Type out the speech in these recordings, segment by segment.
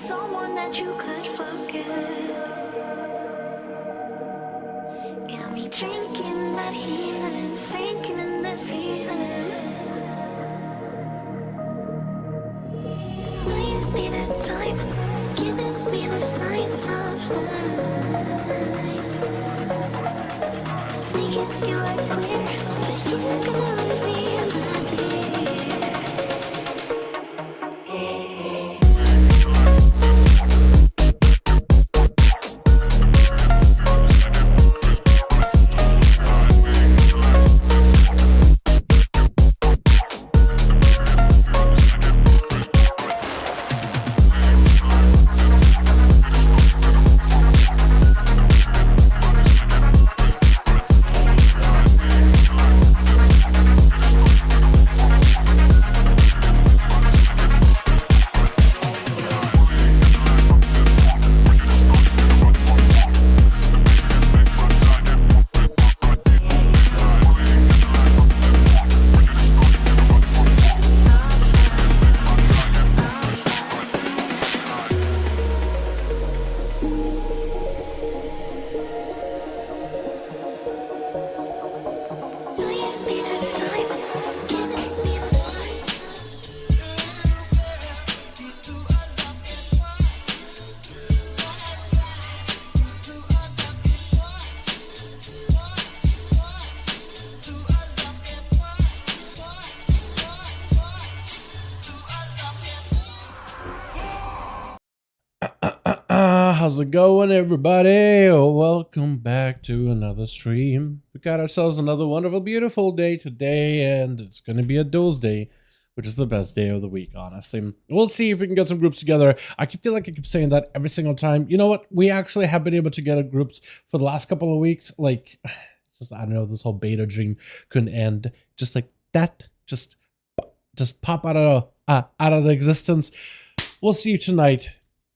someone that you could forget. Got me drinking that healing, sinking in this feeling. Leave me the time, giving me the signs of life. Making you are clear that you're gonna leave me in the day. How's it going, everybody? Welcome back to another stream. We got ourselves another wonderful, beautiful day today, and it's going to be a Duels day, which is the best day of the week, honestly. We'll see if we can get some groups together. I feel like I keep saying that every single time. You know what? We actually have been able to get groups for the last couple of weeks. Like, just I don't know, this whole beta dream couldn't end just like that. Just pop out of the existence. We'll see you tonight.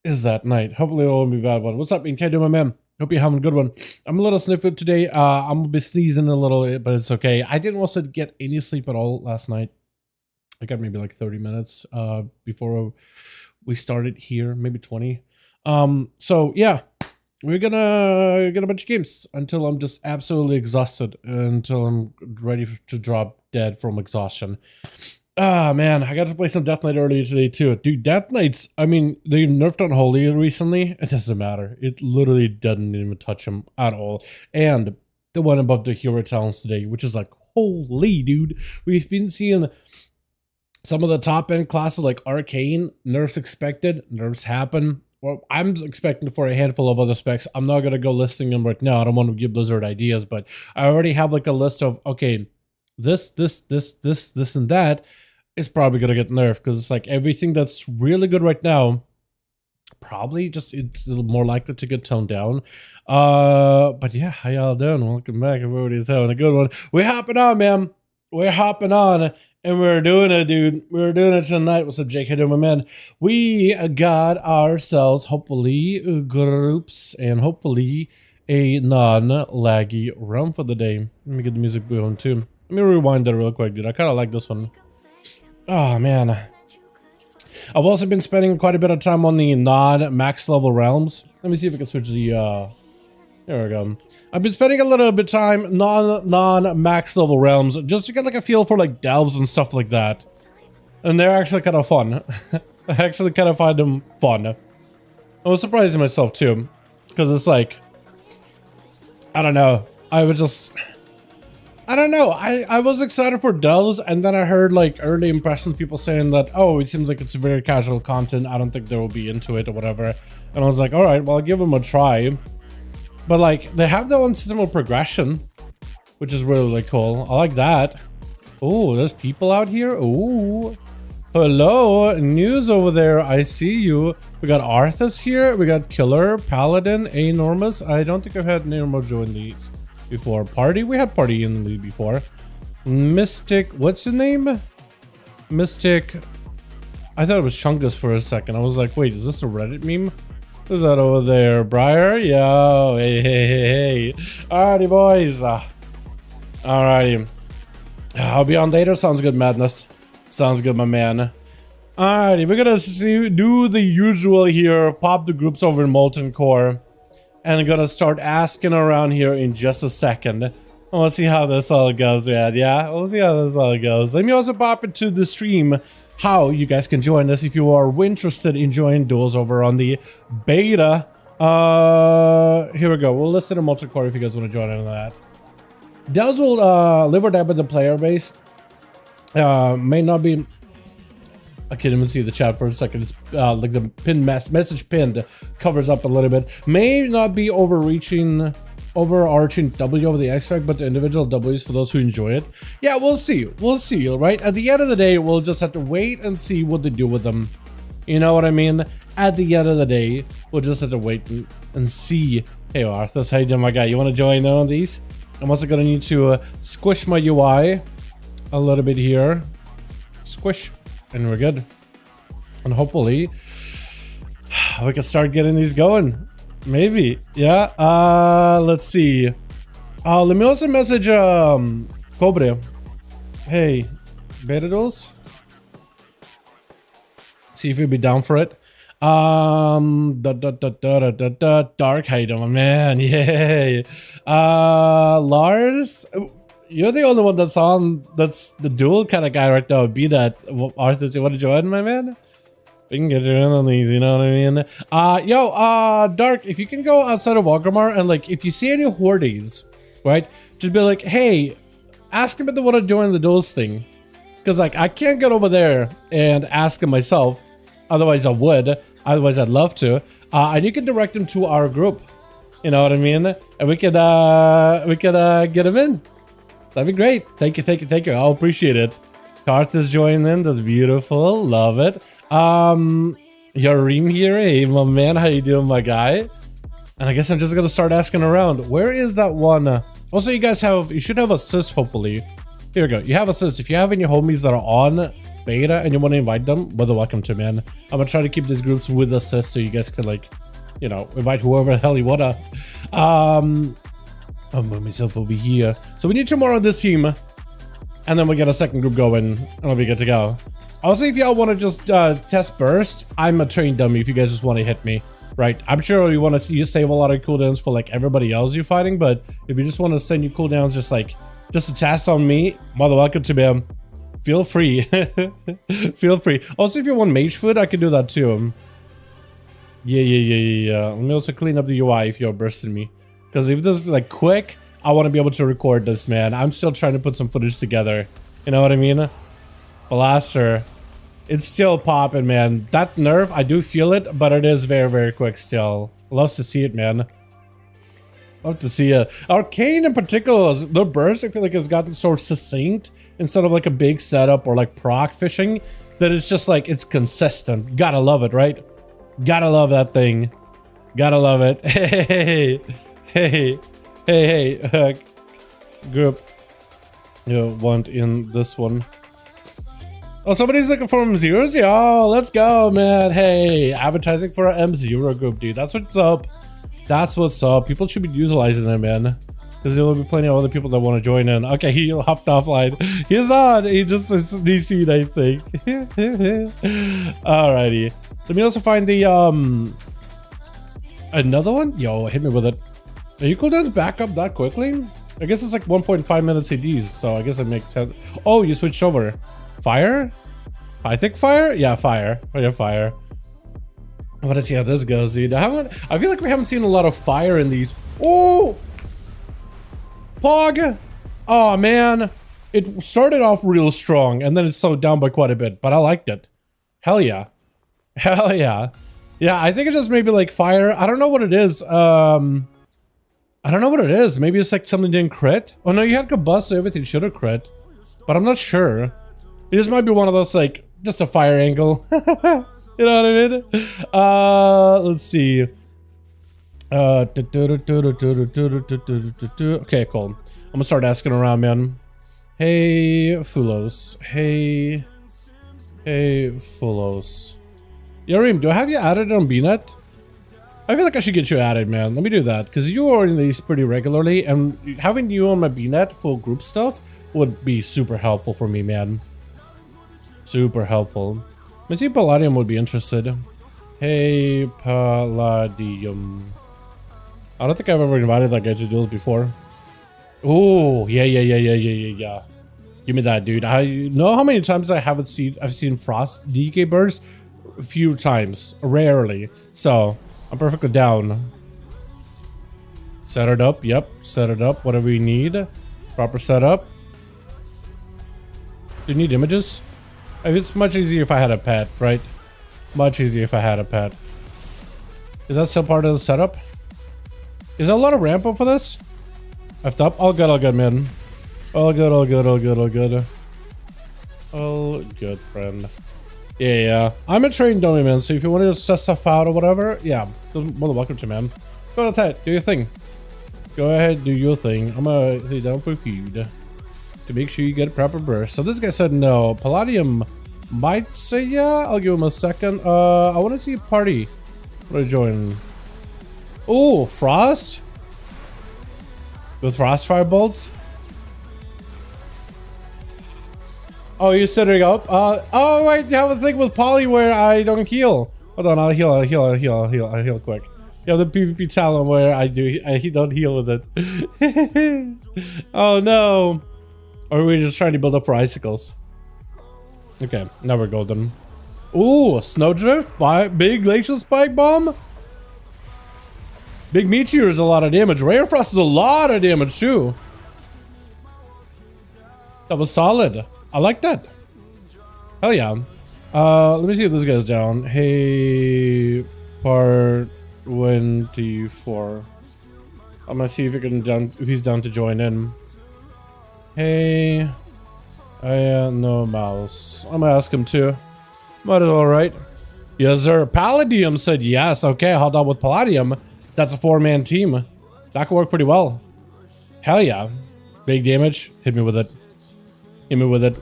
Is that night. Hopefully it won't be a bad one. What's up, Ian? Can do, my man? Hope you're having a good one. I'm a little sniffed today. I'm gonna be sneezing a little, but it's okay. I didn't also get any sleep at all last night. I got maybe like 30 minutes before we started here, maybe 20. So yeah, we're gonna get a bunch of games until I'm just absolutely exhausted, until I'm ready to drop dead from exhaustion. Ah, man, I got to play some Death Knight earlier today, too. Dude, Death Knights, I mean, they nerfed Unholy recently. It doesn't matter. It literally doesn't even touch him at all. And the one above the hero talents today, which is like, holy, dude. We've been seeing some of the top-end classes like Arcane, nerfs expected, nerfs happen. Well, I'm expecting for a handful of other specs. I'm not going to go listing them right now. I don't want to give Blizzard ideas, but I already have like a list of, okay, this, and that. It's probably gonna get nerfed because it's like everything that's really good right now probably just it's a little more likely to get toned down. But yeah, how y'all doing? Welcome back. Everybody's having a good one. We're hopping on, man. We're hopping on and we're doing it, dude. We're doing it tonight. What's up, Jake? How you doing, my man? We got ourselves hopefully groups and hopefully a non-laggy run for the day. Let me get the music going too. Let me rewind that real quick, dude. I kind of like this one. Oh, man. I've also been spending quite a bit of time on the non-max level realms. Let me see if I can switch the, there we go. I've been spending a little bit of time non-max level realms just to get like a feel for like delves and stuff like that. And they're actually kind of fun. I actually kind of find them fun. I was surprising myself too. Because it's like, I don't know. I don't know. I was excited for Delves, and then I heard like early impressions, people saying that, oh, it seems like it's very casual content. I don't think they will be into it or whatever. And I was like, all right, well, I'll give them a try. But like, they have their own system of progression, which is really, really cool. I like that. Oh, there's people out here. Oh, hello, news over there. I see you. We got Arthas here. We got Killer, Paladin, Enormous. I don't think I've had Enormous join these before. Party, we had Party in the before. Mystic, what's the name? Mystic, I thought it was Chungus for a second. I was like, wait, is this a Reddit meme? Who's that over there? Briar? Yo, hey. Alrighty, boys. Alrighty. I'll be on later. Sounds good, Madness. Sounds good, my man. Alrighty, we're gonna do the usual here. Pop the groups over in Molten Core. And I'm gonna start asking around here in just a second. We'll see how this all goes, man. Yeah, we'll see how this all goes. Let me also pop into the stream how you guys can join us if you are interested in joining duels over on the beta. Here we go. We'll list it in Molten Core if you guys want to join in on that. Duels will live or die by the player base. May not be. I can't even see the chat for a second. It's like the pinned message pinned covers up a little bit. May not be overarching W over the expect, but the individual W's for those who enjoy it. Yeah, we'll see. We'll see, right? At the end of the day, we'll just have to wait and see what they do with them. You know what I mean? At the end of the day, we'll just have to wait and see. Hey, Arthur, how you doing, my guy? You want to join in on these? I'm also going to need to squish my UI a little bit here. Squish. And we're good. And hopefully we can start getting these going. Maybe. Yeah. Let's see. Let me also message Cobre. Hey, beta duels. See if you'd be down for it. Dark item, my man. Yay. Lars. You're the only one that's the duel kind of guy right now. Be that Arthur, you want to join, my man? We can get you in on these, you know what I mean? Dark, if you can go outside of Walgmart and like, if you see any hordes, right? Just be like, hey, ask him if they want to join the duels thing. Because like, I can't get over there and ask him myself. Otherwise I would. Otherwise I'd love to. And you can direct him to our group. You know what I mean? And we could get him in. That'd be great. Thank you, thank you, thank you. I'll appreciate it. Karth is joining in. That's beautiful. Love it. Yareem here. Hey, my man. How you doing, my guy? And I guess I'm just gonna start asking around. Where is that one? Also, you should have assists, hopefully. Here we go. You have assists. If you have any homies that are on beta and you want to invite them, well, they're welcome to, man. I'm gonna try to keep these groups with assists so you guys can, like, you know, invite whoever the hell you wanna. I'll move myself over here. So we need 2 more on this team. And then we'll get a second group going. And we'll be good to go. Also, if y'all want to just test burst, I'm a trained dummy if you guys just want to hit me. Right? I'm sure you want to see you save a lot of cooldowns for like everybody else you're fighting. But if you just want to send you cooldowns just a task on me, mother welcome to them. Feel free. Feel free. Also, if you want mage food, I can do that too. Yeah. Let me also clean up the UI if you're bursting me. Because if this is like quick, I want to be able to record this, man. I'm still trying to put some footage together. You know what I mean? Blaster. It's still popping, man. That nerf, I do feel it, but it is very, very quick still. Loves to see it, man. Love to see it. Arcane in particular, the burst, I feel like has gotten so succinct instead of like a big setup or like proc fishing that it's just like, it's consistent. Gotta love it, right? Gotta love that thing. Gotta love it. Hey. Group. You want in this one. Oh, somebody's looking for M0s? Yo, let's go, man. Hey, advertising for an M0 group, dude. That's what's up. That's what's up. People should be utilizing them, man. Because there will be plenty of other people that want to join in. Okay, he hopped offline. He's on. He just is DC'd, I think. Alrighty. Let me also find the, another one? Yo, hit me with it. Are you cooldowns back up that quickly? I guess it's like 1.5 minutes ADs, so I guess it makes sense. Oh, you switched over. Fire? I think fire? Yeah, fire. Oh, yeah, fire. I want to see how this goes, dude. I feel like we haven't seen a lot of fire in these. Oh! Pog! Oh, man. It started off real strong, and then it slowed down by quite a bit, but I liked it. Hell yeah. Hell yeah. Yeah, I think it's just maybe like fire. I don't know what it is. I don't know what it is. Maybe it's like something didn't crit. Oh no, you had combust, so everything should have crit. But I'm not sure. It just might be one of those like, just a fire angle. You know what I mean? Let's see. Okay, cool. I'm gonna start asking around, man. Hey, Fulos. Hey, Fulos. Yareem, do I have you added on BNet? I feel like I should get you added, man. Let me do that, because you are in these pretty regularly, and having you on my BNet for group stuff would be super helpful for me, man. Super helpful. Let me see if Palladium would be interested. Hey, Palladium. I don't think I've ever invited that guy to duels before. Oh, yeah. Give me that, dude. I know how many times I've seen Frost DK burst? A few times, rarely. So, I'm perfectly down. Set it up, yep. Set it up, whatever you need. Proper setup. Do you need images? I mean, it's much easier if I had a pet, right? Much easier if I had a pet. Is that still part of the setup? Is there a lot of ramp up for this? Effed up? All good, man. All good, friend. Yeah. I'm a trained dummy, man, so if you want to just test stuff out or whatever, yeah, more than welcome to, man. Go ahead, do your thing. Go ahead, do your thing. I'm gonna sit down for food to make sure you get a proper burst. So this guy said no. Palladium might say yeah. I'll give him a second. I want to see a party. I'm gonna join. Oh, Frost? With Frost Firebolts? Oh, you're setting up? Oh wait, you have a thing with Polly where I don't heal. Hold on, I'll heal quick. You have the PvP talent where I don't heal with it. Oh no. Or are we just trying to build up for icicles? Okay, now we're golden. Ooh, Snowdrift, big glacial spike bomb. Big meteor is a lot of damage. Ray of Frost is a lot of damage too. That was solid. I like that. Hell yeah. Let me see if this guy's down. Hey, part 24. I'm gonna see if he's down to join in. Hey, no mouse. I'm gonna ask him too. Might as well, right? Yes, sir. Palladium said yes. Okay, hold on with Palladium. That's a 4-man team. That could work pretty well. Hell yeah. Big damage. Hit me with it. Hit me with it.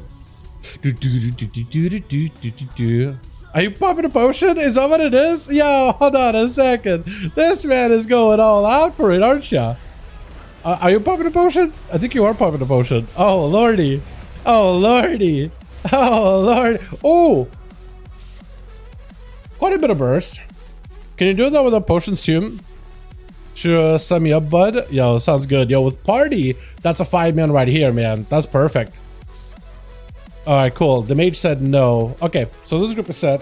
Are you popping a potion? Is that what it is? Yo, hold on a second. This man is going all out for it, aren't ya? Are you popping a potion? I think you are popping a potion. Oh, lordy. Oh, lordy. Oh, lord. Oh. Quite a bit of burst. Can you do that without potions too? Sure, send me up, bud. Yo, sounds good. Yo, with party, that's a 5-man right here, man. That's perfect. All right, cool. The mage said no. Okay, so this group is set.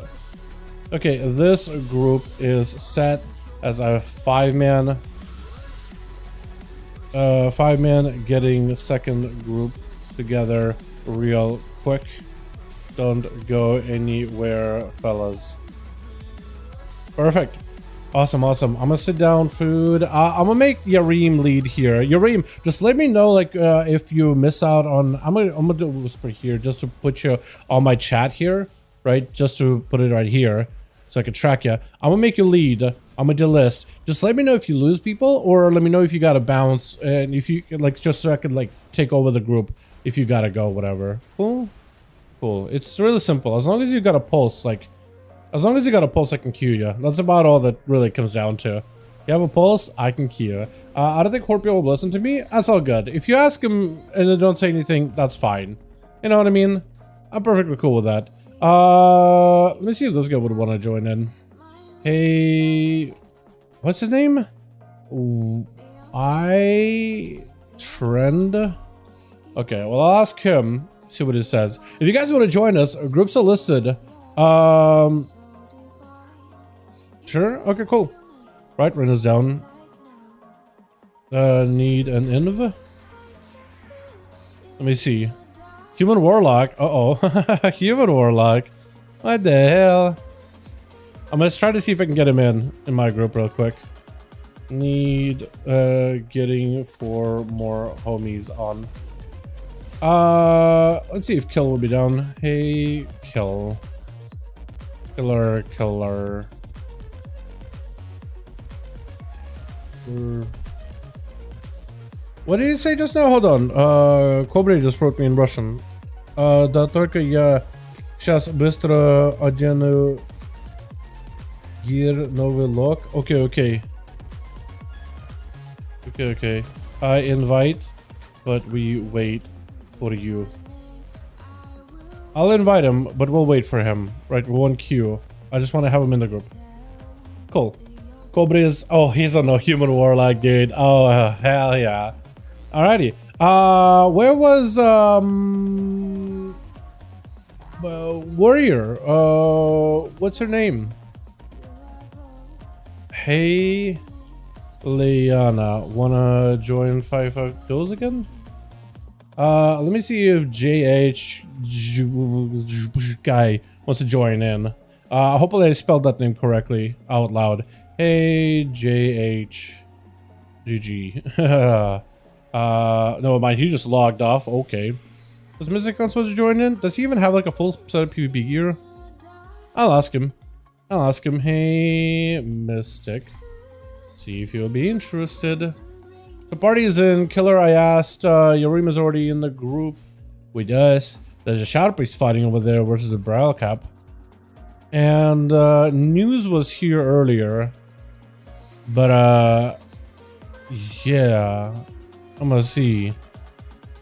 Okay, this group is set as a 5-man. 5-man getting second group together real quick. Don't go anywhere, fellas. Perfect. Awesome. I'm gonna sit down, food. I'm gonna make Yareem lead here. Yareem, just let me know, like, if you miss out on. I'm gonna do a whisper here just to put you on my chat here, right? Just to put it right here, so I can track you. I'm gonna make you lead. I'm gonna delist. Just let me know if you lose people, or let me know if you gotta bounce, and if you like, just so I can like take over the group if you gotta go, whatever. Cool. It's really simple. As long as you got a pulse, like. As long as you got a pulse, I can queue you. That's about all that really comes down to. You have a pulse, I can queue. I don't think Horpio will listen to me. That's all good. If you ask him and they don't say anything, that's fine. You know what I mean? I'm perfectly cool with that. Let me see if this guy would want to join in. Hey, what's his name? Trend. Okay, well, I'll ask him. See what he says. If you guys want to join us, groups are listed. Sure. Okay, cool. Right, run us down. Need an inv. Let me see. Human Warlock. Uh-oh. Human Warlock. What the hell? I'm gonna try to see if I can get him in my group real quick. Need getting 4 more homies on. Let's see if Kill will be down. Hey, Kill. Killer. What did you say just now? Hold on. Kobri just wrote me in Russian. Да только я сейчас быстро одену gear новый лог. Okay. I invite, but we wait for you. I'll invite him, but we'll wait for him. Right, one queue. I just want to have him in the group. Cool. Cobra is... Oh, he's on a human warlock, dude. Oh, hell yeah. Alrighty. Where was... Warrior? What's her name? Hey... Liana, wanna join 5V5 Duels again? Let me see if JH guy wants to join in. Hopefully I spelled that name correctly out loud. Hey JH GG. No mind, he just logged off. Okay. Does Mysticon supposed to join in? Does he even have like a full set of PvP gear? I'll ask him. Hey Mystic. See if you'll be interested. The party is in. Killer, I asked. Yorima's already in the group with us. There's a Shadow Priest fighting over there versus a Braille Cap. And news was here earlier. But yeah. I'm gonna see.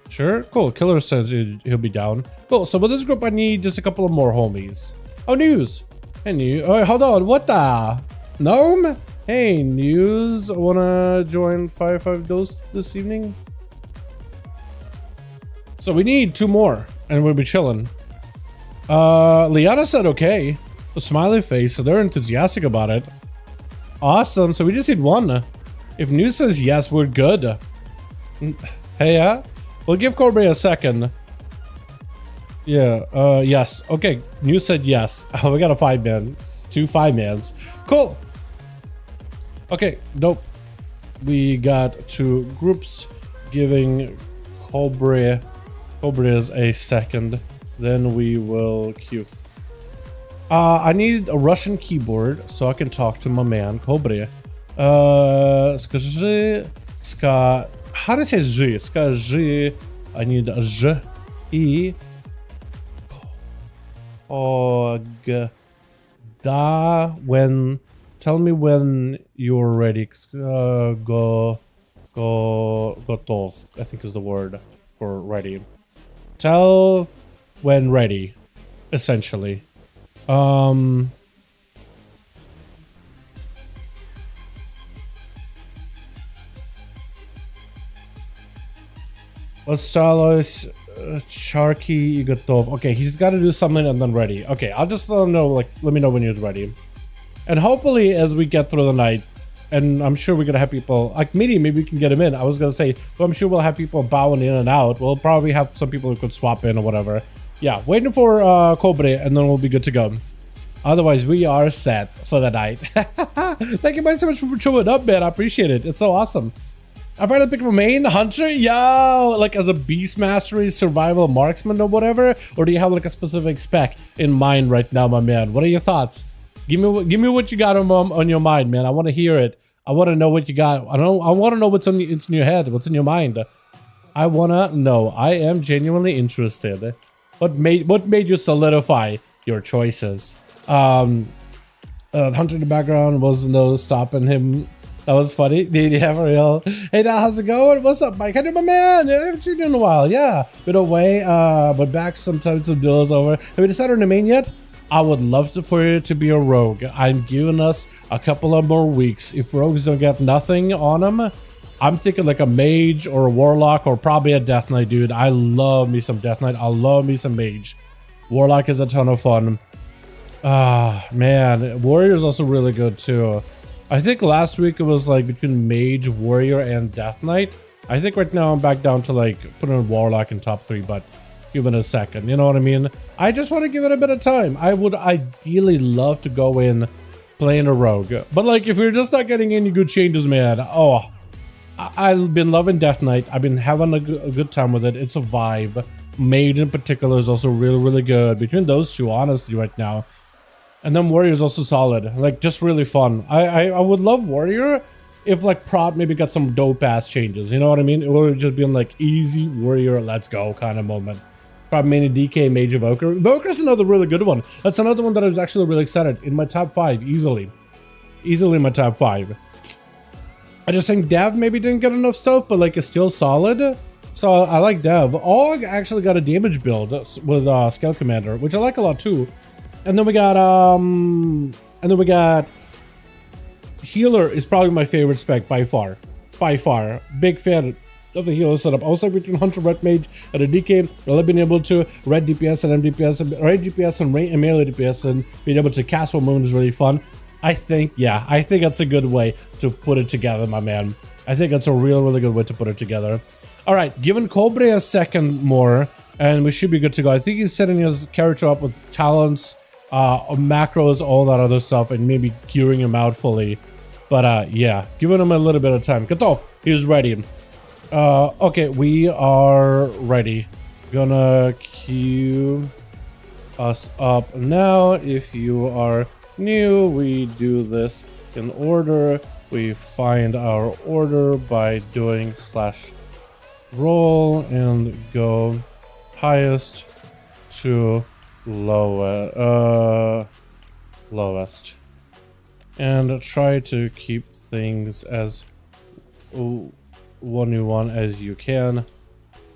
Sure, cool. Killer says he'll be down. Cool, so with this group I need just a couple of more homies. Oh, news! Hey, news. Oh, hold on, what the? Gnome? Hey, news, wanna join 5V5 Duels this evening? So we need 2 more, and we'll be chilling. Liana said okay. A smiley face, so they're enthusiastic about it. Awesome, so we just need 1. If news says yes, we're good. Hey, yeah? We'll give Corbray a second. Yeah, yes. Okay, news said yes. Oh, we got a 5-man. 2 5-mans. Cool. Okay, nope. We got 2 groups giving Cobra's a second. Then we will queue. I need a Russian keyboard so I can talk to my man Cobra. How do you say J? Скажи. I need a J. E. When. Tell me when you're ready. Готов, I think is the word for ready. Tell when ready, essentially. Осталось Sharky готов. Okay, he's got to do something and then ready. Okay, I'll just let him know, like, let me know when you're ready. And hopefully as we get through the night, and I'm sure we're gonna have people like Midi, maybe we can get him in. I was gonna say, but I'm sure we'll have people bowing in and out. We'll probably have some people who could swap in or whatever. Yeah, waiting for Cobre, and then we'll be good to go. Otherwise, we are set for the night. Thank you guys so much for showing up, man. I appreciate it. It's so awesome. I finally picked my main hunter. Yo, like as a beast mastery survival marksman or whatever, or do you have like a specific spec in mind right now, my man? What are your thoughts? Give me what you got on your mind, man. I want to hear it. I want to know what you got. I want to know what's in your head, what's in your mind. I want to know. I am genuinely interested. What made you solidify your choices? Hunter in the background was no stopping him. That was funny. Did you have a real? Hey, now how's it going? What's up, Mike? Hey, my man. I haven't seen you in a while. Yeah, been away, but back sometimes. Some duels over. Have you decided on the main yet? I would love for you to be a rogue. I'm giving us a couple of more weeks. If rogues don't get nothing on them, I'm thinking like a mage or a warlock or probably a death knight, dude. I love me some death knight. I love me some mage. Warlock is a ton of fun. Ah, man. Warrior is also really good too. I think last week it was like between mage, warrior, and death knight. I think right now I'm back down to like putting a warlock in top 3, but give it a second, you know what I mean? I just want to give it a bit of time. I would ideally love to go in playing a rogue, but like if you're just not getting any good changes, man, oh, I've been loving Death Knight. I've been having a good time with it. It's a vibe. Mage in particular is also really good. Between those two, honestly, right now. And then Warrior is also solid, like just really fun. I would love Warrior if like Prod maybe got some dope ass changes, you know what I mean? It would just be like easy Warrior, let's go kind of moment. Probably mainly DK, Mage, Evoker. Evoker is another really good one. That's another one that I was actually really excited in my top 5 easily. Easily in my top 5. I just think Dev maybe didn't get enough stuff, but like it's still solid. So I like Dev. Og actually got a damage build with Scale Commander, which I like a lot too. And then we got Healer is probably my favorite spec by far. By far. Big fan of the healer setup. I was like between Hunter, Red Mage, and a DK. Really being able to red DPS and MDPS, red DPS and melee DPS, and being able to cast one moon is really fun. I think that's a good way to put it together, my man. I think that's a really good way to put it together. All right, giving Cobre a second more, and we should be good to go. I think he's setting his character up with talents, macros, all that other stuff, and maybe gearing him out fully. But yeah, giving him a little bit of time. Katov, he's ready. Okay, we are ready. Gonna queue us up now. If you are new, we do this in order. We find our order by doing /roll and go highest to lowest. And try to keep things as 1v1 as you can.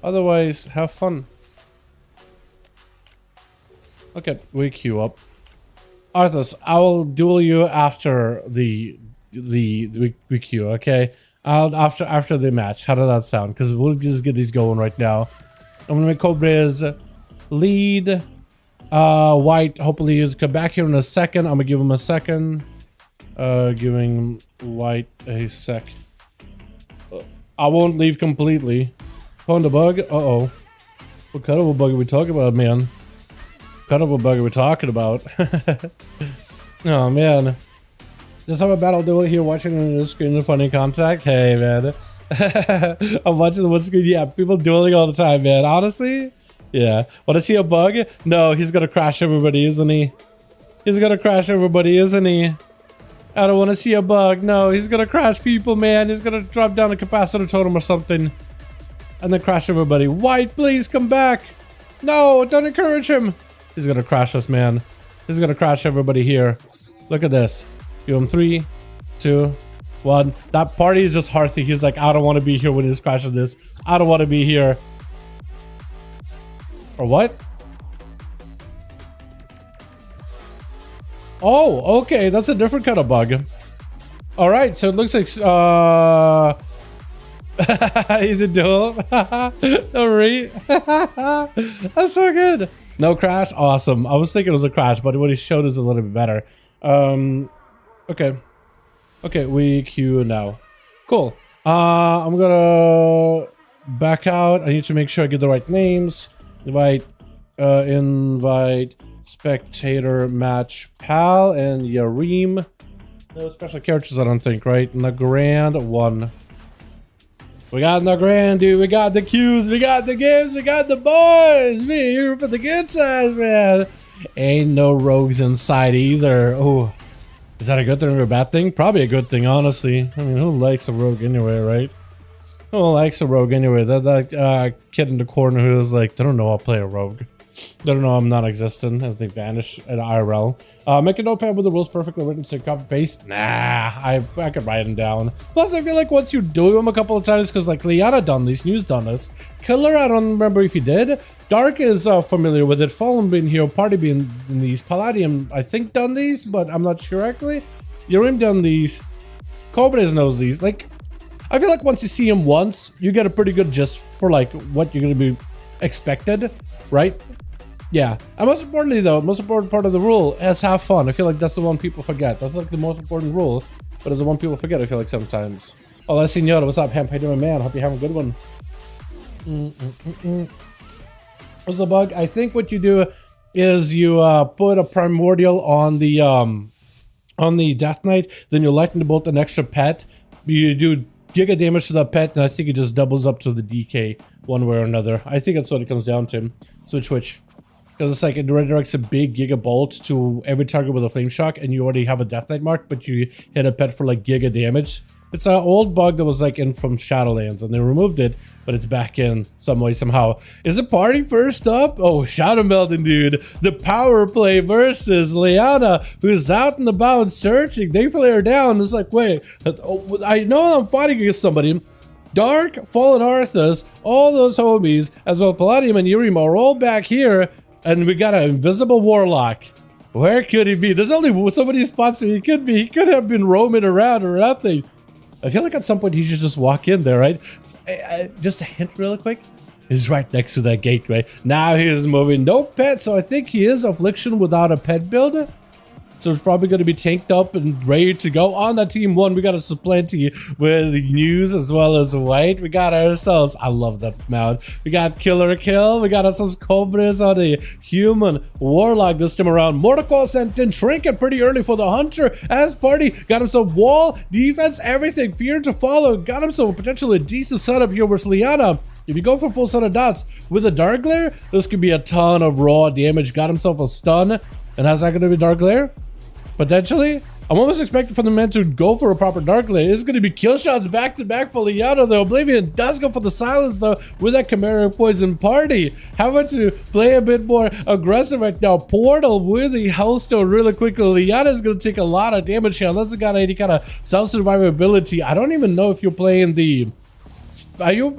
Otherwise, have fun. Okay, we queue up. Arthas, I will duel you after we queue, okay? After the match. How does that sound? Because we'll just get these going right now. I'm gonna make Cobra's lead. White, hopefully he'll come back here in a second. I'm gonna give him a second. Giving White a sec. I won't leave completely. Found a bug? Uh-oh. What kind of a bug are we talking about, man? What kind of a bug are we talking about? Oh, man. Just have a battle duel here watching on the screen in funny contact. Hey, man. I'm watching the one screen. Yeah, people dueling all the time, man. Honestly? Yeah. Want to see a bug? No, he's gonna crash everybody, isn't he? He's gonna crash everybody, isn't he? I don't want to see a bug. No, he's gonna crash people, man. He's gonna drop down a capacitor totem or something. And then crash everybody. White, please come back. No, don't encourage him. He's gonna crash us, man. He's gonna crash everybody here. Look at this. Give him 3, 2, 1. That party is just hearthy. He's like, I don't want to be here when he's crashing this. I don't want to be here. Or what? Oh, okay. That's a different kind of bug. All right. So it looks like he's a duel. Alright. That's so good. No crash. Awesome. I was thinking it was a crash, but what he showed is a little bit better. Okay. Okay, we queue now. Cool. I'm gonna back out. I need to make sure I get the right names. Invite spectator match pal and Yareem. No special characters, I don't think, right? Nagrand 1. We got Nagrand, dude. We got the queues. We got the games. We got the boys. Me here for the good times, man. Ain't no rogues inside either. Oh, is that a good thing or a bad thing? Probably a good thing, honestly. I mean, who likes a rogue anyway, right? Who likes a rogue anyway? That kid in the corner who was like, they don't know I'll play a rogue. They don't know I'm not existent as they vanish at IRL. Make a notepad with the rules perfectly written so copy paste. Nah, I could write them down. Plus, I feel like once you do them a couple of times, because like Liana done this, News done this. Killer, I don't remember if he did. Dark is familiar with it. Fallen been here, Party been in these. Palladium, I think done these, but I'm not sure actually. Urim done these. Cobras knows these. Like, I feel like once you see him once, you get a pretty good gist for like what you're gonna be expected, right? Yeah, and most importantly though, most important part of the rule is have fun. I feel like that's the one people forget. That's like the most important rule, but it's the one people forget, I feel like sometimes. Hola, senora, what's up, Ham? How you doing, man? Hope you're having a good one. What's the bug? I think what you do is you put a primordial on the Death Knight, then you lightning bolt an extra pet. You do giga damage to the pet, and I think it just doubles up to the DK one way or another. I think that's what it comes down to. Switch. Because it's like it redirects a big giga bolt to every target with a flame shock, and you already have a Death Knight mark, but you hit a pet for like giga damage. It's an old bug that was like in from Shadowlands, and they removed it, but it's back in some way somehow. Is it party first up? Oh, Shadow Melding, dude. The power play versus Liana, who's out and about searching. They flare down. It's like, wait, I know I'm fighting against somebody, Dark, Fallen Arthas, all those homies, as well Palladium and Urim are all back here, and we got an invisible Warlock. Where could he be? There's only so many spots where he could be. He could have been roaming around or nothing. I feel like at some point he should just walk in there, right? Just a hint real quick. He's right next to that gateway. Now he is moving. No pet, so I think he is Affliction without a pet build. So it's probably going to be tanked up and ready to go. On that team one, we got a Supplanty with news as well as white. We got ourselves, I love that mount. We got Killer Kill. We got ourselves Cobras on a human Warlock this time around. Mordecai sent in Trinket pretty early for the Hunter as party. Got himself wall, defense, everything. Fear to follow. Got himself potentially a decent setup here with Liana. If you go for full set of dots with a Dark Glare, this could be a ton of raw damage. Got himself a stun. And how's that going to be Dark Glare? Potentially, I'm almost expecting for the man to go for a proper Dark Glare. It's going to be kill shots back to back for Liana, though. Oblivion does go for the silence, though, with that Chimera Poison Party. How about to play a bit more aggressive right now? Portal with the Hellstone really quickly. Liana is going to take a lot of damage here, unless it got any kind of self-survivability. I don't even know if you're playing the... Are you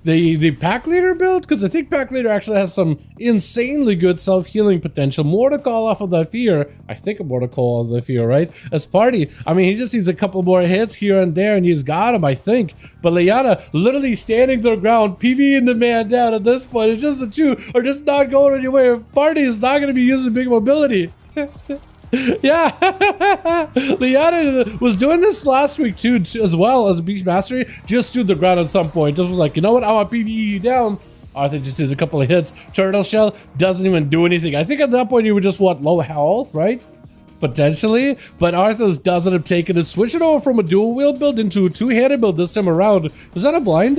the pack leader build? Because I think pack leader actually has some insanely good self-healing potential. More to call off of the fear. I think more to call off the fear, right? As party, I mean, he just needs a couple more hits here and there, and he's got him, I think. But Liana literally standing their ground, PVing the man down at this point. It's just the two are just not going anywhere. Party is not going to be using big mobility. Yeah, Liana was doing this last week too, as well as Beast Mastery. Just stood the ground at some point. Just was like, you know what? I want PvE you down. Arthur just did a couple of hits. Turtle Shell doesn't even do anything. I think at that point you would just want low health, right? Potentially, but Arthur's doesn't have taken it. Switch it over from a dual wield build into a two-handed build this time around. Was that a blind?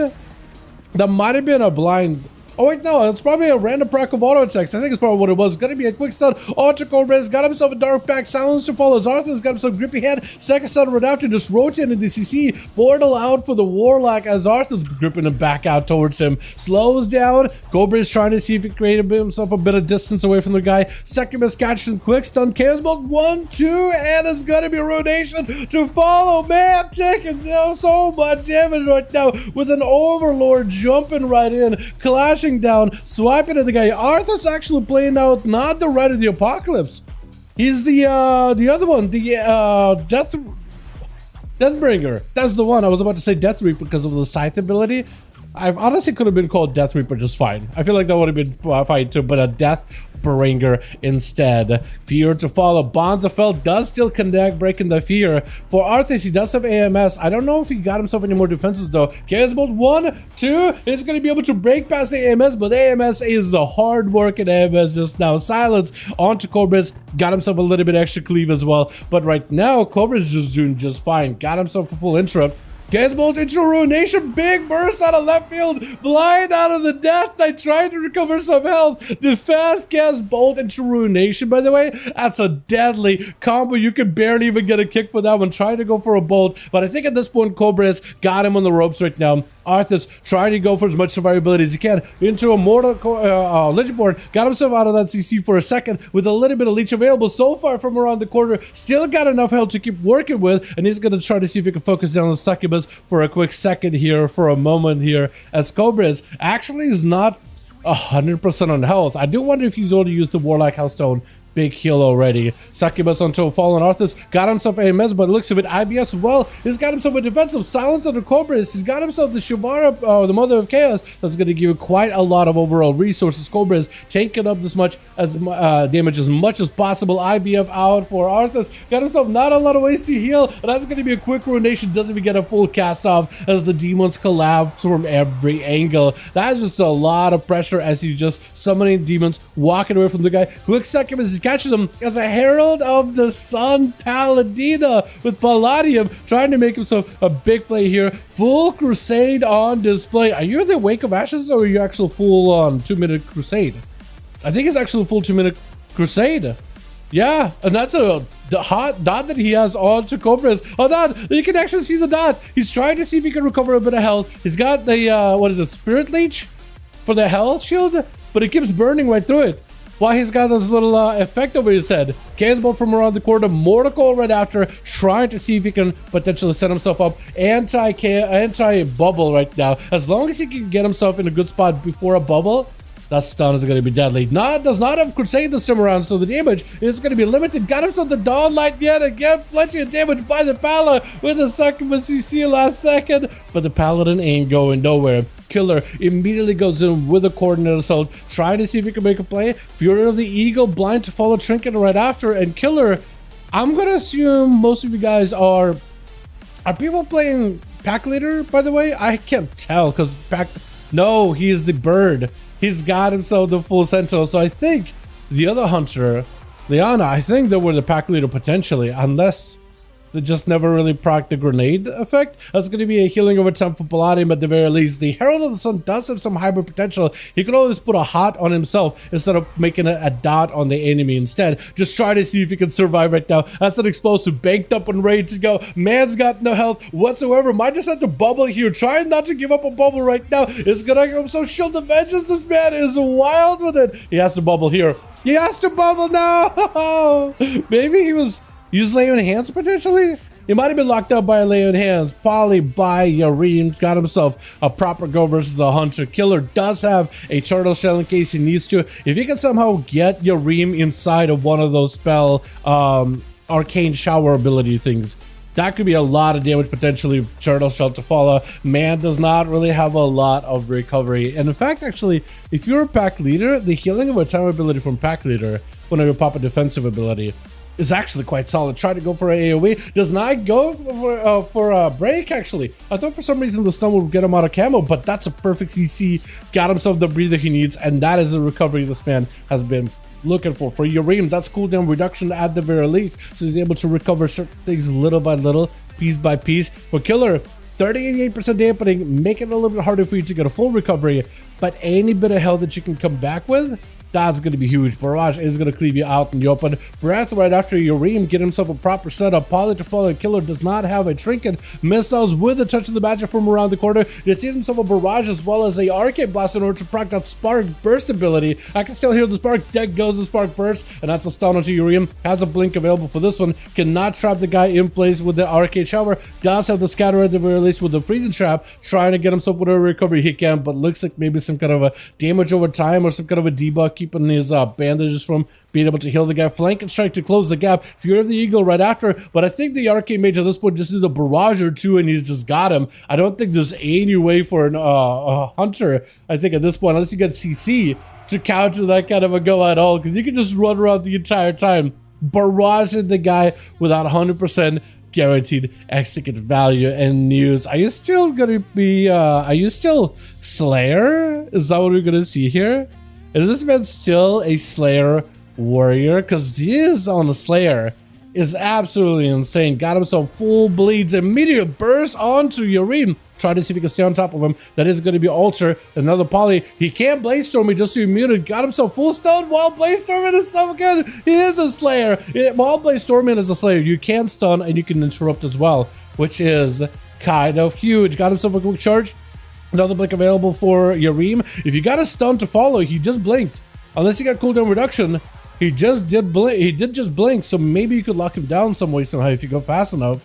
That might have been a blind. Oh wait, no, it's probably a random proc of auto attacks. I think it's probably what it was. It's gonna be a quick stun. Ultra Res got himself a dark pack. Silence to follow. Arthur's got himself grippy hand. Second stun right after, just rotating the CC. Portal out for the Warlock as Arthur's gripping him back out towards him. Slows down. Cobra is trying to see if he can create himself a bit of distance away from the guy. Second best catch and quick stun. Chaos Bolt 1, 2, and it's gonna be a rotation to follow. Man, taking down so much damage right now with an Overlord jumping right in, clashing down, swiping at the guy. Arthur's actually playing out not the Rite of the Apocalypse. He's the other one, the Deathbringer. That's the one. I was about to say Death Reaper because of the Scythe ability. I honestly could have been called Death Reaper just fine. I feel like that would have been fine too, but a Deathbringer instead. Fear to follow. Bonds of Fell does still connect, breaking the fear. For Arthas, he does have AMS. I don't know if he got himself any more defenses though. Chaos Bolt 1, 2, it's going to be able to break past the AMS, but AMS is a hard working AMS just now. Silence onto Cobra's. Got himself a little bit extra cleave as well. But right now, Cobra's just doing just fine. Got himself a full interrupt. Chaos Bolt into Ruination, big burst out of left field, blind out of the Death Knight, trying to recover some health. The fast Chaos Bolt into Ruination, by the way, that's a deadly combo. You can barely even get a kick for that one, trying to go for a bolt. But I think at this point, Cobra's got him on the ropes right now. Arthas trying to go for as much survivability as he can into a mortal Lichborn. Got himself out of that CC for a second with a little bit of leech available so far from around the corner. Still got enough health to keep working with, and he's going to try to see if he can focus down the Succubus for a quick second here, for a moment here, as Cobras actually is not 100% on health. I do wonder if he's already used the Warlock Hellstone. Big heal already. Succubus onto Fallen Arthas. Got himself AMS, but it looks of it IBS as well. He's got himself a defensive silence under Cobras. He's got himself the Shivara, the Mother of Chaos. That's going to give you quite a lot of overall resources. Cobras taking up this much as damage as much as possible. IBF out for Arthas. Got himself not a lot of ways to heal, and that's going to be a quick ruination. Doesn't even get a full cast off as the demons collapse from every angle. That is just a lot of pressure as he's just summoning demons, walking away from the guy. Quick Succubus catches him as a Herald of the Sun Paladina with Palladium trying to make himself a big play here. Full Crusade on display. Are you the Wake of Ashes or are you actually full on 2-minute Crusade? I think it's actually full 2-minute Crusade. Yeah, and that's a hot dot that he has on to Cobras. Oh, that you can actually see the dot. He's trying to see if he can recover a bit of health. He's got the what is it, Spirit Leech for the health shield, but it keeps burning right through it. Why he's got this little effect over his head. Cannonball from around the corner, Mortical right after, trying to see if he can potentially set himself up. Anti-bubble right now. As long as he can get himself in a good spot before a bubble, that stun is going to be deadly. Does not have Crusade this time around, so the damage is going to be limited. Got himself the Dawn Light yet again. Plenty of damage by the Paladin with a succubus CC last second. But the Paladin ain't going nowhere. Killer immediately goes in with a coordinated assault, trying to see if he can make a play. Fury of the Eagle, blind to follow Trinket right after. And Killer, I'm going to assume most of you guys are people playing Pack Leader, by the way? I can't tell because no, he is the bird. He's got himself the full Sentinel. So I think the other hunter, Liana, I think they were the Pack Leader potentially, unless they just never really proc the grenade effect. That's going to be a healing over time for Palladium at the very least. The Herald of the Sun does have some hybrid potential. He could always put a hot on himself instead of making a dot on the enemy instead. Just try to see if he can survive right now. That's an explosive banked up and ready to go. Man's got no health whatsoever. Might just have to bubble here. Trying not to give up a bubble right now. It's going to give him some shield of vengeance. This man is wild with it. He has to bubble here. He has to bubble now. Maybe he was... Use Lay on Hands potentially? He might have been locked up by a Lay on Hands. Poly by Yareem got himself a proper go versus the Hunter. Killer does have a Turtle Shell in case he needs to. If he can somehow get Yareem inside of one of those spell arcane shower ability things, that could be a lot of damage potentially. Turtle Shell to follow. Man does not really have a lot of recovery. And in fact, actually, if you're a Pack Leader, the healing of a time ability from Pack Leader, whenever you pop a defensive ability, is actually quite solid. Try to go for an AoE. Does not go for a break, actually. I thought for some reason the stun would get him out of camo, but that's a perfect CC. Got himself the breather he needs, and that is the recovery this man has been looking for. For Yareem, that's cooldown reduction at the very least, so he's able to recover certain things little by little, piece by piece. For Killer, 38% dampening, make it a little bit harder for you to get a full recovery, but any bit of health that you can come back with, that's going to be huge. Barrage is going to cleave you out in the open. Breath right after Yareem, get himself a proper setup. Poly to follow. Killer does not have a trinket. Missiles with a touch of the magic from around the corner. He sees himself a barrage as well as a arcade blast in order to proc that spark burst ability. I can still hear the spark. Dead goes the spark burst, and that's a stun onto Yareem. Has a blink available for this one. Cannot trap the guy in place with the arcade shower. Does have the scatter at the very least with the freezing trap. Trying to get himself whatever recovery he can, but looks like maybe some kind of a damage over time or some kind of a debuff, keeping his bandages from being able to heal the guy. Flank and strike to close the gap. Fury of the Eagle right after, but I think the arcade mage at this point just did a barrage or two and he's just got him. I don't think there's any way for an hunter, I think at this point, unless you get CC, to counter that kind of a go at all, because you can just run around the entire time barraging the guy without 100% guaranteed execute value. And news, are you still gonna be are you still Slayer? Is that what we're gonna see here? Is this man still a Slayer warrior? Because this on a Slayer is absolutely insane. Got himself full bleeds, immediate burst onto Yareem. Try to see if he can stay on top of him. That is going to be Alter. Another Poly. He can't Blaze Storm. He just muted. Got himself full stun while Blaze Storming is so good. He is a Slayer. While Blaze Storming is a Slayer, you can stun and you can interrupt as well, which is kind of huge. Got himself a quick charge. Another blink available for Yareem. If you got a stun to follow, he just blinked. Unless he got cooldown reduction, he did just blink. So maybe you could lock him down some way somehow if you go fast enough.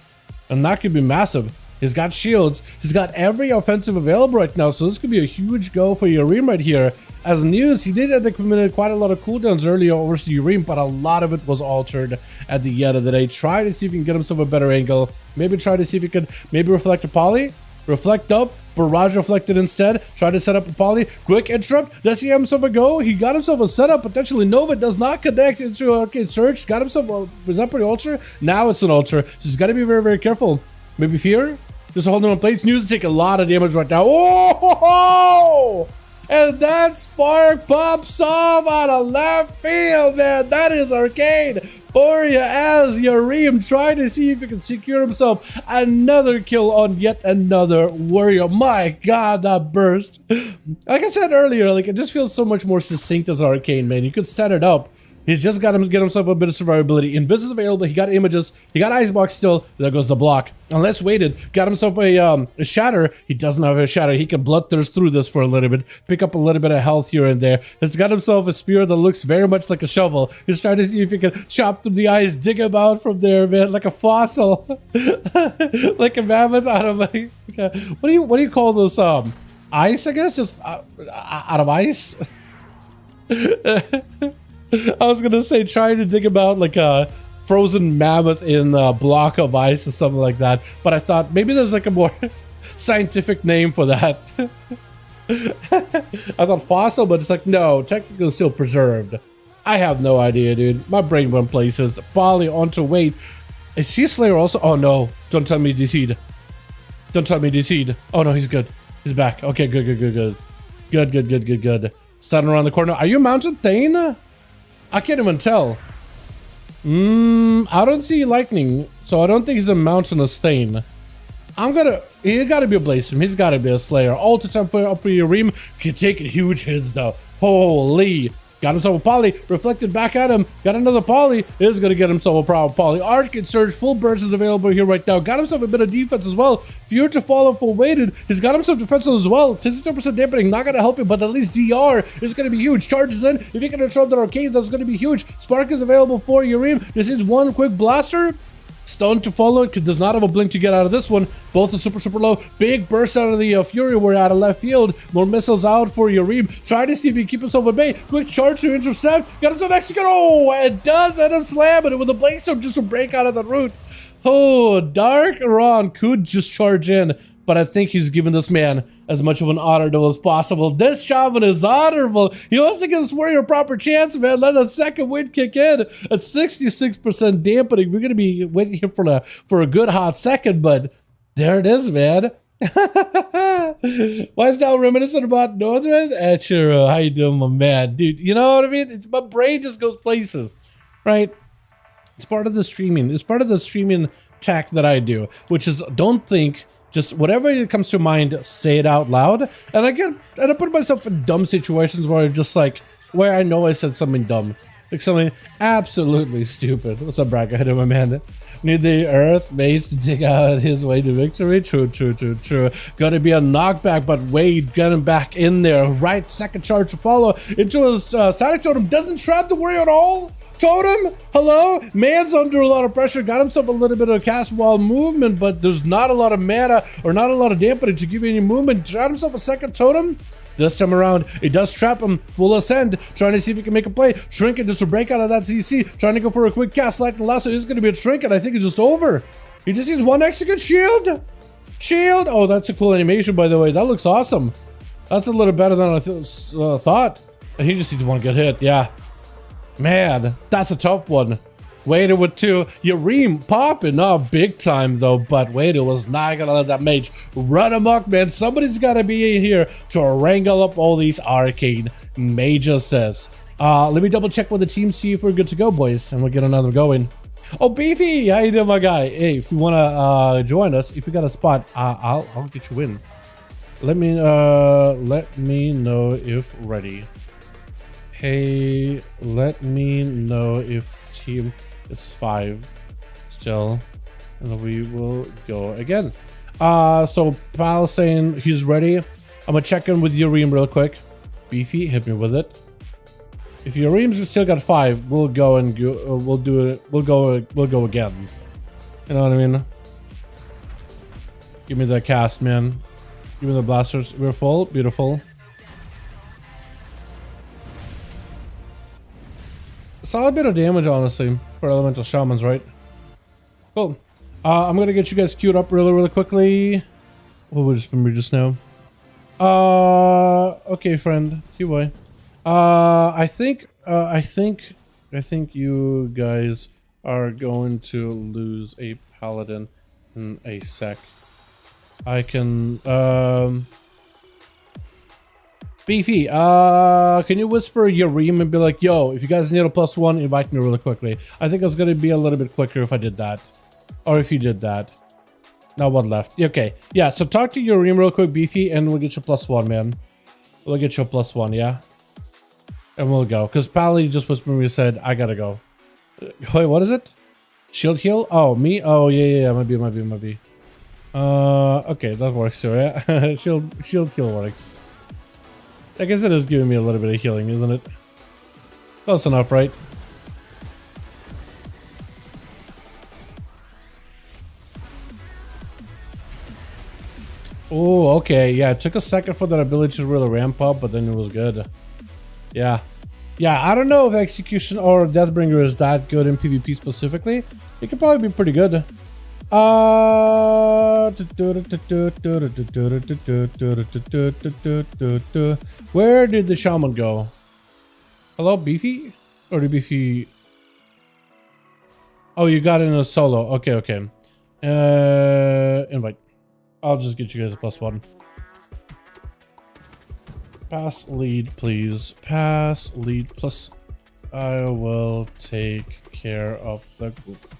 And that could be massive. He's got shields. He's got every offensive available right now. So this could be a huge go for Yareem right here. As news, he did end up committing quite a lot of cooldowns earlier over to Yareem, but a lot of it was altered at the end of the day. Try to see if he can get himself a better angle. Maybe try to see if he could maybe reflect a Poly. Reflect up, barrage reflected instead. Try to set up a Poly. Quick interrupt. Does he have himself a go? He got himself a setup. Potentially Nova does not connect into Arcade Surge. Got himself a, was that pretty Ultra? Now it's an Ultra. So he's got to be very, very careful. Maybe Fear? Just holding on plates. News to take a lot of damage right now. Oh! And that spark pops off out of left field, man. That is arcade for you as Yareem trying to see if he can secure himself another kill on yet another warrior. My God, that burst. Like I said earlier, like it just feels so much more succinct as arcade, man. You could set it up He's just got to get himself a bit of survivability. Invis is available. He got images. He got Icebox still. There goes the block. Unless waited. Got himself a shatter. He doesn't have a shatter. He can bloodthirst through this for a little bit. Pick up a little bit of health here and there. He's got himself a spear that looks very much like a shovel. He's trying to see if he can chop through the eyes, dig him out from there, man, like a fossil, like a mammoth out of like what do you call those ice? I guess just out of ice. I was gonna say trying to dig about like a frozen mammoth in a block of ice or something like that, but I thought maybe there's like a more scientific name for that. I thought fossil, but it's like no, technically still preserved. I have no idea, dude. My brain went places. Polly onto wait. Is he a Slayer also? Oh no! Don't tell me he's DC'd. Don't tell me he's DC'd. Oh no, he's good. He's back. Okay, good. Sun around the corner. Are you mounted Thane? I can't even tell. I don't see lightning, so I don't think he's a mountainous Thane. He gotta be a Blazer. He's gotta be a Slayer. Ultra time up for your ream. Can take it huge hits though. Holy. Got himself a poly, reflected back at him, got another poly, is gonna get himself a proper poly. Arcade Surge, full burst is available here right now. Got himself a bit of defense as well. Fear to follow full weighted, he's got himself defensive as well. 10% dampening, not gonna help him, but at least DR is gonna be huge. Charges in, if you can interrupt the arcade, that's gonna be huge. Spark is available for Yurim. This is one quick blaster. Stun to follow, does not have a blink to get out of this one. Both are super low. Big burst out of the Fury. We're out of left field. More missiles out for Yurim. Try to see if he can keep himself at bay. Quick charge to intercept. Got himself execute. Oh, it does end up slamming it with a blade storm just to break out of the route. Oh, Dark Ron could just charge in, but I think he's given this man as much of an honor duel as possible. This shaman is honorable. He wants to give this warrior a proper chance, man. Let that second wind kick in at 66% dampening. We're gonna be waiting here for a good hot second, but there it is, man. Why is that reminiscent about Northern? Sure, how you doing, my man? Dude, you know what I mean? My brain just goes places, right? It's part of the streaming. It's part of the streaming tack that I do, which is don't think, just whatever comes to mind, say it out loud. And I put myself in dumb situations where where I know I said something dumb. Like something absolutely stupid. What's up, Brack? I hit him, my man. Need the earth base to dig out his way to victory. True. Gonna be a knockback, but Wade got him back in there. Right, second charge to follow into his static totem. Doesn't trap the warrior at all. Totem, hello? Man's under a lot of pressure. Got himself a little bit of cast wall movement, but there's not a lot of mana or not a lot of dampening to give you any movement. Got himself a second totem. This time around, it does trap him. Full ascend, trying to see if he can make a play. Trinket just to break out of that CC. Trying to go for a quick cast. Lightning Lasso is going to be a Trinket. I think it's just over. He just needs one execute shield. Shield. Oh, that's a cool animation, by the way. That looks awesome. That's a little better than I thought. And he just needs one good hit. Yeah. Man, that's a tough one. Waited with two. Yurim popping up big time though, but Waited was not gonna let that mage run amok, man. Somebody's gotta be in here to wrangle up all these arcane mages, says. Let me double check with the team, see if we're good to go, boys, and we'll get another going. Oh, Beefy, how you doing, my guy? Hey, if you wanna join us, if you got a spot, I'll get you in. Let me know if ready. Hey, let me know if team is 5 still, and we will go again. So Pal saying he's ready. I'm gonna check in with Yurim real quick. Beefy, hit me with it. If Yurim's still got 5, we'll go and go, we'll do it. We'll go again. You know what I mean? Give me the cast, man. Give me the blasters. We're full. Beautiful. Solid bit of damage, honestly, for elemental shamans, right? Cool. I'm gonna get you guys queued up really quickly. What was just now? Okay, friend, Q-boy. I think you guys are going to lose a paladin in a sec. I can Beefy, can you whisper Yurim and be like, yo, if you guys need a +1, invite me really quickly. I think it's gonna be a little bit quicker if I did that. Or if you did that. Now one left. Okay, yeah, so talk to Yurim real quick, Beefy, and we'll get you +1, man. We'll get you a +1, yeah? And we'll go. Because Pally just whispered me and said, I gotta go. Wait, what is it? Shield heal? Oh, me? Oh, yeah. Might be. Okay, that works too, yeah. shield heal works. I guess it is giving me a little bit of healing, isn't it? Close enough, right? Oh, okay. Yeah, it took a second for that ability to really ramp up, but then it was good. Yeah. Yeah, I don't know if Execution or Deathbringer is that good in PvP specifically. It could probably be pretty good. Where did the shaman go? Hello, Beefy? Or did Beefy... Oh, you got in a solo. Okay. Invite. I'll just get you guys a +1. Pass lead, please. Pass lead plus. I will take care of the group.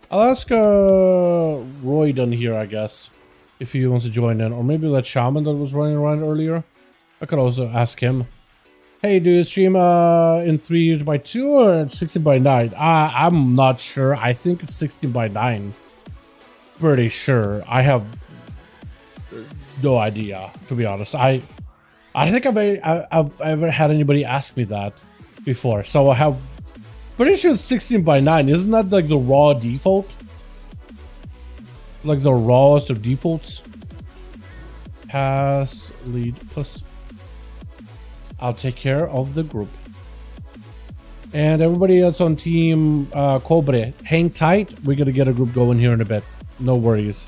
I'll ask Roy done here, I guess, if he wants to join in, or maybe that shaman that was running around earlier. I could also ask him. Hey, do you stream in 3x2 or 16x9? I'm not sure. I think it's 16x9. Pretty sure. I have no idea, to be honest. I don't think I've ever had anybody ask me that before. So I have pretty sure it's 16x9. Isn't that like the raw default? Like the rawest of defaults? Pass lead plus. I'll take care of the group. And everybody that's on team Cobre, hang tight. We're gonna get a group going here in a bit. No worries.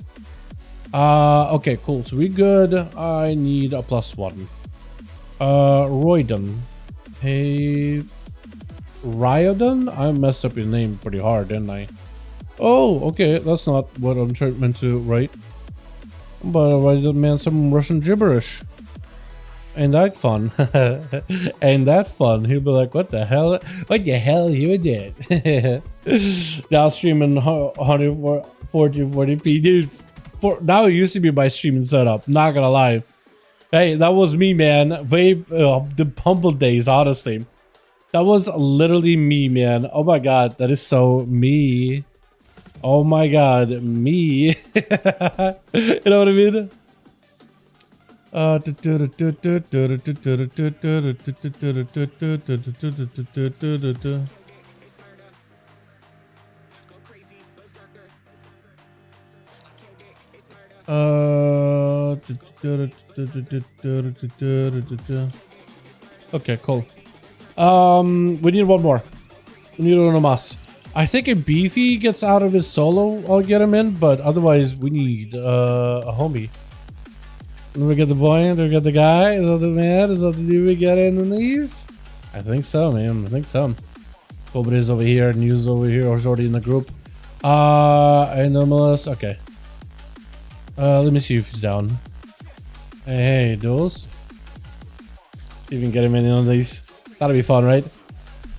Okay, cool. So we good. I need a +1. Royden. Hey, Ryodon? I messed up your name pretty hard, didn't I? Oh, okay. That's not what I'm meant to write. But I write man some Russian gibberish. Ain't that fun? Ain't that fun? He'll be like, what the hell? What the hell you did? Now streaming 140p. Dude, now it used to be my streaming setup. Not gonna lie. Hey, that was me, man. The humble days, honestly. That was literally me, man. Oh my god, that is so me. Oh my god, me. You know what I mean? Okay, cool. We need one more. We need one más. I think if Beefy gets out of his solo, I'll get him in, but otherwise we need a homie. Do we get the boy? Do we get the guy? Is that the man? Is that the dude we get in these? I think so, man. I think so. Nobody's over here. News over here. Or already in the group. Anomalous. Okay. Let me see if he's down. Hey, Duels. You can get him in on these. That'll be fun, right?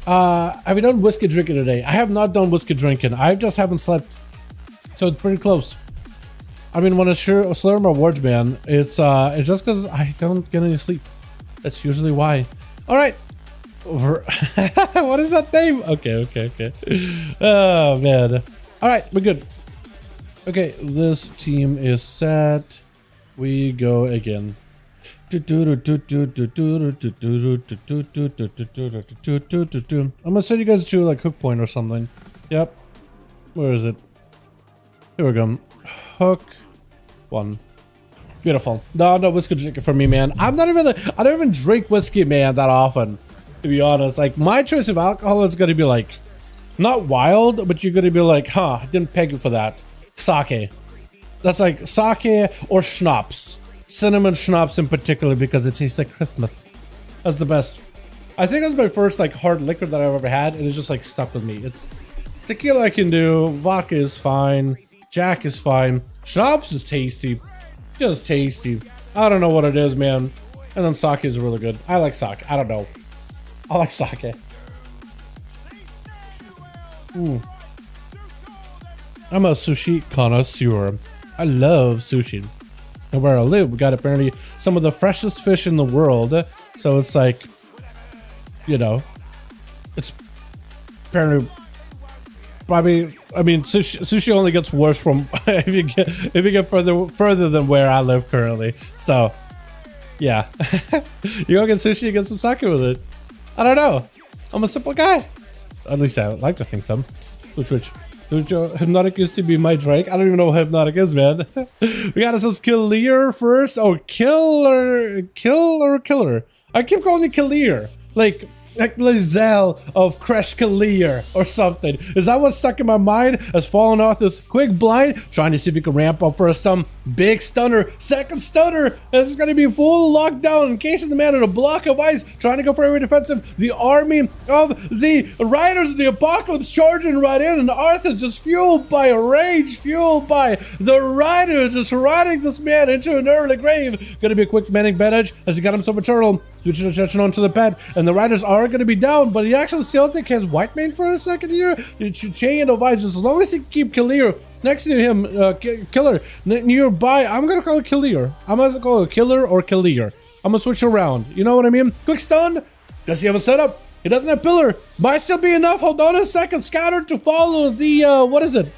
Have you done whiskey drinking today? I have not done whiskey drinking. I just haven't slept. So it's pretty close. I mean, when I slur my words, man, it's just because I don't get any sleep. That's usually why. All right. What is that name? Okay. Oh, man. All right, we're good. Okay, this team is set. We go again. I'm gonna send you guys to like hook point or something. Yep. Where is it? Here we go. Hook 1. Beautiful. No whiskey drinking for me, man. I don't even drink whiskey, man, that often, to be honest. Like, my choice of alcohol is gonna be like, not wild, but you're gonna be like, huh, I didn't peg you for that. Sake. That's like sake or schnapps. Cinnamon schnapps in particular, because it tastes like Christmas. That's the best. I think that's my first like hard liquor that I've ever had, and it's just like stuck with me. It's tequila I can do, vodka is fine, Jack is fine, schnapps is tasty, just tasty. I don't know what it is, man. And then sake is really good. I like sake. I don't know. I like sake. Ooh. I'm a sushi connoisseur. I love sushi. And where I live, we got apparently some of the freshest fish in the world. So it's like you know, it's apparently probably. I mean, sushi only gets worse from if you get further than where I live currently. So, yeah, you go get sushi, you get some sake with it. I don't know. I'm a simple guy. At least I like to think so. Which Hypnotic used to be my Drake. I don't even know what Hypnotic is, man. We got ourselves Killer first. Oh, Killer. I keep calling it Killer. Like Lizelle of Crash Killer or something. Is that what's stuck in my mind? As falling off this quick blind, trying to see if he can ramp up for a stun. Big stunner, second stunner, and it's gonna be full lockdown, encasing the man in a block of ice, trying to go for every defensive. The army of the Riders of the Apocalypse charging right in, and Arthur just fueled by rage, fueled by the Riders, just riding this man into an early grave. Gonna be a quick manning bed edge as he got himself a turtle. Switching attention onto the pet, and the Riders are going to be down, but he actually still think has white mane for a second here. Chain of ice, just as long as he can keep Killer next to him, Killer nearby. I'm going to call it Killer. I'm going to call it Killer or Killer. I'm going to switch around. You know what I mean? Quick stun. Does he have a setup? He doesn't have pillar. Might still be enough. Hold on a second. Scatter to follow the, what is it?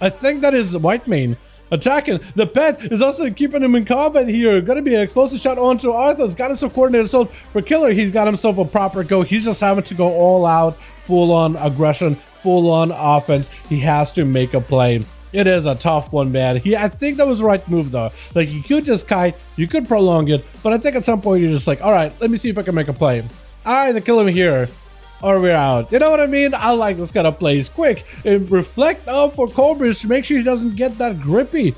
I think that is white mane. Attacking. The pet is also keeping him in combat here. Gonna be an explosive shot onto Arthur. He's got himself coordinated assault for Killer. He's got himself a proper go. He's just having to go all out, full on aggression, full on offense. He has to make a play. It is a tough one, man. I think that was the right move though. Like, you could just kite, you could prolong it, but I think at some point you're just like, all right, let me see if I can make a play. All right, they kill him here. Or we're out. You know what I mean? I like this kind of plays. Quick, reflect up for Cobras to make sure he doesn't get that grippy.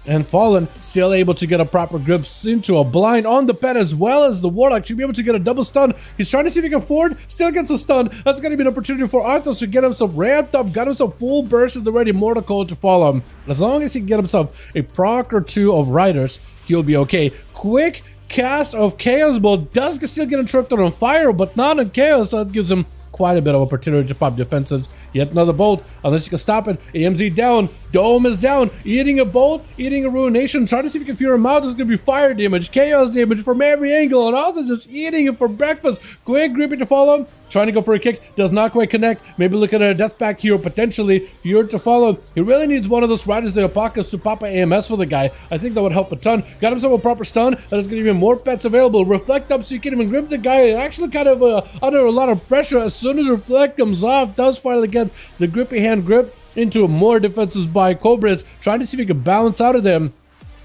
And Fallen still able to get a proper grip into a blind on the pet, as well as the Warlock should be able to get a double stun. He's trying to see if he can forward, still gets a stun. That's going to be an opportunity for Arthur to get himself ramped up, got himself full burst in the ready Mortal Coil to follow him. As long as he can get himself a proc or two of Riders, he'll be okay. Quick cast of Chaos Bolt does still get interrupted on fire, but not on Chaos, so it gives him quite a bit of opportunity to pop defensives. Yet another bolt, unless you can stop it. AMZ down, Dome is down, eating a bolt, eating a ruination, trying to see if you can fear him out. There's gonna be fire damage, chaos damage from every angle, and also just eating it for breakfast. Quick grippy to follow, trying to go for a kick, does not quite connect. Maybe looking at a death pack here potentially. Fear to follow. He really needs one of those Riders of the Apocalypse to pop an AMS for the guy. I think that would help a ton. Got himself a proper stun. That is gonna give him more pets available. Reflect up so you can even grip the guy. Actually kind of under a lot of pressure. As soon as Reflect comes off, does finally get the grippy hand grip into more defenses by Cobras, trying to see if he can bounce out of them.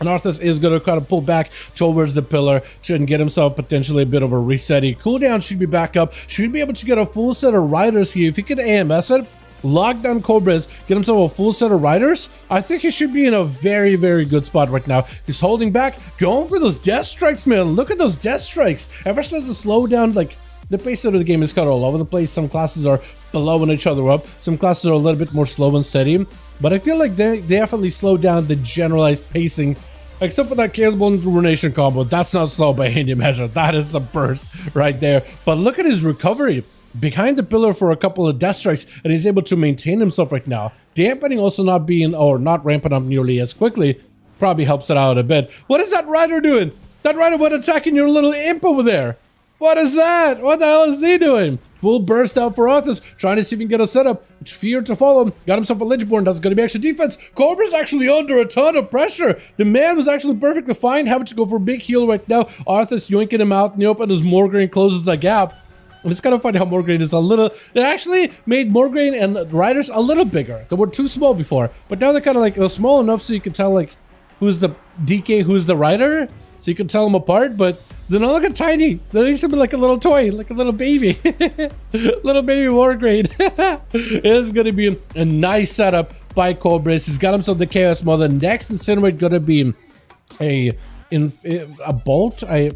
And Arthas is going to kind of pull back towards the pillar and get himself potentially a bit of a resetty. Cooldown should be back up. Should be able to get a full set of Riders here. If he can AMS it, lock down Cobras, get himself a full set of Riders, I think he should be in a very, very good spot right now. He's holding back, going for those death strikes, man. Look at those death strikes. Ever since the slowdown, like, the pace of the game is kind of all over the place. Some classes are blowing each other up. Some classes are a little bit more slow and steady. But I feel like they definitely slowed down the generalized pacing. Except for that Chaos Bolt Ruination combo. That's not slow by any measure. That is a burst right there. But look at his recovery. Behind the pillar for a couple of death strikes, and he's able to maintain himself right now. Dampening also not being, or not ramping up nearly as quickly, probably helps it out a bit. What is that Rider doing? That Rider went attacking your little imp over there. What is that? What the hell is he doing? Full burst out for Arthas, trying to see if he can get a setup. Fear to follow him. Got himself a Lichborn. That's going to be extra defense. Cobra's actually under a ton of pressure. The man was actually perfectly fine, having to go for a big heal right now. Arthas yoinking him out in the open as Morgraine closes the gap. And it's kind of funny how Morgraine is a little... It actually made Morgraine and Riders a little bigger. They were too small before. But now they're kind of like small enough so you can tell like who's the DK, who's the Rider. So you can tell them apart, but they're not looking tiny. They used to be like a little toy, like a little baby. Little baby Wargrade. It is going to be a nice setup by Cobras. He's got himself the Chaos Mother. Next Incinerate going to be a bolt. I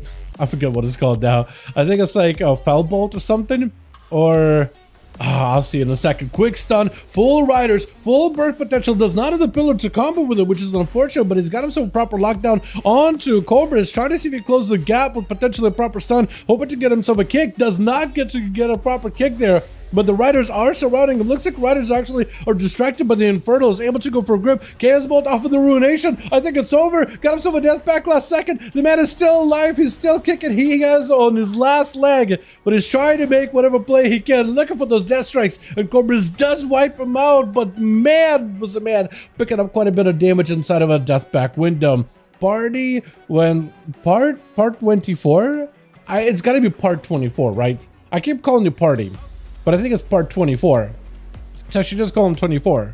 forget what it's called now. I think it's like a Fell Bolt or something. Or... I'll see in a second. Quick stun, full Riders, full burst potential. Does not have the pillar to combo with it, which is unfortunate, but he's got himself a proper lockdown onto Cobras. Trying to see if he closes the gap with potentially a proper stun. Hoping to get himself a kick. Does not get to get a proper kick there. but the riders are surrounding him. Looks like riders actually are distracted by the Infernal. Is able to go for a grip. Chaos Bolt off of the Ruination. I think it's over. Got himself a death back last second. The man is still alive. He's still kicking. He has on his last leg, but he's trying to make whatever play he can, looking for those death strikes. And Cobras does wipe him out, but man was the man picking up quite a bit of damage inside of a death back window. Party when part 24. It's got to be part 24, right? I keep calling it party, but I think it's part 24. So I should just call him 24.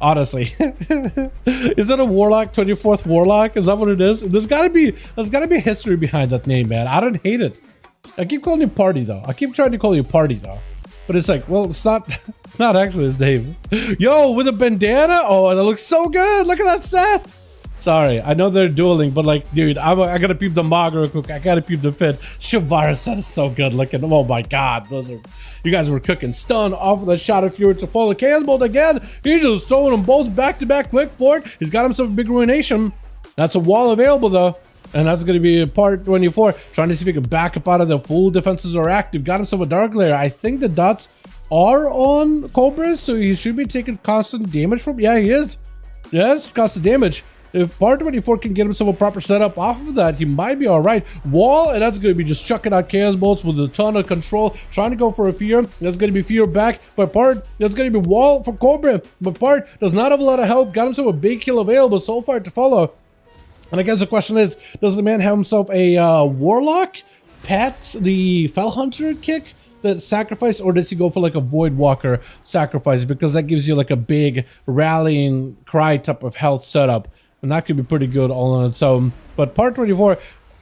Honestly, is it a warlock? 24th warlock? Is that what it is? There's gotta be history behind that name, man. I don't hate it. I keep calling you party though. I keep trying to call you party though, but it's like, well, it's not actually his name. Yo, with a bandana. Oh, that looks so good. Look at that set. Sorry, I know they're dueling, but like, dude, I gotta peep the Mog real quick. I gotta peep the fit. Shivara set is so good looking. Oh my god, you guys were cooking. Stun off of the shot if you were to follow. Chaos Bolt again. He's just throwing them both back to back quick board. He's got himself a big Ruination. That's a wall available though. And that's going to be part 24. Trying to see if he can back up out of the full defenses are active. Got himself a Dark Layer. I think the dots are on Cobras, so he should be taking constant damage from. Yeah, he is. Yes, constant damage. If part 24 can get himself a proper setup off of that, he might be all right. Wall, and that's going to be just chucking out Chaos Bolts with a ton of control. Trying to go for a Fear. That's going to be Fear back. But part, that's going to be Wall for Cobra. But part does not have a lot of health. Got himself a big kill available so far to follow. And I guess the question is, does the man have himself a Warlock? Pet the Fell Hunter kick? That sacrifice, or does he go for like a Void Walker sacrifice? Because that gives you like a big rallying cry type of health setup. And that could be pretty good all on its own. But part 24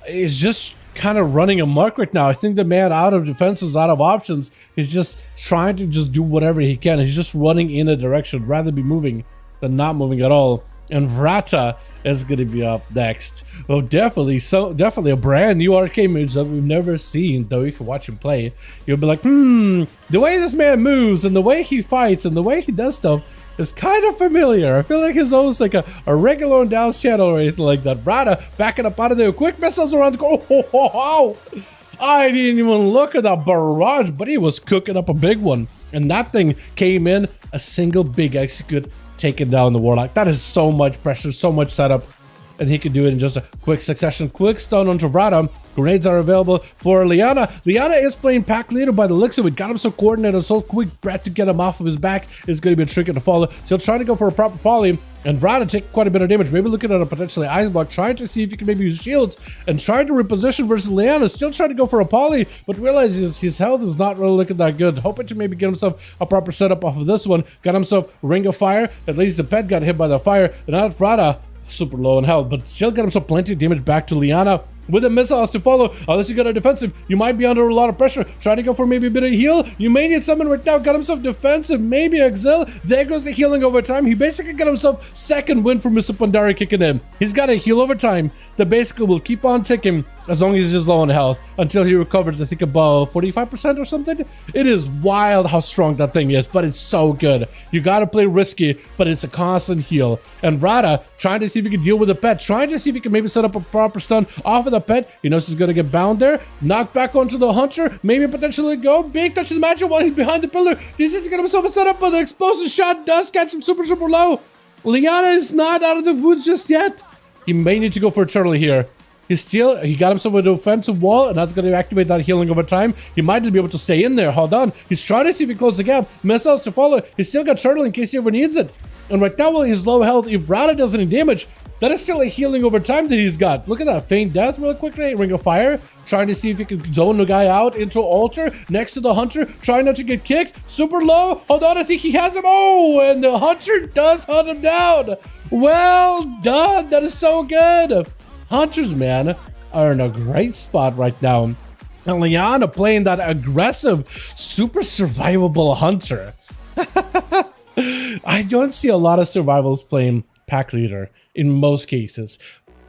is just kind of running amok right now. I think the man out of defenses, out of options, is just trying to just do whatever he can. He's just running in a direction, rather be moving than not moving at all. And Vrata is going to be up next. Oh, definitely a brand new arcade mage that we've never seen. Though if you watch him play, you'll be like, the way this man moves and the way he fights and the way he does stuff is kind of familiar. I feel like he's almost like a regular on Dow's channel or anything like that. Vrata backing up out of there. Quick missiles around the corner. Oh, I didn't even look at that barrage, but he was cooking up a big one. And that thing came in a single big execute, taking down the Warlock. That is so much pressure, so much setup. And he can do it in just a quick succession. Quick stun onto Vrata. Grenades are available for Liana. Liana is playing pack leader by the looks of it. Got him so coordinated, so quick breath to get him off of his back is going to be a tricky to follow. So he'll try to go for a proper poly. And Vrata take quite a bit of damage. Maybe looking at a potentially ice block, trying to see if he can maybe use shields and trying to reposition versus Liana. Still trying to go for a poly, but realizes his health is not really looking that good. Hoping to maybe get himself a proper setup off of this one. Got himself Ring of Fire. At least the pet got hit by the fire. And now Vrata super low in health, but still got himself plenty of damage back to Liana. With the missiles to follow, unless you got a defensive, you might be under a lot of pressure. Trying to go for maybe a bit of heal. You may need someone right now. Got himself defensive, maybe Exil. There goes the healing over time. He basically got himself second win from Mr. Pandari kicking in. He's got a heal over time that basically will keep on ticking as long as he's low on health until he recovers, I think, above 45% or something. It is wild how strong that thing is, but it's so good. You gotta play risky, but it's a constant heal. And Vrata trying to see if he can deal with the pet, trying to see if he can maybe set up a proper stun off of the pet. He knows he's gonna get bound there. Knock back onto the Hunter, maybe potentially go. Big touch of the magic while he's behind the pillar. He seems to get himself a setup, but the explosive shot does catch him super low. Liana is not out of the woods just yet. He may need to go for a turtle here. He got himself a defensive wall, and that's going to activate that healing over time. He might just be able to stay in there. Hold on. He's trying to see if he closes the gap. Missiles to follow. He's still got turtle in case he ever needs it. And right now, while he's low health, if Vrata does any damage, that is still a healing over time that he's got. Look at that. Feign death real quickly. Ring of Fire. Trying to see if he can zone the guy out into altar next to the Hunter. Trying not to get kicked. Super low. Hold on. I think he has him. Oh, and the Hunter does hunt him down. Well done. That is so good. Hunters, man, are in a great spot right now. And Liana playing that aggressive, super survivable Hunter. I don't see a lot of survivals playing pack leader in most cases,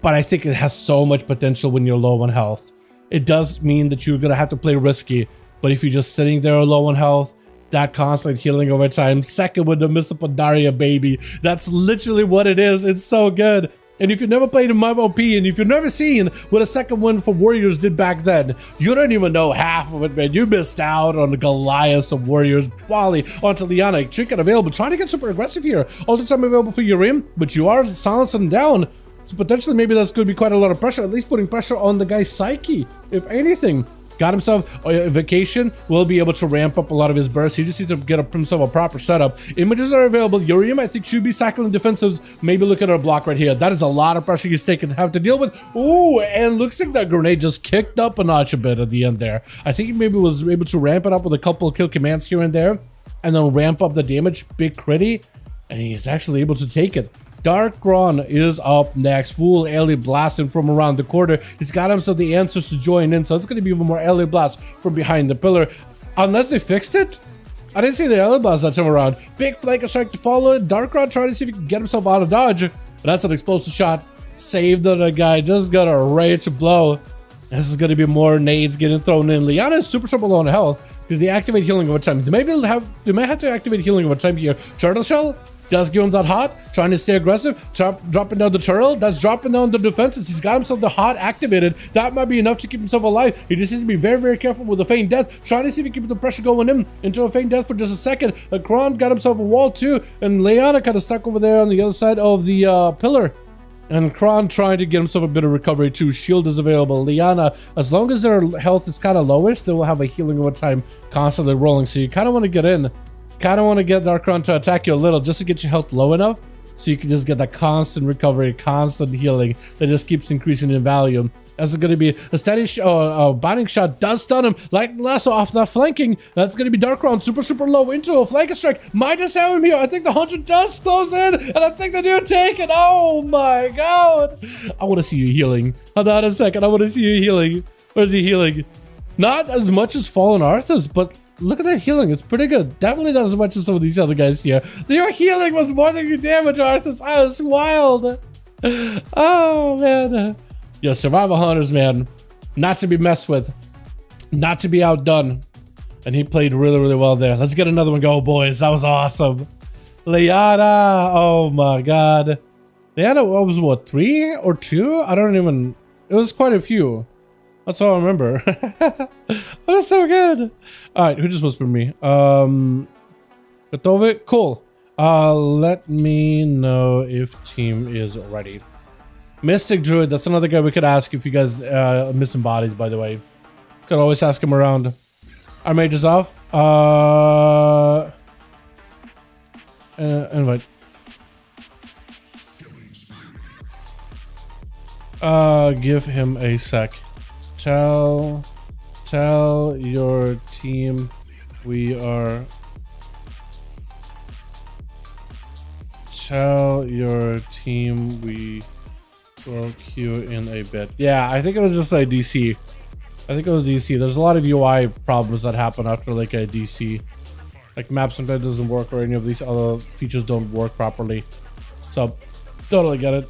but I think it has so much potential when you're low on health. It does mean that you're going to have to play risky, but if you're just sitting there low on health, that constant healing over time, second with the Mr. Pandaria baby, that's literally what it is. It's so good. And if you've never played in MyOP, and if you've never seen what a second win for Warriors did back then, you don't even know half of it, man. You missed out on the Goliaths of Warriors. Wally onto Liana. Trinket available. Trying to get super aggressive here. All the time available for Urim, but you are silencing down. So potentially maybe that's going to be quite a lot of pressure. At least putting pressure on the guy's psyche, if anything. Got himself a vacation, will be able to ramp up a lot of his bursts. He just needs to get himself a proper setup. Images are available. Urium, I think, should be cycling defensives. Maybe look at our block right here. That is a lot of pressure he's taking to have to deal with. Ooh, and looks like that grenade just kicked up a notch a bit at the end there. I think he maybe was able to ramp it up with a couple of kill commands here and there, and then ramp up the damage, big critty, and he's actually able to take it. Darkron is up next. Full alley blasting from around the corner. He's got himself the answers to join in, so it's going to be even more alley blast from behind the pillar. Unless they fixed it? I didn't see the alley blast that time around. Big flank strike to follow it. Darkron trying to see if he can get himself out of dodge. But that's an explosive shot. Saved the guy. Just got a rage blow. This is going to be more nades getting thrown in. Liana is super low on health. Did they activate healing over time? They may have to activate healing over time here. Turtle Shell does give him that hot, trying to stay aggressive, dropping down the turtle. That's dropping down the defenses. He's got himself the hot activated. That might be enough to keep himself alive. He just needs to be very careful with the feign death, trying to see if he can keep the pressure going in into a feign death for just a second. Kron got himself a wall too, and Liana kind of stuck over there on the other side of the pillar. And Kron trying to get himself a bit of recovery too. Shield is available. Liana, as long as their health is kind of lowish, they will have a healing over time constantly rolling. So you kind of want to get in. Kind of want to get Darkron to attack you a little just to get your health low enough so you can just get that constant recovery, constant healing that just keeps increasing in value. That's going to be a steady binding shot does stun him. Lightning lasso off that flanking. That's going to be Darkron super low into a flanking strike. Might just have him here. I think the 100 does close in, and I think they do take it. Oh my god. I want to see you healing. Hold on a second. I want to see you healing. Where's he healing? Not as much as Fallen Arthur's, but look at that healing. It's pretty good. Definitely not as much as some of these other guys here. Your healing was more than your damage, Arthas. I was wild. Oh, man. Yeah, survival hunters, man. Not to be messed with. Not to be outdone. And he played really well there. Let's get another one go, boys. That was awesome. Liana. Oh, my God. Liana, what was what, 3 or 2? I don't even... It was quite a few. That's all I remember. That was so good. All right, who just whispered me? Готовы? Cool. Let me know if team is ready. Mystic Druid, that's another guy we could ask if you guys missing bodies, by the way. Could always ask him around. Our mage is off. Invite. Give him a sec. Tell your team we are. Tell your team we will queue in a bit. Yeah, I think it was just like DC. I think it was DC. There's a lot of UI problems that happen after like a DC. Like map sometimes doesn't work, or any of these other features don't work properly. So totally get it.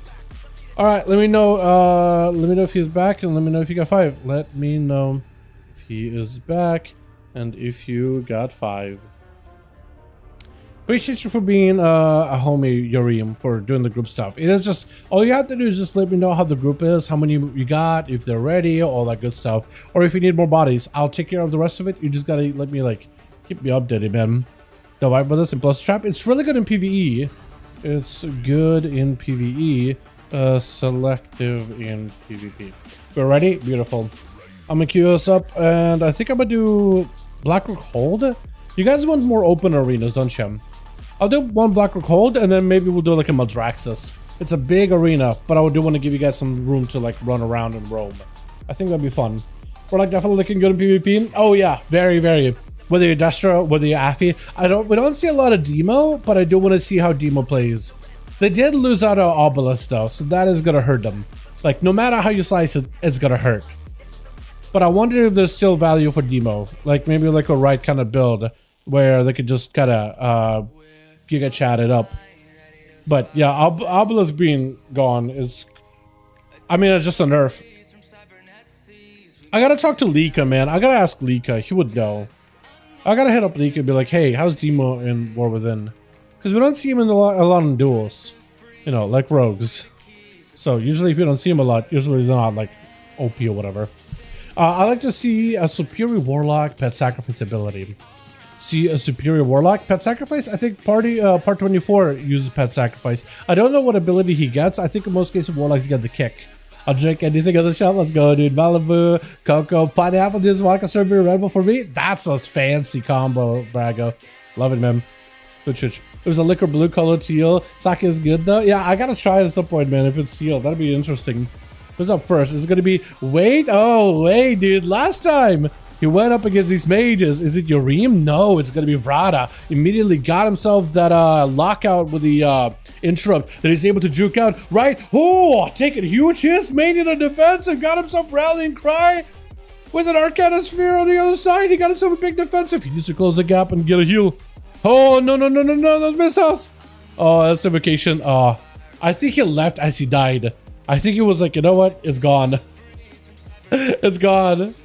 All right, let me know if he's back, and let me know if you got 5. Let me know if he is back and if you got 5. Appreciate you for being a homie, Yurium, for doing the group stuff. It is just, all you have to do is just let me know how the group is, how many you got, if they're ready, all that good stuff. Or if you need more bodies, I'll take care of the rest of it. You just gotta let me, like, keep me updated, man. Don't worry about this in Plus Trap. It's really good in PvE. It's good in PvE. Selective in PvP. We're ready? Beautiful. I'm gonna queue us up, and I think I'm gonna do Blackrock Hold. You guys want more open arenas, don't you? I'll do one Blackrock Hold, and then maybe we'll do like a Maldraxxus. It's a big arena, but I do want to give you guys some room to like run around and roam. I think that'd be fun. We're like definitely looking good in PvP. Oh yeah, very. Whether you're Destra, whether you're Affy. We don't see a lot of Demo, but I do want to see how Demo plays. They did lose out on Obelisk though, so that is gonna hurt them. Like no matter how you slice it, it's gonna hurt. But I wonder if there's still value for Demo. Like maybe like a right kind of build where they could just kind of giga chat it up. But yeah, Obelisk being gone is, I mean, it's just a nerf. I gotta talk to Lika, man. I gotta ask Lika. He would know. I gotta hit up Lika and be like, hey, how's Demo in War Within? Because we don't see him in a lot in duels. You know, like rogues. So usually if you don't see them a lot, usually they're not like OP or whatever. I like to see a superior Warlock pet sacrifice ability. See a superior Warlock pet sacrifice? I think part 24 uses pet sacrifice. I don't know what ability he gets. I think in most cases Warlocks get the kick. I'll drink anything on the shelf. Let's go, dude. Malibu, cocoa, pineapple juice, vodka, strawberry, Red Bull for me. That's a fancy combo, Brago. Love it, man. Good shit. It was a liquor blue color teal. Sake is good though. Yeah, I gotta try it at some point, man. If it's sealed, that'd be interesting. What's up first? Is it gonna be wait? Oh, wait, dude. Last time he went up against these mages. Is it Yurim? No, it's gonna be Vrada. Immediately got himself that lockout with the interrupt that he's able to juke out. Right? Oh, taking huge hits, made it a defensive, got himself rallying cry. With an Arcana Sphere on the other side, he got himself a big defensive. He needs to close the gap and get a heal. Oh, no, those missiles. Oh, that's invocation. Oh, I think he left as he died. I think he was like, you know what? It's gone. It's gone.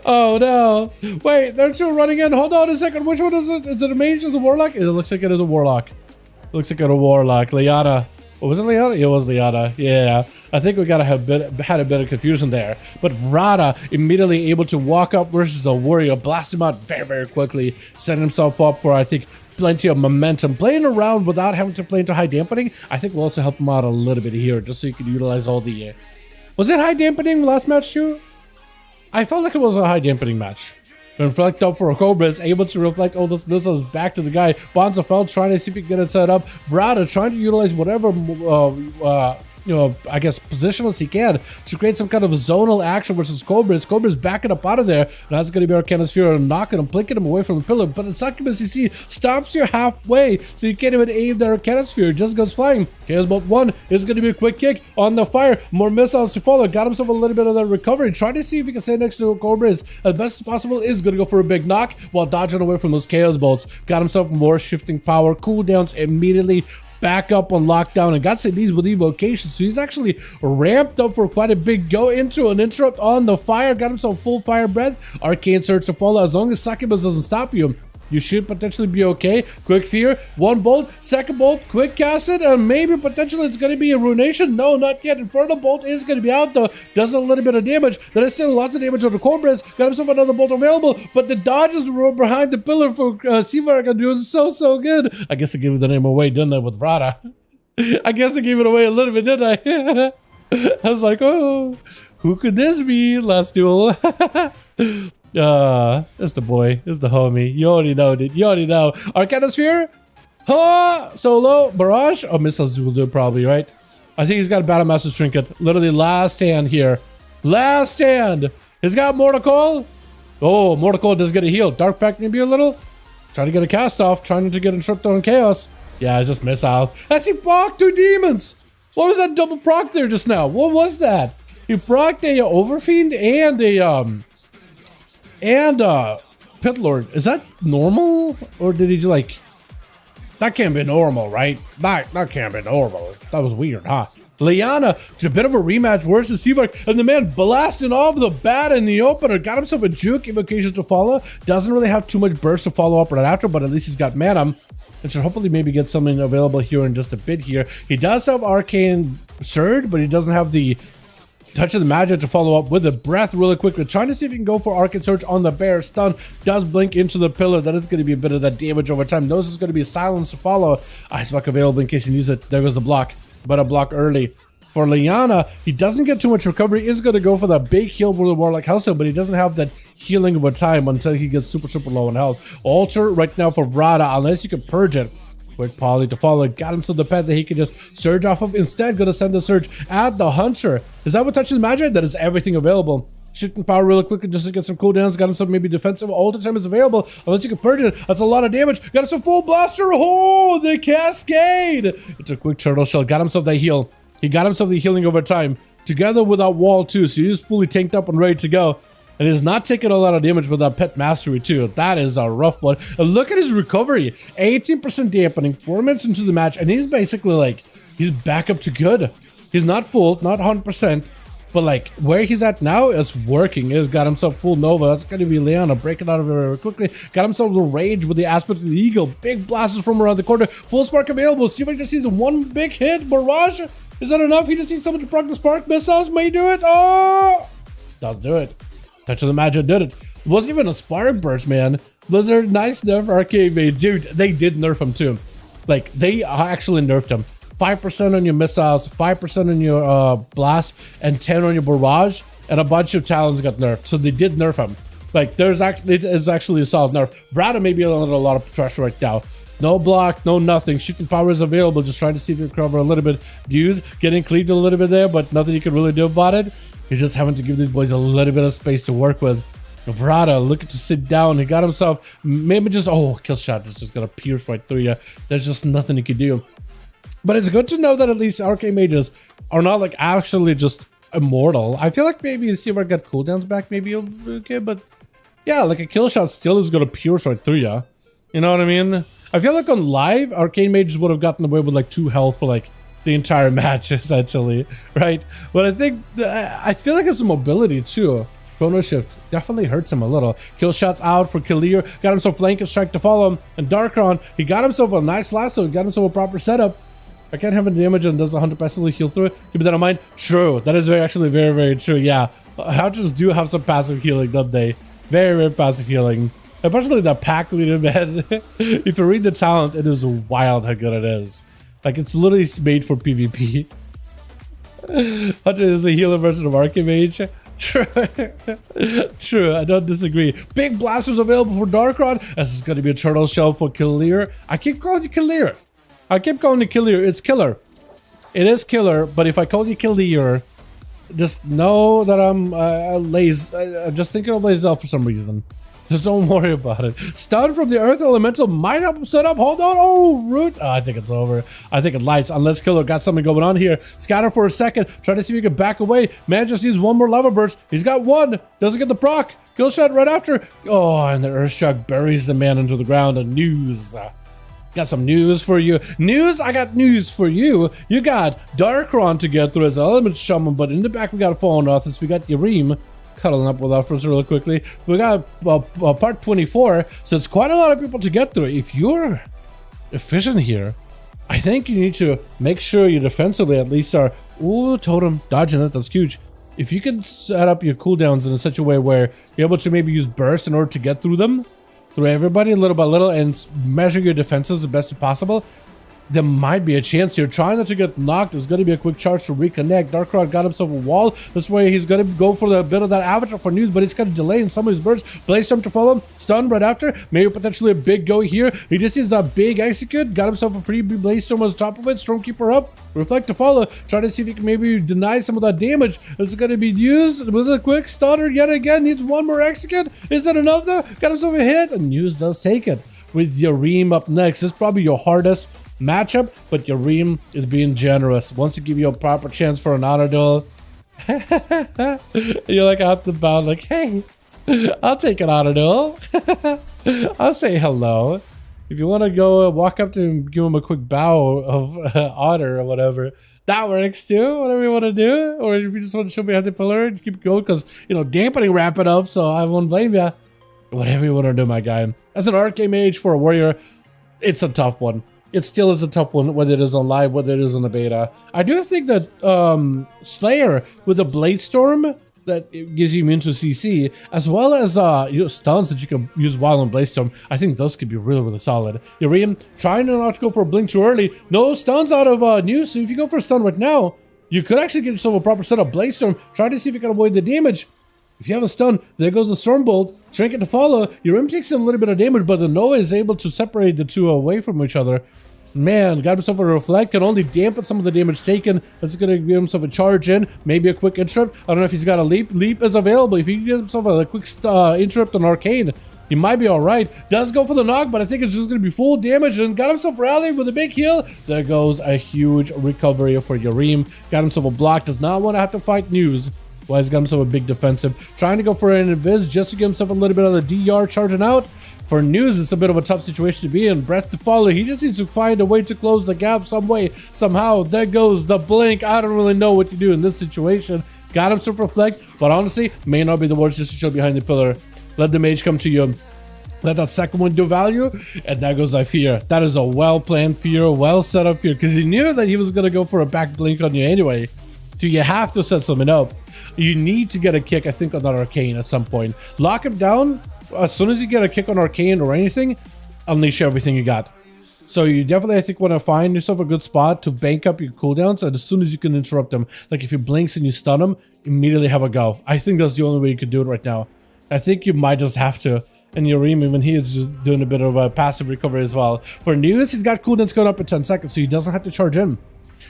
Oh, no. Wait, they're still running in. Hold on a second. Which one is it? Is it a mage or the warlock? It looks like it is a warlock. It looks like it's a warlock. Liana. Oh, was it Liana? It was Liana. Yeah. I think we had a bit of confusion there. But Vrada immediately able to walk up versus the warrior, blast him out very, very quickly, set himself up for, I think, plenty of momentum. Playing around without having to play into high dampening, I think will also help him out a little bit here, just so you can utilize all the... Was it high dampening last match too? I felt like it was a high dampening match. Reflect up for a Cobra is able to reflect all those missiles back to the guy. Bonzafeld trying to see if he can get it set up. Vrada trying to utilize whatever, I guess positionless he can to create some kind of zonal action versus Cobra's. Cobra's backing up out of there. And that's going to be Arcana Sphere and knocking him, blinking him away from the pillar. But the Succubus, you see, stops you halfway. So you can't even aim the Arcana Sphere. It just goes flying. Chaos Bolt 1 is going to be a quick kick on the fire. More missiles to follow. Got himself a little bit of that recovery. Trying to see if he can stay next to Cobra's as best as possible. Is going to go for a big knock while dodging away from those Chaos Bolts. Got himself more shifting power. Cooldowns immediately. Back up on lockdown and got these with evocation, so he's actually ramped up for quite a big go into an interrupt on the fire. Got himself full fire breath. Arcane Surge to follow. As long as Succubus doesn't stop you, you should potentially be okay. Quick Fear, one bolt, second bolt, quick cast it, and maybe potentially it's going to be a Ruination. No, not yet. Infernal Bolt is going to be out though. Does a little bit of damage. There is still lots of damage on the Cobras. Got himself another bolt available, but the dodges were behind the pillar for Seavark are doing so good. I guess I gave the name away, didn't I, with Vrada? I guess I gave it away a little bit, didn't I? I was like, oh, who could this be? Last duel. It's the boy. It's the homie. You already know, dude. You already know. Arcana Sphere? Ha! Solo? Barrage? Oh, missiles will do it probably, right? I think he's got a Battle Master's Trinket. Literally last stand here. Last stand! He's got Mortal Coil? Oh, Mortal Coil does get a heal. Dark Pact maybe a little? Trying to get a cast off. Trying to get a trip on Chaos. Yeah, just missile. That's he proc 2 demons! What was that double proc there just now? What was that? He procced a Overfiend and a, Pit Lord. Is that normal? Or did he like... That can't be normal, right? That can't be normal. That was weird, huh? Liana, a bit of a rematch versus Seavark, and the man blasting off the bat in the opener. Got himself a juke invocation to follow. Doesn't really have too much burst to follow up right after, but at least he's got mana. And should hopefully maybe get something available here in just a bit here. He does have Arcane Surge, but he doesn't have the Touch of the Magic to follow up with a breath really quickly. Trying to see if he can go for Arcane Surge on the bear. Stun does blink into the pillar. That is going to be a bit of that damage over time. Knows it's going to be silence to follow. Ice Block available in case he needs it. There goes the block. But a block early. For Liana, he doesn't get too much recovery. He is going to go for that big heal for the Warlock House, but he doesn't have that healing over time until he gets super low in health. Alter right now for Vrada, unless you can purge it. Quick Poly to follow. Got him to the pet that he can just surge off of. Instead, gonna send the surge at the Hunter. Is that what touches magic? That is everything available. Shifting power really quickly just to get some cooldowns. Got him some maybe defensive all the time is available. Unless you can purge it. That's a lot of damage. Got him some full blaster. Oh, the cascade. It's a quick turtle shell. Got himself that heal. He got himself the healing over time. Together with that wall too. So he's fully tanked up and ready to go. And he's not taking a lot of damage with that pet mastery too. That is a rough one. And look at his recovery. 18% dampening, 4 minutes into the match. And he's basically like, he's back up to good. He's not full, not 100%. But like, where he's at now, it's working. He's got himself full Nova. That's going to be Liana breaking out of it very quickly. Got himself the rage with the aspect of the eagle. Big blasters from around the corner. Full spark available. See if I just sees one big hit. Barrage. Is that enough? He just needs someone to proc the spark missiles. May do it. Oh, does do it. Touch of the magic did it. It wasn't even a spark burst, man. Blizzard, nice nerf arcade mage. Dude, they did nerf him too. Like, they actually nerfed him. 5% on your missiles, 5% on your blast, and 10 on your barrage, and a bunch of talons got nerfed. So they did nerf him. Like, it is actually a solid nerf. Vrada may be under a lot of pressure right now. No block, no nothing. Shooting power is available. Just trying to see if you can cover a little bit. Views getting cleaved a little bit there, but nothing you can really do about it. You're just having to give these boys a little bit of space to work with. Vrada looking to sit down. He got himself maybe just, oh, kill shot is just gonna pierce right through you. There's just nothing you can do. But it's good to know that at least arcade mages are not like actually just immortal. I feel like maybe you see if I got cooldowns back, maybe you'll be okay. But yeah, like a kill shot still is gonna pierce right through you. You know what I mean? I feel like on live, arcade mages would have gotten away with like 2 health for like the entire match, essentially, right? But I think I feel like it's a mobility too. Chrono shift definitely hurts him a little. Kill shots out for Kalir. Got himself flank and strike to follow him. And Darkron, he got himself a nice lasso. Got himself a proper setup. I can't have any damage and does 100% heal through it. Keep that in mind. True. That is actually very, very true. Yeah. Hunters do have some passive healing, don't they? Very, very passive healing. Especially the pack leader, man. If you read the talent, it is wild how good it is. Like, it's literally made for PvP. Hunter is a healer version of Arcade Mage. True. True, I don't disagree. Big blasters available for Darkron. This is going to be a turtle shell for Kalir. I keep calling you Kalir. I keep calling you Kalir. It's killer. It is killer, but if I call you Kalir, just know that I'm lazy. I'm just thinking of Lazel for some reason. Just don't worry about it. Stun from the Earth Elemental might help him set up. Hold on. Oh, root. Oh, I think it's over. I think it lights. Unless Killer got something going on here. Scatter for a second. Try to see if he can back away. Man just needs one more lava burst. He's got one. Doesn't get the proc. Kill shot right after. Oh, and the Earthshock buries the man into the ground. And news. Got some news for you. News? I got news for you. You got Darkron to get through as Element Shaman, but in the back we got a Fallen Authors. We got Yareem cuddling up with us really quickly. We got part 24, so it's quite a lot of people to get through. If you're efficient here, I think you need to make sure you defensively at least are, ooh, totem, dodging it, that's huge. If you can set up your cooldowns in such a way where you're able to maybe use burst in order to get through them, through everybody little by little, and measure your defenses the best possible, there might be a chance here. Trying not to get knocked. There's going to be a quick charge to reconnect. Darkron got himself a wall. This way he's going to go for the bit of that avatar for news, but he's got a delay in some of his bursts. Blaze to follow him. Stun right after. Maybe potentially a big go here. He just needs that big execute. Got himself a free Blaze Storm on top of it. Stormkeeper up. Reflect to follow. Try to see if he can maybe deny some of that damage. It's going to be used with a quick stunner yet again. Needs one more execute. Is that enough though? Got himself a hit, and news does take it. With Yareem up next. This is probably your hardest matchup, but Yareem is being generous. Wants to give you a proper chance for an honor duel. You're like out the bound, like, hey, I'll take an honor duel. I'll say hello. If you want to go walk up to him, give him a quick bow of honor or whatever, that works too. Whatever you want to do. Or if you just want to show me how to pillar and keep it going, because, you know, dampening wrap it up, so I won't blame you. Whatever you want to do, my guy. As an arcade mage for a warrior, it's a tough one. It still is a tough one, whether it is on live, whether it is on the beta. I do think that Slayer with a Blade Storm that gives you immune to CC, as well as stuns that you can use while on Blade Storm, I think those could be really, really solid. Yareem trying not to go for a blink too early. No stuns out of news, so if you go for a stun right now, you could actually get yourself a proper set of Blade Storm. Try to see if you can avoid the damage. If you have a stun, there goes the Stormbolt. Trinket to follow. Yareem takes a little bit of damage, but the Noah is able to separate the two away from each other. Man, got himself a reflect, can only dampen some of the damage taken. That's going to give himself a charge in, maybe a quick interrupt. I don't know if he's got a leap. Leap is available. If he gives himself a quick interrupt on Arcane, he might be all right. Does go for the knock, but I think it's just going to be full damage, and got himself rallied with a big heal. There goes a huge recovery for Yareem. Got himself a block, does not want to have to fight news. Well, he's got himself a big defensive. Trying to go for an invis just to give himself a little bit of the DR charging out. For news, it's a bit of a tough situation to be in. Breath to follow. He just needs to find a way to close the gap some way, somehow. There goes the blink. I don't really know what to do in this situation. Got himself reflect, but honestly, may not be the worst just to chill behind the pillar. Let the mage come to you. Let that second one do value, and there goes that fear. That is a well-planned fear, well set up fear, because he knew that he was gonna go for a back blink on you anyway. So you have to set something up. You need to get a kick, I think, on that arcane at some point. Lock him down. As soon as you get a kick on arcane or anything, unleash everything you got. So you definitely, I think, want to find yourself a good spot to bank up your cooldowns, and as soon as you can interrupt them, like if he blinks and you stun him, immediately have a go. I think that's the only way you could do it right now. I think you might just have to. And Yorim, even he is just doing a bit of a passive recovery as well. For News, he's got cooldowns going up in 10 seconds, so he doesn't have to charge in.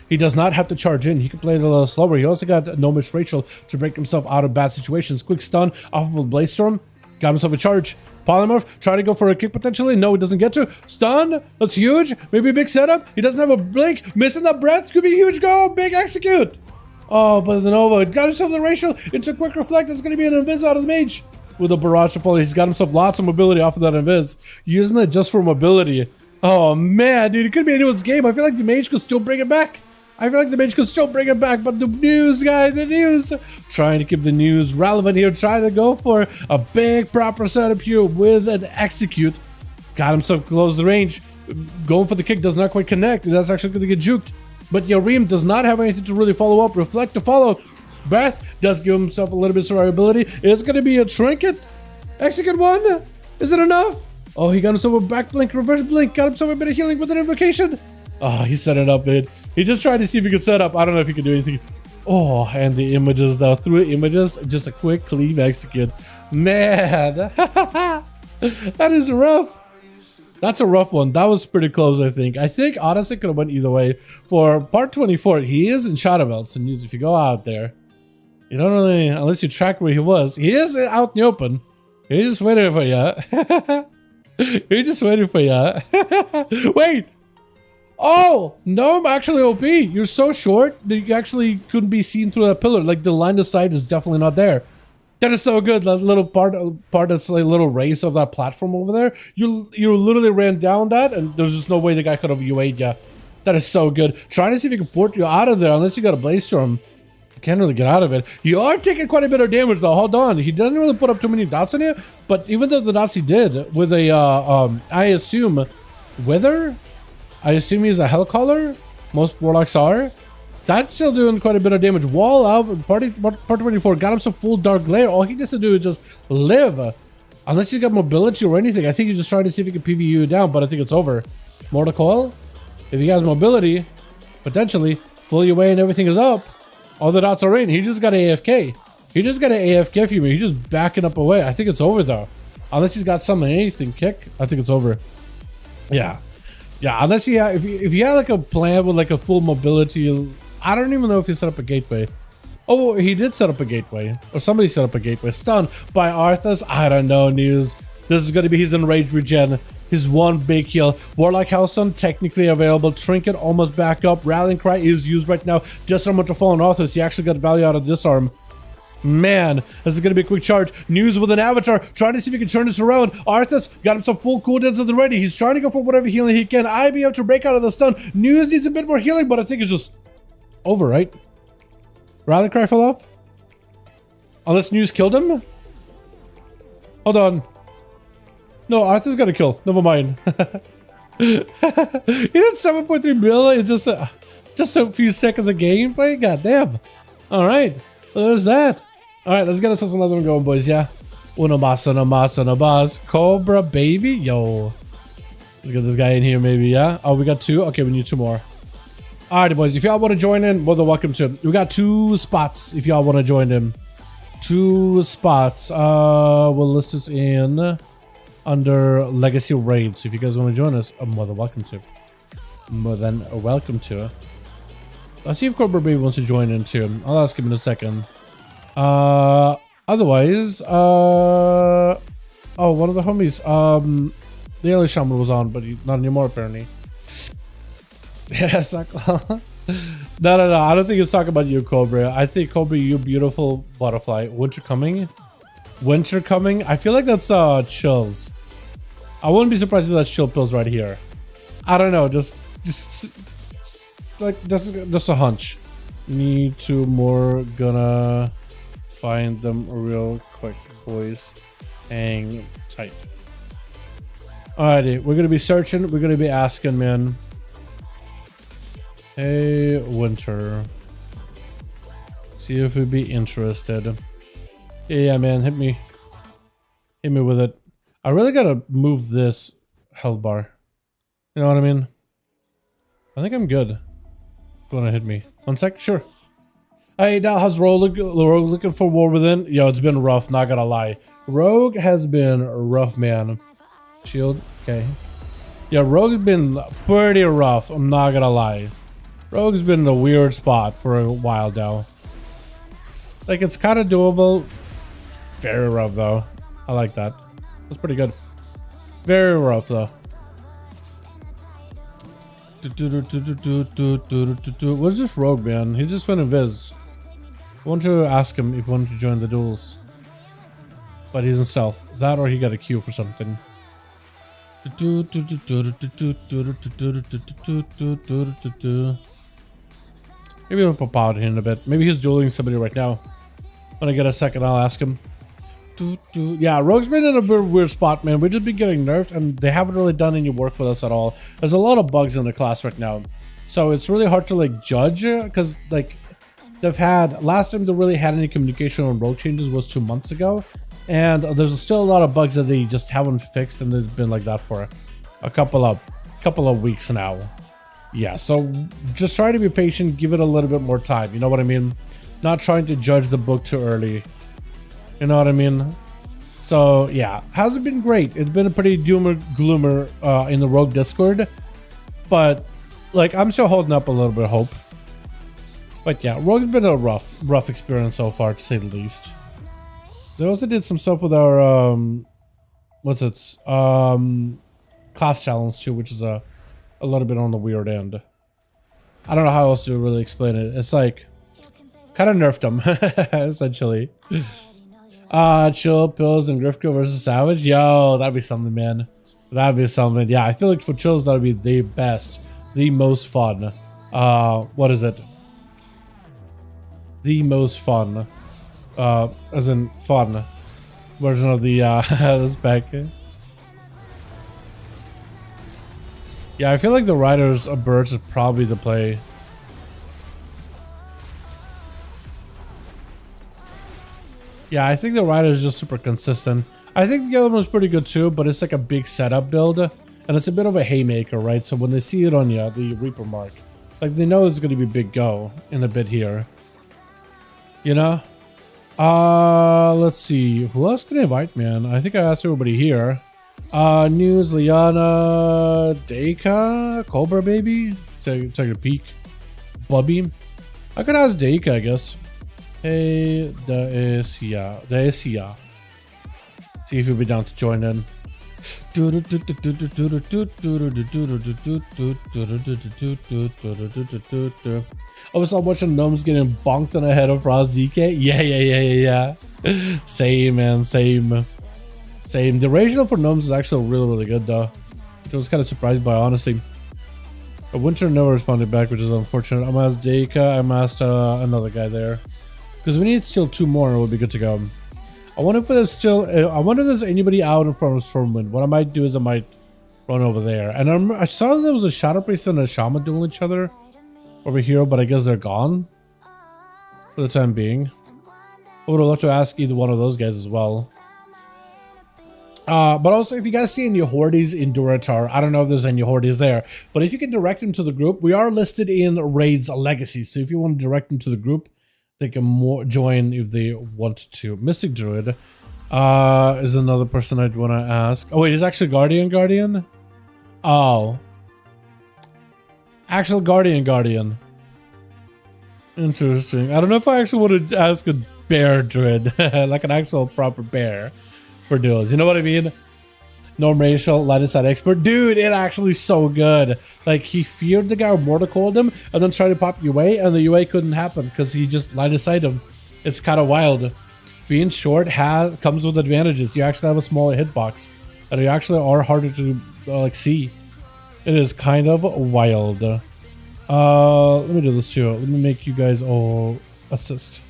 He does not have to charge in. He can play it a little slower. He also got No Miss Rachel to break himself out of bad situations. Quick stun off of a Blaze Storm. Got himself a charge. Polymorph, try to go for a kick potentially. No, he doesn't get to. Stun, that's huge. Maybe a big setup. He doesn't have a blink. Missing that breath. Could be a huge go. Big execute. Oh, but the Nova got himself the Rachel into quick reflect. It's going to be an invis out of the mage. With a barrage to follow, he's got himself lots of mobility off of that invis. Using it just for mobility. Oh man, dude, it could be anyone's game. I feel like the mage could still bring it back. But the news guy, the news. Trying to keep the news relevant here. Trying to go for a big proper setup here with an execute. Got himself close the range. Going for the kick does not quite connect. That's actually going to get juked. But Yorim does not have anything to really follow up. Reflect to follow. Breath does give himself a little bit of survivability. It's going to be a trinket. Execute one. Is it enough? Oh, he got himself a back blink, reverse blink. Got himself a bit of healing with an invocation. Oh, he set it up, man. He just tried to see if he could set up. I don't know if he could do anything. Oh, and the images though. Through images, just a quick cleave execute. Man, that is rough. That's a rough one. That was pretty close, I think. I think, honestly, could have went either way. For part 24, he is in Shadow Belts. And if you go out there, you don't really, unless you track where he was. He is out in the open. He's just waiting for you. He's just waiting for you. Wait. Oh, no, I'm actually OP. You're so short that you actually couldn't be seen through that pillar. Like, the line of sight is definitely not there. That is so good. That little part that's like a little race of that platform over there. You literally ran down that, and there's just no way the guy could have UA'd you. That is so good. Trying to see if you can port you out of there, unless you got a Blaze Storm. You can't really get out of it. You are taking quite a bit of damage, though. Hold on. He doesn't really put up too many dots on you, but even though the dots he did with a, I assume, Wither? I assume he's a Hellcaller. Most Warlocks are. That's still doing quite a bit of damage. Wall out. Part 24 got him some full Dark Glare. All he needs to do is just live. Unless he's got mobility or anything. I think he's just trying to see if he can PV you down, but I think it's over. Mortal Coil. If he has mobility, potentially, full you away and everything is up. All the dots are in. He just got AFK. He just got an AFK for me. He's just backing up away. I think it's over, though. Unless he's got some anything kick, I think it's over. Yeah. Yeah, unless he had, if you had like a plan with like a full mobility, I don't even know if he set up a gateway. Oh, he did set up a gateway, or somebody set up a gateway. Stunned by Arthas. I don't know. News. This is going to be his enraged regen. His one big heal. Warlock Hellstone technically available. Trinket almost back up. Rallying Cry is used right now. Just so much to Fallen Arthas. He actually got value out of disarm. Man, this is going to be a quick charge. News with an avatar. Trying to see if he can turn this around. Arthas got himself full cooldowns at the ready. He's trying to go for whatever healing he can. IB able to break out of the stun. News needs a bit more healing, but I think it's just over, right? Rally Cry fell off? Unless News killed him? Hold on. No, Arthas got a kill. Never mind. He did 7.3 million in just a few seconds of gameplay? God damn. Alright. Well, there's that. Alright, let's get ourselves another one going, boys, yeah? Una boss. Cobra, baby. Yo. Let's get this guy in here, maybe, yeah? Oh, we got two? Okay, we need two more. Alright, boys, if y'all want to join in, well, then welcome to it. We got 2 spots if y'all want to join in. 2 spots. We'll list this in under Legacy Raids. If you guys want to join us, I'm more than welcome to. More than welcome to. Let's see if Cobra Baby wants to join in too. I'll ask him in a second. Otherwise, oh, one of the homies, the Alien Shaman was on, but not anymore apparently. Yeah, No, I don't think it's talking about you, Cobra. I think, Cobra, you beautiful butterfly. Winter coming. I feel like that's chills. I wouldn't be surprised if that's chill pills right here. I don't know, just like just a hunch. Need to more gonna find them real quick, boys. Hang tight. Alrighty, we're gonna be searching. We're gonna be asking, man. Hey, Winter. See if we'd be interested. Yeah, man, hit me. Hit me with it. I really gotta move this health bar. You know what I mean? I think I'm good. If you wanna hit me. 1 sec, sure. Hey, now how's Rogue looking for War Within? Yo, it's been rough, not gonna lie. Rogue has been rough, man. Shield, okay. Yeah, Rogue's been pretty rough, I'm not gonna lie. Rogue's been in a weird spot for a while now. Like, it's kind of doable. Very rough, though. I like that. That's pretty good. Very rough, though. What's this Rogue, man? He just went invis. I want to ask him if he wanted to join the duels. But he's in stealth. That or he got a queue for something. Maybe he'll pop out here in a bit. Maybe he's dueling somebody right now. When I get a second, I'll ask him. Yeah, Rogue's been in a weird spot, man. We've just been getting nerfed, and they haven't really done any work with us at all. There's a lot of bugs in the class right now. So it's really hard to, like, judge, because, like, they've had... Last time they really had any communication on Rogue changes was 2 months ago. And there's still a lot of bugs that they just haven't fixed, and they've been like that for a couple of weeks now. Yeah, so just try to be patient, give it a little bit more time, you know what I mean? Not trying to judge the book too early. You know what I mean? So yeah, hasn't been great. It's been a pretty doomer gloomer in the Rogue Discord, but like I'm still holding up a little bit of hope. But yeah, Rogue's been a rough experience so far, to say the least. They also did some stuff with our class challenge too, which is a little bit on the weird end. I don't know how else to really explain it. It's like kind of nerfed them essentially. Chill Pills and Grifko versus Savage. Yo, that'd be something, man. That'd be something. Yeah, I feel like for Chills that'd be the best, the most fun. What is it? The most fun. As in fun version of the the spec. Yeah, I feel like the Riders of Birds is probably the play. Yeah, I think the Rider is just super consistent. I think the other one's pretty good too, but it's like a big setup build, and it's a bit of a haymaker, right? So when they see it on you, the Reaper mark, like they know it's gonna be big go in a bit here. You know? Let's see. Who else can I invite, man? I think I asked everybody here. News, Liana, Deika, Cobra Baby. Take a peek. Bubby. I could ask Deika, I guess. Hey, ASUS. See if you'll be down to join in. I was watching Gnomes getting bonked on the head of Frost DK. Yeah. Same, man, same. The ratio for Gnomes is actually really good, though. Which I was kind of surprised by, honestly. But Winter never responded back, which is unfortunate. I'm asked Deika, I'm asked another guy there. Because we need still 2 more and we'll be good to go. I wonder if there's anybody out in front of Stormwind. What I might do is I might run over there. And I saw there was a Shadow Priest and a Shaman dueling each other over here, but I guess they're gone for the time being. I would love to ask either one of those guys as well. But also, if you guys see any Hordes in Durotar, I don't know if there's any Hordes there, but if you can direct them to the group, we are listed in Raids Legacy. So if you want to direct them to the group, they can join if they want to. Mystic Druid is another person I'd want to ask. Oh wait, is actually Guardian? Oh. Actual Guardian. Interesting. I don't know if I actually want to ask a bear druid. Like an actual proper bear for duels. You know what I mean? Norm racial, line of sight expert. Dude, it actually so good. Like, he feared the guy who mortar called him and then tried to pop UA, and the UA couldn't happen because he just line of sight him. It's kind of wild. Being short comes with advantages. You actually have a smaller hitbox, and you actually are harder to like see. It is kind of wild. Let me do this too. Let me make you guys all assist,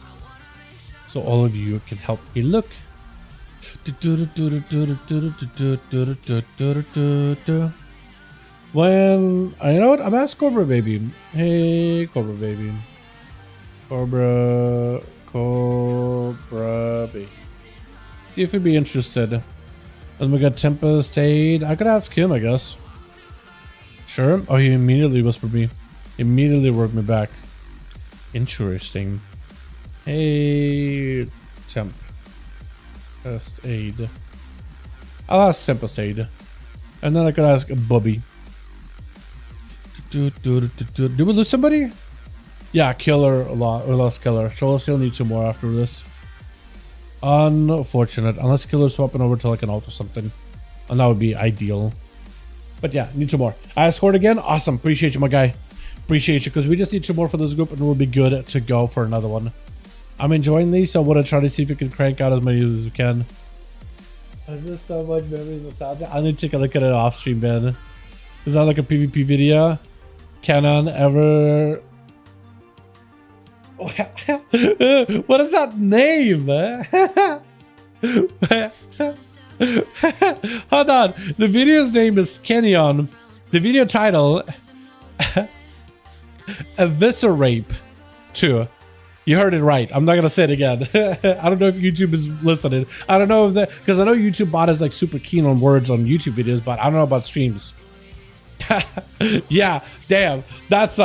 so all of you can help me look. When you know what, I'm asked Cobra Baby. Hey, Cobra Baby. Cobra Baby. See if he'd be interested. And we got Tempest Aid. I could ask him, I guess. Sure. Oh, he immediately whispered me. Immediately worked me back. Interesting. Hey, Tempest Aid. I'll ask Tempest Aid. And then I could ask Bubby. Did we lose somebody? Yeah, Killer a lot. We lost Killer. So we'll still need some more after this. Unfortunate. Unless Killer's swapping over to like an alt or something. And that would be ideal. But yeah, need some more. I scored again. Awesome. Appreciate you, my guy. Appreciate you. Because we just need some more for this group and we'll be good to go for another one. I'm enjoying these. So I want to try to see if we can crank out as many as we can. Is this so much memories of nostalgia? I need to take a look at it off stream, man. Is that like a PvP video? Canon ever... What is that name? Hold on. The video's name is Kenyon. The video title... Eviscerate 2. You heard it right. I'm not gonna say it again. I don't know if YouTube is listening. I don't know if that... Because I know YouTube bot is like super keen on words on YouTube videos, but I don't know about streams. Yeah, damn. That's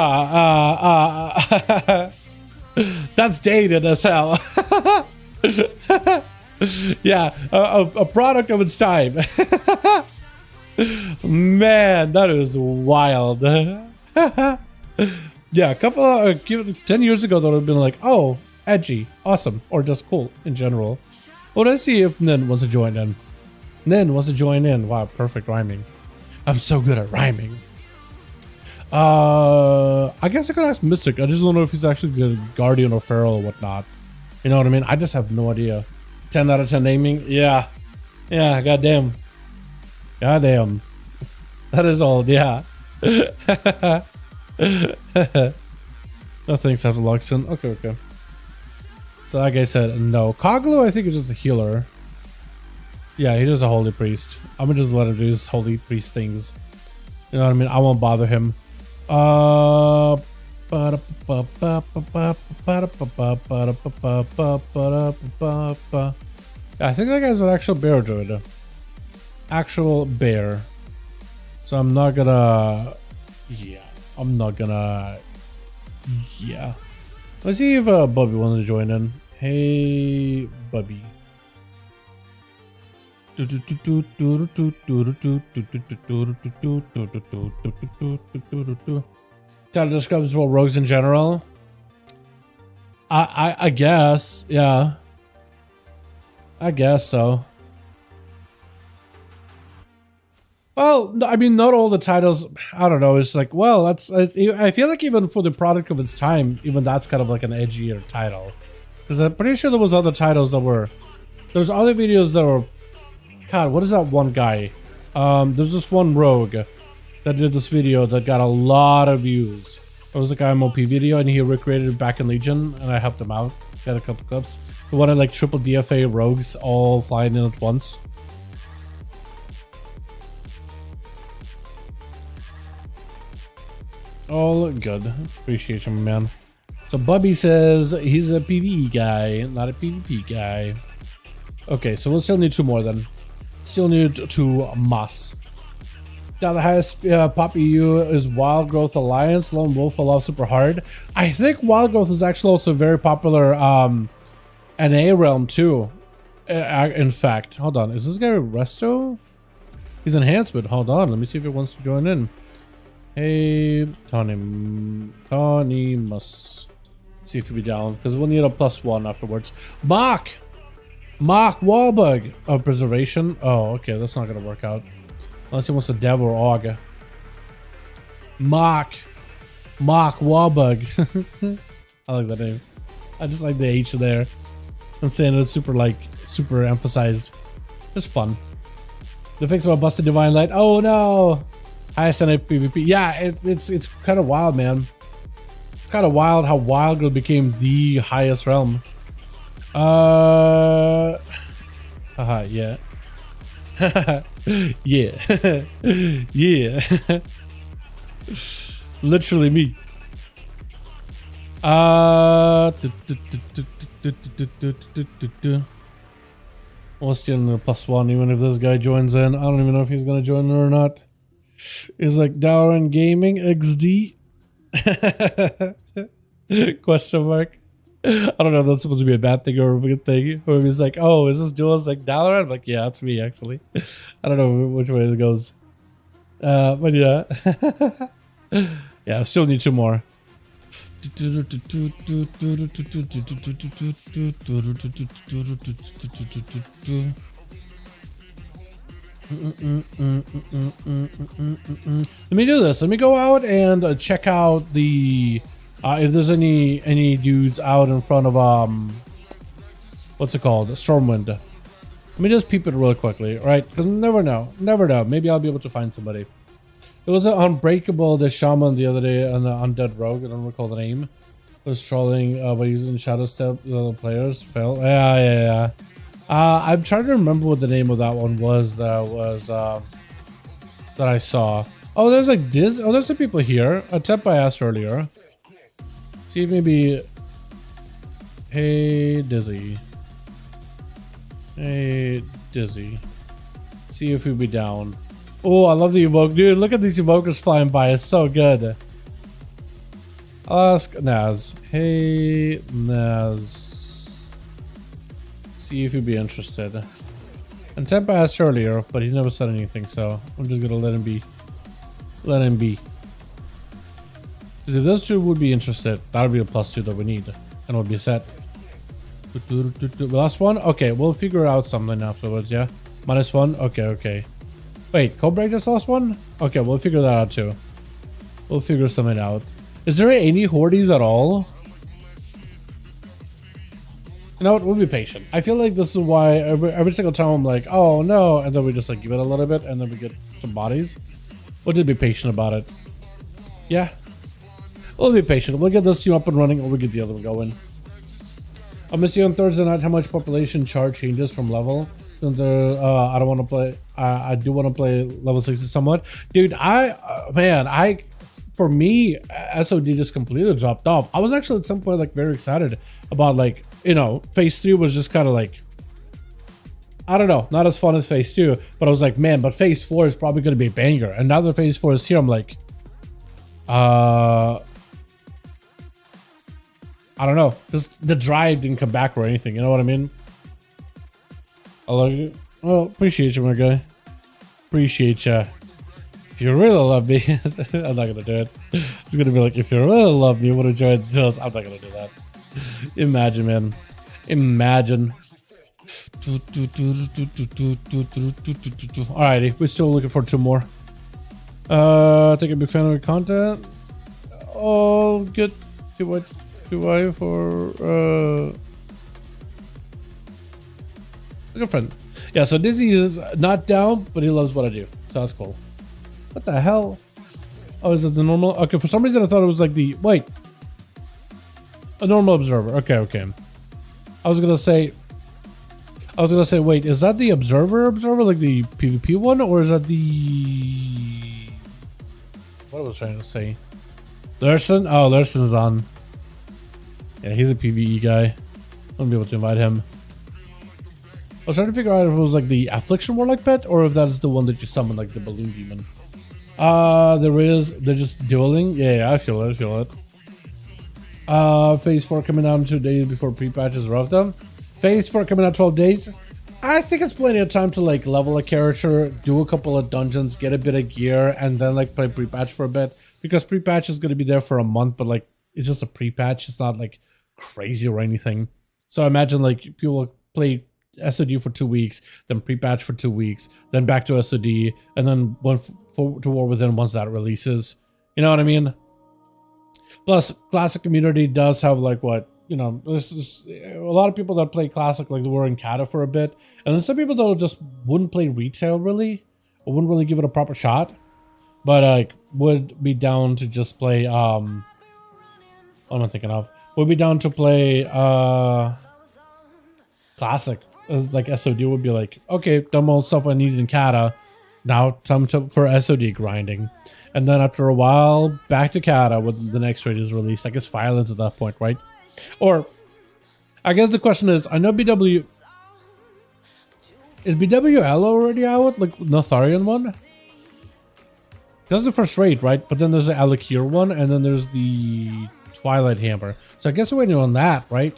that's dated as hell. Yeah, a product of its time. Man, that is wild. Yeah, a couple of 10 years ago that would have been like, oh, edgy, awesome, or just cool in general. Well, let's see if Nen wants to join in. Nen wants to join in. Wow, perfect rhyming. I'm so good at rhyming. I guess I could ask Mystic. I just don't know if he's actually the Guardian or Feral or whatnot. You know what I mean? I just have no idea. 10 out of 10 naming? Yeah. Yeah, goddamn. Goddamn. That is old, yeah. No thanks after Luxon. Okay. So like I said, no. Koglu, I think, is just a healer. Yeah, he's just a holy priest. I'm gonna just let him do his holy priest things. You know what I mean? I won't bother him. Yeah, I think that guy's an actual bear druid. Actual bear. So I'm not gonna... Yeah. I'm not gonna... Yeah. Let's see if Bubby wants to join in. Hey, Bubby. Title describes well rogues in general. I guess, yeah. I guess so. Well, I mean, not all the titles. I don't know. It's like, well, that's. I feel like even for the product of its time, even that's kind of like an edgier title. Because I'm pretty sure there was other titles that were. There's other videos that were. God, what is that one guy? There's this one rogue that did this video that got a lot of views. It was like an MOP video, and he recreated it back in Legion, and I helped him out. Got a couple clips. The one of like triple DFA rogues all flying in at once. All good. Appreciate you, man. So Bubby says he's a PvE guy, not a PvP guy. Okay, so we'll still need 2 more then. Still need 2 moss. Now the highest pop EU is Wild Growth Alliance. Lone Wolf allows super hard. I think Wild Growth is actually also very popular NA realm too. In fact, hold on. Is this guy Resto? He's enhancement. Hold on. Let me see if he wants to join in. Hey, Tony must see if he'll be down because we'll need a +1 afterwards. Mock Wallbug of preservation. Oh, okay, that's not gonna work out unless he wants to dev or aug. Mock Wallbug. I like that name. I just like the H there and saying it's super emphasized. Just fun. The fix about busted divine light. Oh no. Highest NA PvP. Yeah, it's kind of wild, man. Kind of wild how Wild Girl became the highest realm. Haha, yeah. Yeah. Yeah. Literally me. Almost getting the +1 even if this guy joins in. I don't even know if he's gonna join in or not. It's like Dalaran Gaming XD? Question mark. I don't know if that's supposed to be a bad thing or a good thing. Or if he's like, oh, is this Duels like Dalaran? I'm like, yeah, that's me actually. I don't know which way it goes. But yeah. Yeah, I still need 2 more. Let me do this. Let me go out and check out the if there's any dudes out in front of what's it called, Stormwind. Let me just peep it real quickly, right? Because never know, never know. Maybe I'll be able to find somebody. It was an Unbreakable the Shaman the other day on the Undead Rogue. I don't recall the name. It was trolling by using Shadow Step. The other players fail. Yeah. I'm trying to remember what the name of that one was. That I saw. Oh, there's like this. Oh, there's some people here. A tip I asked earlier. See if maybe. Hey Dizzy. Hey Dizzy. See if he'd be down. Oh, I love the evoke, dude. Look at these evokers flying by. It's so good. I'll ask Naz. Hey Naz. See if he'd be interested. And Tempa asked earlier, but he never said anything, so I'm just gonna let him be. Let him be. Because if those two would be interested, that would be a +2 that we need. And it'll be set. The last one? Okay, we'll figure out something afterwards, yeah? -1? Okay. Wait, Code Break this last one? Okay, we'll figure that out too. We'll figure something out. Is there any hordes at all? You know what? We'll be patient. I feel like this is why every single time I'm like, oh no, and then we just like give it a little bit and then we get some bodies. We'll just be patient about it. Yeah. We'll be patient. We'll get this team up and running or we'll get the other one going. I'm gonna see on Thursday night how much population chart changes from level. Since I don't want to play, I do want to play level 60 somewhat. Dude, for me, SOD just completely dropped off. I was actually at some point like very excited about like, you know, phase 3 was just kind of like, I don't know, not as fun as phase 2, but I was like, man, but phase 4 is probably going to be a banger. And now that phase 4 is here, I'm like, I don't know, just the drive didn't come back or anything. You know what I mean? I love you. Well, appreciate you, my guy. Appreciate you. If you really love me, I'm not gonna do it. It's gonna be like, if you really love me, you want to join the Duels. I'm not gonna do that. Imagine, man. Imagine. Alrighty, we're still looking for 2 more. Take a big fan of your content. All good. Do I for a good friend. Yeah, so Dizzy is not down, but he loves what I do. So that's cool. What the hell? Oh, is it the normal? Okay, for some reason I thought it was like the... Wait. A normal observer. Okay. I was gonna say, wait, is that the observer, like the PvP one? Or is that the... What was I trying to say? Larson? Oh, Larson's on. Yeah, he's a PvE guy. I'm gonna be able to invite him. I was trying to figure out if it was like the Affliction Warlock pet or if that is the one that you summon, like the Balloon Demon. They're just dueling. Yeah, I feel it. Phase 4 coming out in 2 days before pre-patch is roughed up. Phase 4 coming out 12 days. I think it's plenty of time to like level a character, do a couple of dungeons, get a bit of gear, and then like play pre-patch for a bit. Because pre-patch is going to be there for a month, but like it's just a pre-patch. It's not like crazy or anything. So I imagine like people play SOD for 2 weeks, then pre-patch for 2 weeks, then back to SOD, and then one to War Within once that releases. You know what I mean? Plus, Classic community does have like what, you know, there's a lot of people that play Classic like they were in Kata for a bit, and then some people that just wouldn't play retail really, or wouldn't really give it a proper shot, but like would be down to just play what am I thinking of? Would be down to play Classic. like SOD would be like, okay, done all stuff I needed in Kata. Now time for SOD grinding. And then after a while, back to Kata when the next raid is released. I guess violence at that point, right? Or I guess the question is, I know BW... Is BWL already out? Like Notharian one? That's the first raid, right? But then there's the Alakir one, and then there's the Twilight Hammer. So I guess we're waiting on that, right?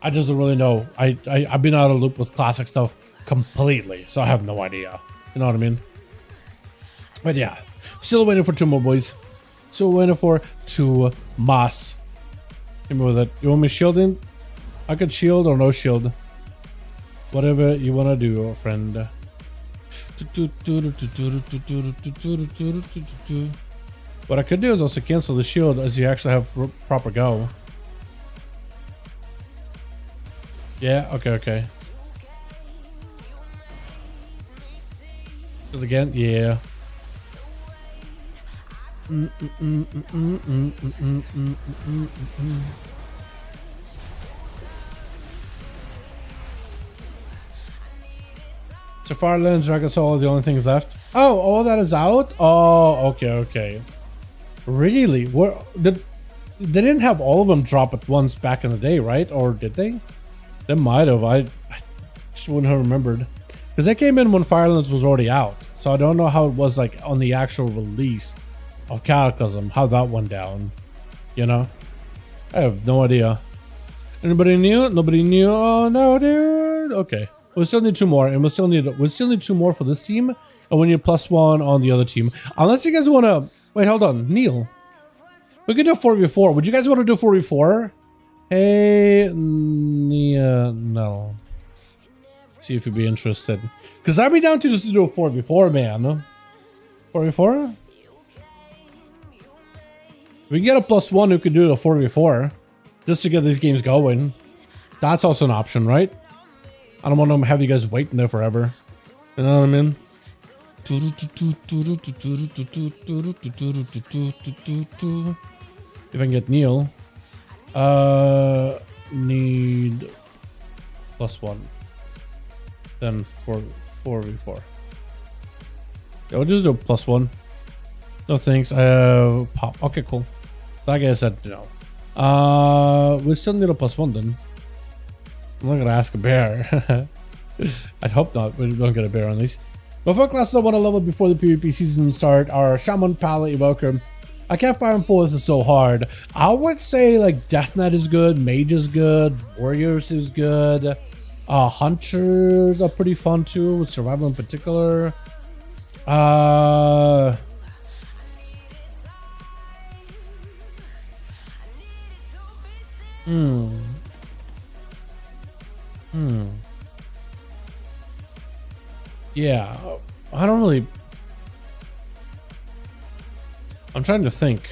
I just don't really know. I've been out of loop with classic stuff completely, so I have no idea. You know what I mean? But yeah, still waiting for 2 more, boys. Still waiting for 2 mas. Give me with it. You want me shielding? I could shield or no shield. Whatever you want to do, friend. What I could do is also cancel the shield as you actually have proper go. Yeah, okay. Do it again? Yeah. Safari Lens, Dragon Soul are the only things left. Oh, all that is out? Oh, okay. Really? They didn't have all of them drop at once back in the day, right? Or did they? They might have. I just wouldn't have remembered. Because they came in when Firelands was already out. So I don't know how it was like on the actual release of Cataclysm. How that went down. You know? I have no idea. Anybody new? Nobody new? Oh no, dude. Okay. We still need 2 more, and we still need 2 more for this team, and we need +1 on the other team. Unless you guys want to wait, hold on, Neil. We could do 4v4. Would you guys want to do 4v4? Hey, no. See if you'd be interested, because I'd be down to just do a 4v4, man. 4v4. We can get a +1 who could do a 4v4, just to get these games going. That's also an option, right? I don't want to have you guys waiting there forever. You know what I mean? If I can get Neil. Need +1. Then 4v4. Yeah, we'll just do +1. No thanks. Pop. Okay, cool. Like I said, no. We still need a +1 then. I'm not gonna ask a bear. I'd hope not. We don't get a bear on these. Before classes I want to level before the PvP season start are Shaman, Pala, Evoker. I can't fire and pull, this is so hard. I would say like Death Knight is good, Mage is good, Warriors is good. Hunters are pretty fun too, with Survival in particular. Yeah, I don't really... I'm trying to think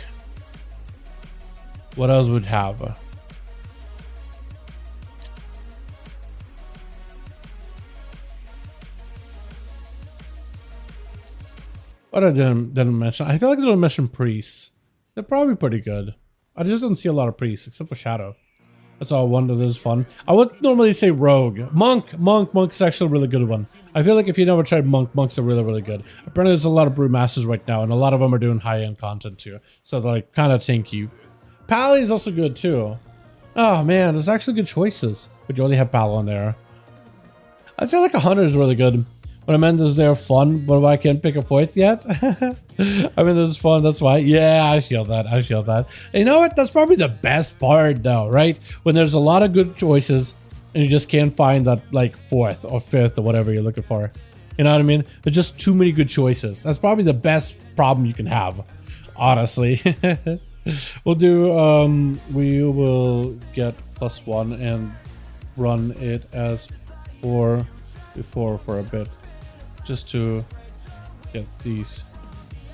what else would have. What I didn't mention, I feel like I didn't mention priests. They're probably pretty good. I just don't see a lot of priests except for Shadow. That's all one that is fun. I would normally say Rogue. Monk is actually a really good one. I feel like if you never tried Monks are really, really good. Apparently there's a lot of Brewmasters right now, and a lot of them are doing high-end content too. So they're like kind of tanky. Pally is also good too. Oh man, there's actually good choices. But you only have Pal on there. I'd say like a Hunter is really good. What I meant is they're fun, but I can't pick a point yet. I mean, this is fun, that's why. Yeah, I feel that. And you know what? That's probably the best part though, right? When there's a lot of good choices and you just can't find that like 4th or 5th or whatever you're looking for. You know what I mean? There's just too many good choices. That's probably the best problem you can have, honestly. We'll do, we will get +1 and run it as 4v4 for a bit. Just to get these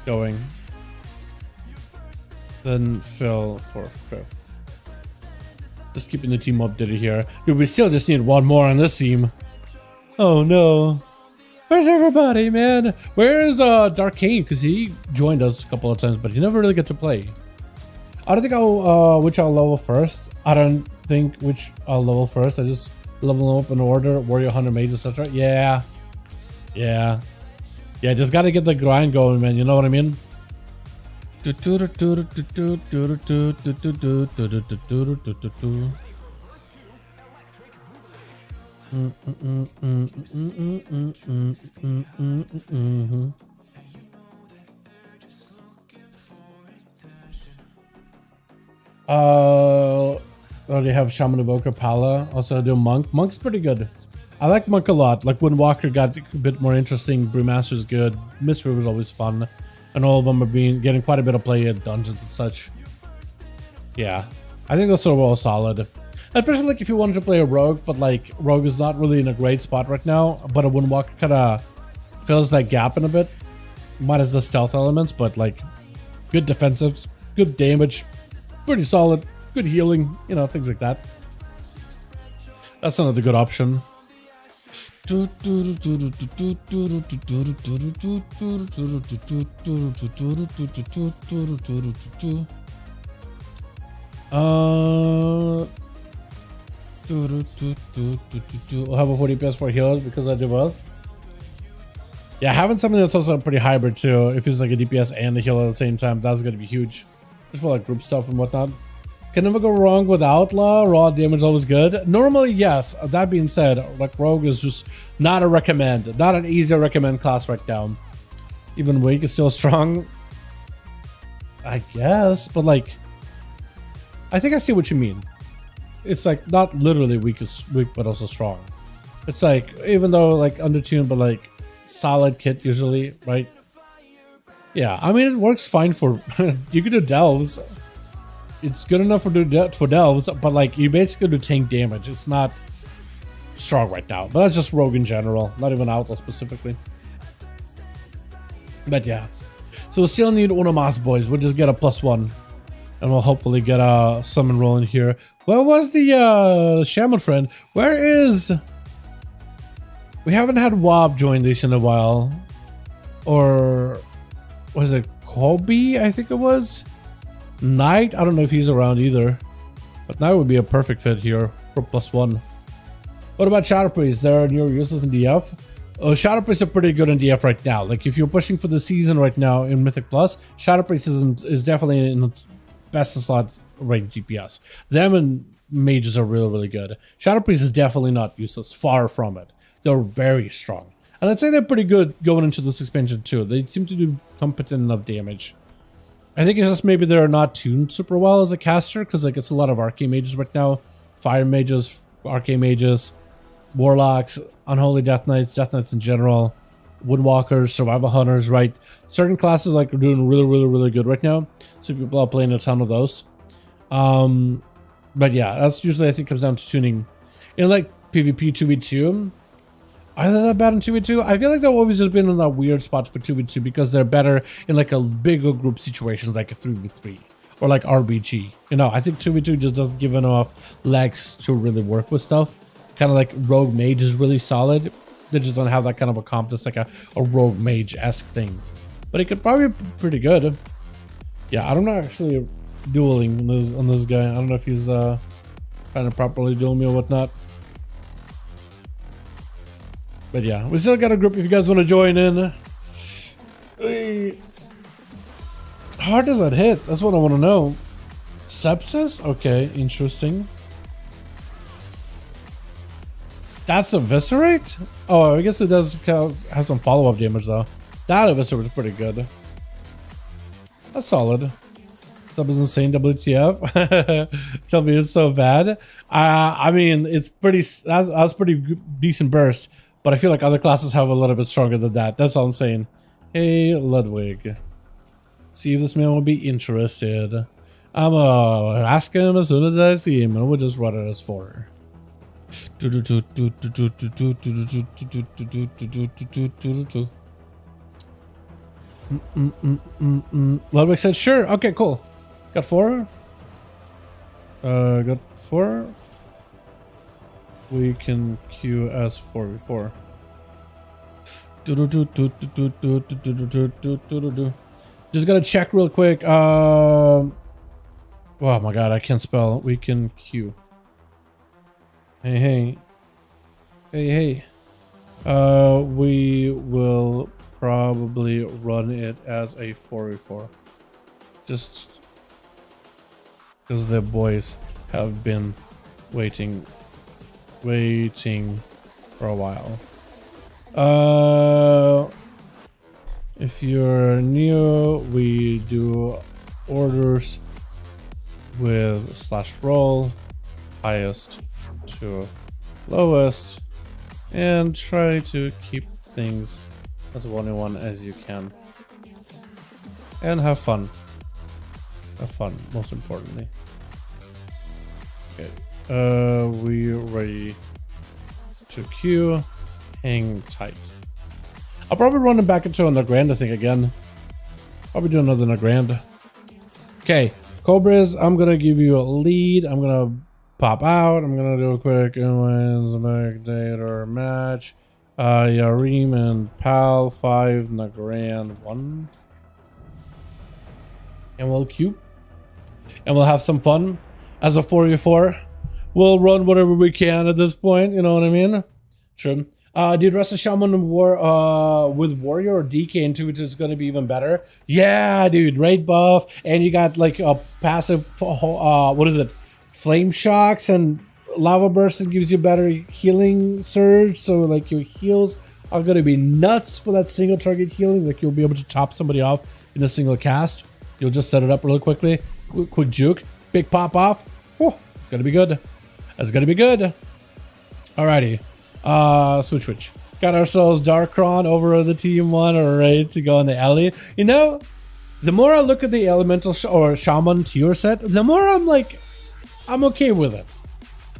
going. Then fill for 5th. Just keeping the team updated here. Dude, we still just need 1 more on this team. Oh no. Where's everybody, man? Where's Darkane? Because he joined us a couple of times, but he never really got to play. I don't think which I'll level first. I just Level up in order, warrior, hunter, mage, etc. Yeah. Yeah. Yeah, just gotta get the grind going, man. You know what I mean? Already have Shaman Evoker, Pala. Also do Monk. Monk's pretty good. I like Monk a lot. Like when Walker got a bit more interesting, Brewmaster's good. Mist River's always fun. And all of them are getting quite a bit of play at dungeons and such. Yeah. I think those are all solid. Especially like if you wanted to play a Rogue, but like Rogue is not really in a great spot right now. But a Windwalker kind of fills that gap in a bit. Minus the stealth elements, but like good defensives, good damage, pretty solid, good healing, you know, things like that. That's another good option. We'll have a 40 DPS for healers because I do both. Yeah, having something that's also pretty hybrid too. If it's like a DPS and a healer at the same time, that's gonna be huge. Just for like group stuff and whatnot. Can never go wrong with Outlaw. Raw damage always good. Normally, yes. That being said, like Rogue is just not a recommend. Not an easy to recommend class right now. Even weak is still strong, I guess. But like, I think I see what you mean. It's like not literally weak, but also strong. It's like even though like undertuned, but like solid kit usually, right? Yeah, I mean it works fine for you can do delves. It's good enough for delves, but like you basically do tank damage. It's not strong right now, but that's just Rogue in general, not even Outlaw specifically. But yeah, so we'll still need Unomas boys. We'll just get a +1, and we'll hopefully get a summon rolling here. Where was the shaman friend? Where is? We haven't had Wob join this in a while, or was it Kobe? I think it was. Knight, I don't know if he's around either, but Knight would be a perfect fit here for +1. What about Shadow Priest? They're newer useless in DF. Shadow Priest are pretty good in DF right now. Like if you're pushing for the season right now in Mythic Plus, Shadow Priest is definitely in the best slot range DPS. Them and mages are really good. Shadow Priest is definitely not useless, far from it. They're very strong, and I'd say they're pretty good going into this expansion too. They seem to do competent enough damage. I think it's just maybe they're not tuned super well as a caster, because like it's a lot of arcane mages right now. Fire mages, arcane mages, warlocks, unholy death knights in general, woodwalkers, survival hunters, right? Certain classes like are doing really good right now. So people are playing a ton of those. But yeah, that's usually I think comes down to tuning. In like PvP 2v2. Are they that bad in 2v2? I feel like they've always just been in that weird spot for 2v2 because they're better in like a bigger group situations like a 3v3 or like RBG. You know, I think 2v2 just doesn't give enough legs to really work with stuff. Kind of like Rogue Mage is really solid. They just don't have that kind of a comp that's like a Rogue Mage-esque thing. But it could probably be pretty good. Yeah, I'm not actually dueling on this guy. I don't know if he's trying to properly duel me or whatnot. But yeah, we still got a group if you guys want to join in. How hard does that hit? That's what I want to know. Sepsis? Okay, interesting. That's eviscerate? Oh, I guess it does have some follow-up damage though. That eviscerate was pretty good. That's solid. Sub is insane, WTF. Tell me it's so bad. I mean, it's pretty. That was pretty decent burst. But I feel like other classes have a little bit stronger than that. That's all I'm saying. Hey, Ludwig. See if this man will be interested. I'm ask him as soon as I see him, and we'll just run it as 4. Ludwig said, sure. Okay, cool. Got 4. Got 4. We can queue as 4v4. Just gotta check real quick. Oh my god, I can't spell. We can queue. Hey. Hey. We will probably run it as a 4v4. Just because the boys have been waiting for a while. If you're new, we do orders with /roll, highest to lowest, and try to keep things as 1v1 as you can. And have fun. Have fun, most importantly. Okay. We're ready to queue. Hang tight. I'll probably run it back into another grand, I think, again. Probably do another grand. Okay, Cobras, I'm gonna give you a lead. I'm gonna pop out. I'm gonna do a quick wins spectator match. Yareem and Pal 5 Nagrand 1. And we'll queue. And we'll have some fun. As a 4v4, we'll run whatever we can at this point, you know what I mean? Sure. Dude, rest of Shaman War with Warrior or DK into it is going to be even better. Yeah, dude, raid buff, and you got like a passive, what is it? Flame shocks and lava burst that gives you better healing surge. So like your heals are going to be nuts for that single target healing. Like you'll be able to top somebody off in a single cast. You'll just set it up really quickly. Quick juke, big pop off. Whew, it's going to be good. It's going to be good. Alrighty. Switch. Got ourselves Darkron over the team one, or ready to go in the alley. You know, the more I look at the elemental or shaman tier set, the more I'm like, I'm okay with it.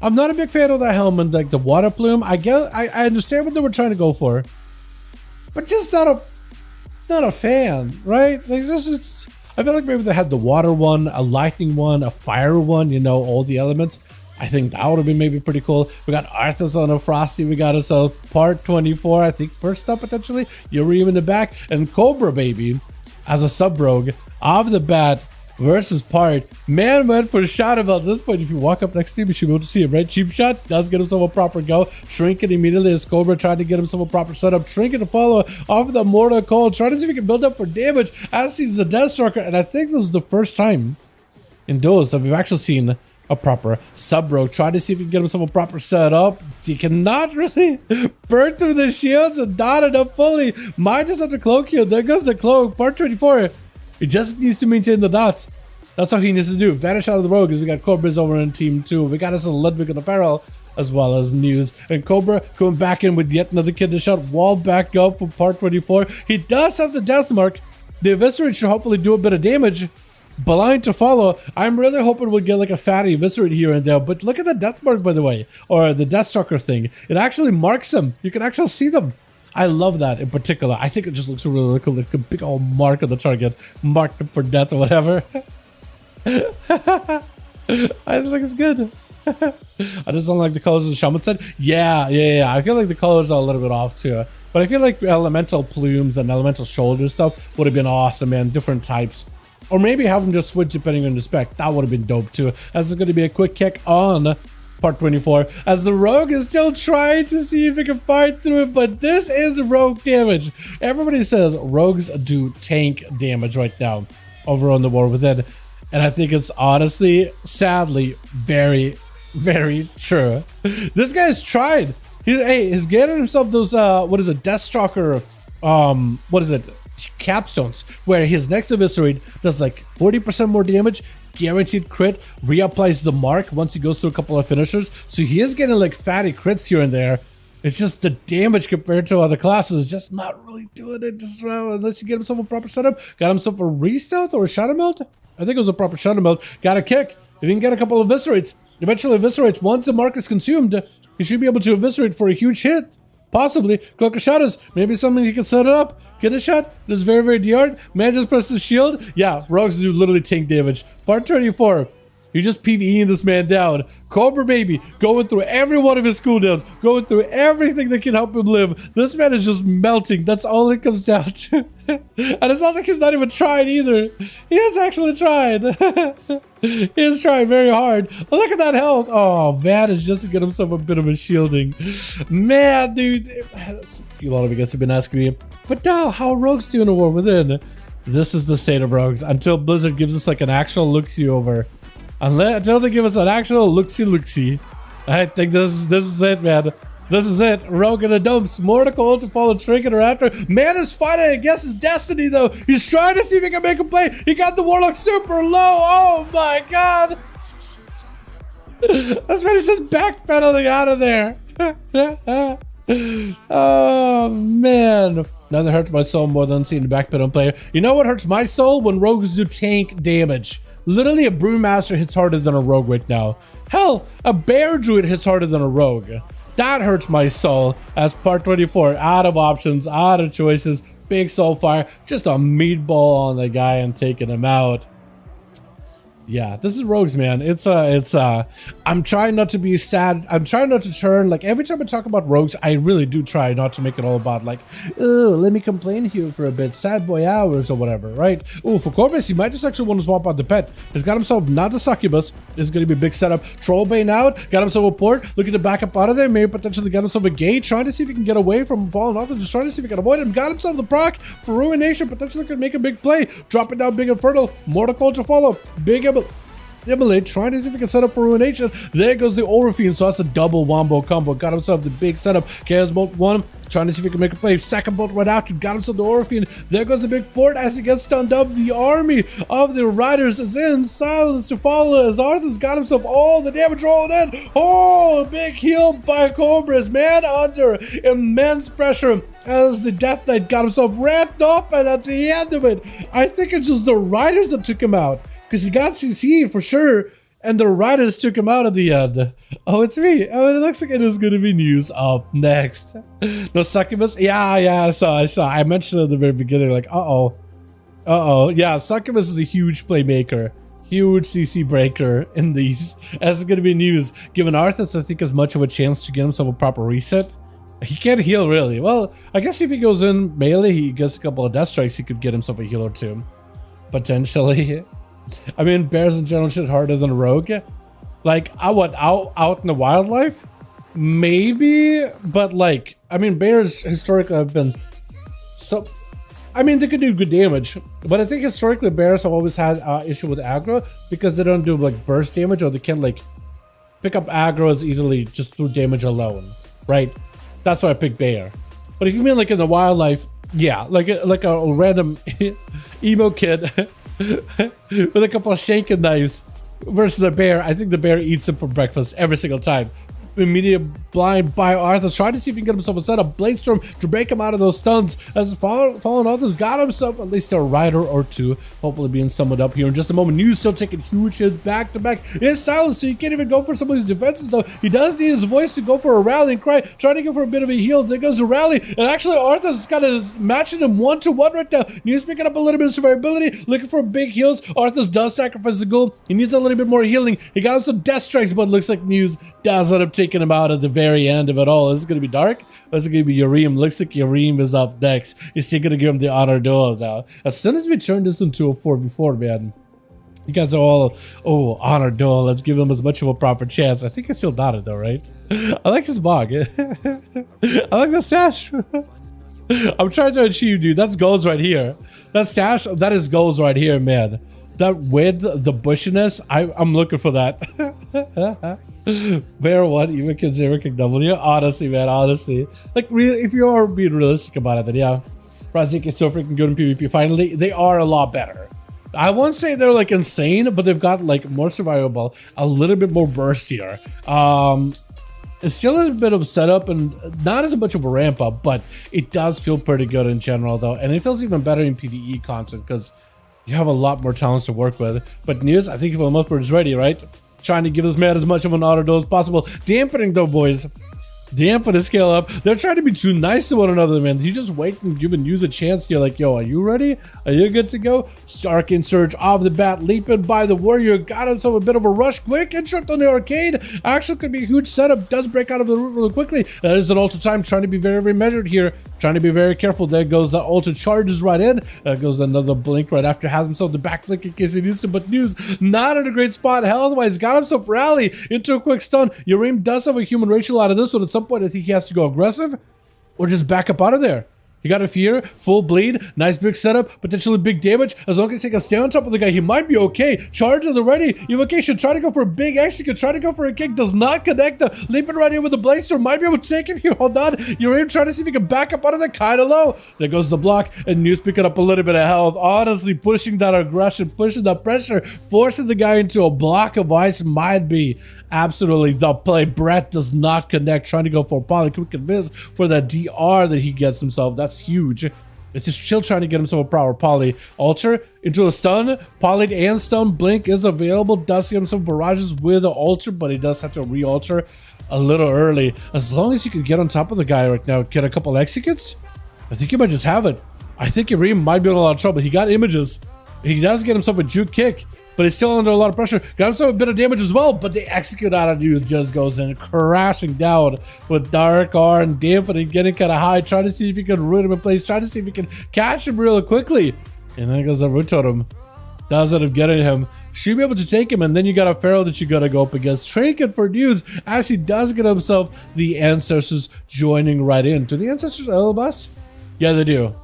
I'm not a big fan of the helmet, like the water plume. I understand what they were trying to go for, but just not a fan, right? Like this, I feel like maybe they had the water one, a lightning one, a fire one. You know, all the elements. I think that would have been maybe pretty cool. We got Arthas on a Frosty. We got ourselves part 24, I think, first up potentially. Yareem in the back. And Cobra, baby, as a sub-rogue off the bat versus part. Man went for a shot about this point. If you walk up next to him, you should be able to see him, right? Cheap shot does get himself a proper go. Trinket immediately as Cobra tried to get himself a proper setup. Trinket to follow off the Mortal Cold. Trying to see if he can build up for damage as he's the Deathstalker. And I think this is the first time in Duels that we've actually seen a proper sub-rogue. Try to see if you can get himself a proper setup. He cannot really burn through the shields and dot it up fully. Might just have to cloak heal. There goes the cloak. Part 24. He just needs to maintain the dots. That's all he needs to do. Vanish out of the rogue as we got Cobra's over in team 2. We got us a Ludwig and a Feral as well as News. And Cobra coming back in with yet another kid to shot. Wall back up for part 24. He does have the death mark. The Eviscerate should hopefully do a bit of damage. Blind to follow. I'm really hoping we'll get like a fatty Eviscerate here and there. But look at the death mark, by the way. Or the Deathstalker thing. It actually marks them. You can actually see them. I love that in particular. I think it just looks really cool. Like a big old mark on the target. Marked for death or whatever. I think it's good. I just don't like the colors of the Shaman set. Yeah. I feel like the colors are a little bit off too. But I feel like elemental plumes and elemental shoulder stuff would have been awesome, man. Different types. Or maybe have them just switch depending on the spec. That would have been dope too. As it's going to be a quick kick on part 24. As the rogue is still trying to see if he can fight through it. But this is rogue damage. Everybody says rogues do tank damage right now over on the War Within. And I think it's honestly, sadly, very, very true. This guy's tried. He's getting himself those, what is it, Deathstalker, what is it? Capstones, where his next Eviscerate does like 40% more damage, guaranteed crit, reapplies the mark once he goes through a couple of finishers. So he is getting like fatty crits here and there. It's just the damage compared to other classes is just not really doing it. Just unless you get himself a proper setup. Got himself a re-stealth or a shadow melt. I think it was a proper shadow melt. Got a kick. If he can get a couple of Eviscerates, eventually Eviscerates, once the mark is consumed, he should be able to Eviscerate for a huge hit. Possibly. Cloak of Shadows. Maybe something he can set it up. Get a shot. It is very, very hard. Man just press the shield. Yeah, rogues do literally tank damage. Part 24. You're just PvEing this man down. Cobra baby, going through every one of his cooldowns, going through everything that can help him live. This man is just melting. That's all it comes down to. And it's not like he's not even trying either. He has actually tried. He is trying very hard. Look at that health. Oh, man, it's just to get himself a bit of a shielding. Man, dude. A lot of you guys have been asking me, but now, how are rogues doing in War Within? This is the state of rogues until Blizzard gives us like an actual look-see over. Until they give us an actual look-see. I think this is it, man. This is it. Rogue in the dumps. More to call to follow Trinket or after. Man is fighting against his destiny, though. He's trying to see if he can make a play. He got the Warlock super low. Oh, my God. This man is just backpedaling out of there. Oh, man. Nothing hurts my soul more than seeing the backpedal player. You know what hurts my soul? When rogues do tank damage. Literally, a Brewmaster hits harder than a rogue right now. Hell, a Bear Druid hits harder than a rogue. That hurts my soul as part 24. Out of options, out of choices. Big soul fire. Just a meatball on the guy and taking him out. Yeah, this is rogues, man. I'm trying not to be sad. I'm trying not to turn, like, every time I talk about rogues, I really do try not to make it all about, like, oh, let me complain here for a bit, sad boy hours or whatever, right? Oh, for Corvus, he might just actually want to swap out the pet. He's got himself not the succubus. This is going to be a big setup. Trollbane out, got himself a port, looking to back up out of there, maybe potentially get himself a gate, trying to see if he can get away from falling off, and just trying to see if he can avoid him. Got himself the proc for Ruination, potentially could make a big play. Dropping down big Infernal, Mortal Coil to follow, big Immolate, trying to see if he can set up for Ruination. There goes the Orpheum, so that's a double wombo combo. Got himself the big setup. Chaos Bolt 1, trying to see if he can make a play. Second Bolt right after, got himself the Orpheum. There goes the big fort as he gets stunned up. The army of the riders is in silence to follow as Arthur's got himself all the damage rolling in. Oh, big heal by Cobras, man, under immense pressure as the Death Knight got himself ramped up, and at the end of it, I think it's just the riders that took him out. Because he got CC for sure, and the riders took him out at the end. Oh, it's me. Oh, it looks like it is going to be news up next. No succubus? Yeah, I saw. I mentioned at the very beginning, like, uh-oh. Yeah, succubus is a huge playmaker. Huge CC breaker in these. As it's going to be news. Given Arthas, I think, as much of a chance to get himself a proper reset. He can't heal, really. Well, I guess if he goes in melee, he gets a couple of death strikes, he could get himself a heal or two. Potentially. I mean, bears in general shit harder than a rogue. Like, out in the wildlife? Maybe, but like, I mean, bears historically have been so... I mean, they could do good damage, but I think historically bears have always had issue with aggro because they don't do like burst damage, or they can't like pick up aggro as easily just through damage alone, right? That's why I picked bear. But if you mean like in the wildlife, yeah, like a random emo kid with a couple of shanking knives versus a bear, I think the bear eats him for breakfast every single time. Immediate blind by Arthur, trying to see if he can get himself a setup. Bladestorm to break him out of those stuns. As Fallen Arthur's got himself at least a rider or two, hopefully being summoned up here in just a moment. News still taking huge hits back to back. It's silent, so you can't even go for some of his defenses though. He does need his voice to go for a rallying cry, trying to go for a bit of a heal. There goes a rally, and actually Arthur's kind of matching him 1-to-1 right now. News picking up a little bit of survivability, looking for big heals. Arthur's does sacrifice the goal. He needs a little bit more healing. He got him some death strikes, but it looks like News does let him take him out at the very end of it all. Is it going to be dark? Or is it going to be Yareem? Looks like Yareem is up next. He's still going to give him the honor duel now. As soon as we turn this into a 4v4, man, you guys are all, oh, honor duel. Let's give him as much of a proper chance. I think I still got it though, right? I like his bog. I like the stash. I'm trying to achieve, dude. That's goals right here. That stash, that is goals right here, man. That with the bushiness, I'm looking for that. Bear 1, even Kid 0, King W. Honestly, man, honestly. Like, really, if you are being realistic about it, then yeah. Razik is so freaking good in PvP. Finally, they are a lot better. I won't say they're like insane, but they've got like more survivable, a little bit more burstier. It's still a bit of a setup and not as much of a ramp up, but it does feel pretty good in general though. And it feels even better in PvE content because you have a lot more talents to work with. But News, I think for the most part is ready, right? Trying to give this man as much of an auto duel as possible. Dampening though, boys. Dampen the scale up. They're trying to be too nice to one another, man. You just wait and giving you the chance. You're like, yo, are you ready? Are you good to go? Arcane Surge off the bat, leaping by the warrior. Got himself a bit of a rush. Quick interrupt on the arcade. Actually could be a huge setup. Does break out of the root really quickly. That is an ultra time. Trying to be very, very measured here. Trying to be very careful. There goes the ultra charges right in. There goes another blink right after. Has himself the back blink in case he needs to. But news, not in a great spot health-wise. Got himself rally into a quick stun. Yareem does have a human racial out of this one. At some point, I think he has to go aggressive or just back up out of there. He got a fear, full bleed, nice big setup, potentially big damage. As long as he can stay on top of the guy, he might be okay. Charge on the ready. Evocation, try to go for a big execute, try to go for a kick, does not connect. Leaping right in with the blade storm, might be able to take him here. Hold on. You're trying to see if he can back up out of the kind of low. There goes the block, and News picking up a little bit of health. Honestly, pushing that aggression, pushing that pressure, forcing the guy into a block of ice might be absolutely the play. Brett does not connect, trying to go for a poly quick and miss for that DR that he gets himself. That's huge. It's just chill trying to get himself a power poly. Alter into a stun. Polyed and stun. Blink is available. Does get himself barrages with the alter, but he does have to re-alter a little early. As long as you can get on top of the guy right now, get a couple executes, I think you might just have it. I think Yareem might be in a lot of trouble. He got images. He does get himself a juke kick, but he's still under a lot of pressure. Got himself a bit of damage as well, but the execute out of News just goes in, crashing down with Dark R and dampening, getting kind of high, trying to see if he can root him in place, trying to see if he can catch him real quickly. And then goes the root totem. Does end up getting him. Should be able to take him, and then you got a Feral that you gotta go up against. Trinket for News as he does get himself the Ancestors joining right in. Do the Ancestors L blast? Yeah, they do.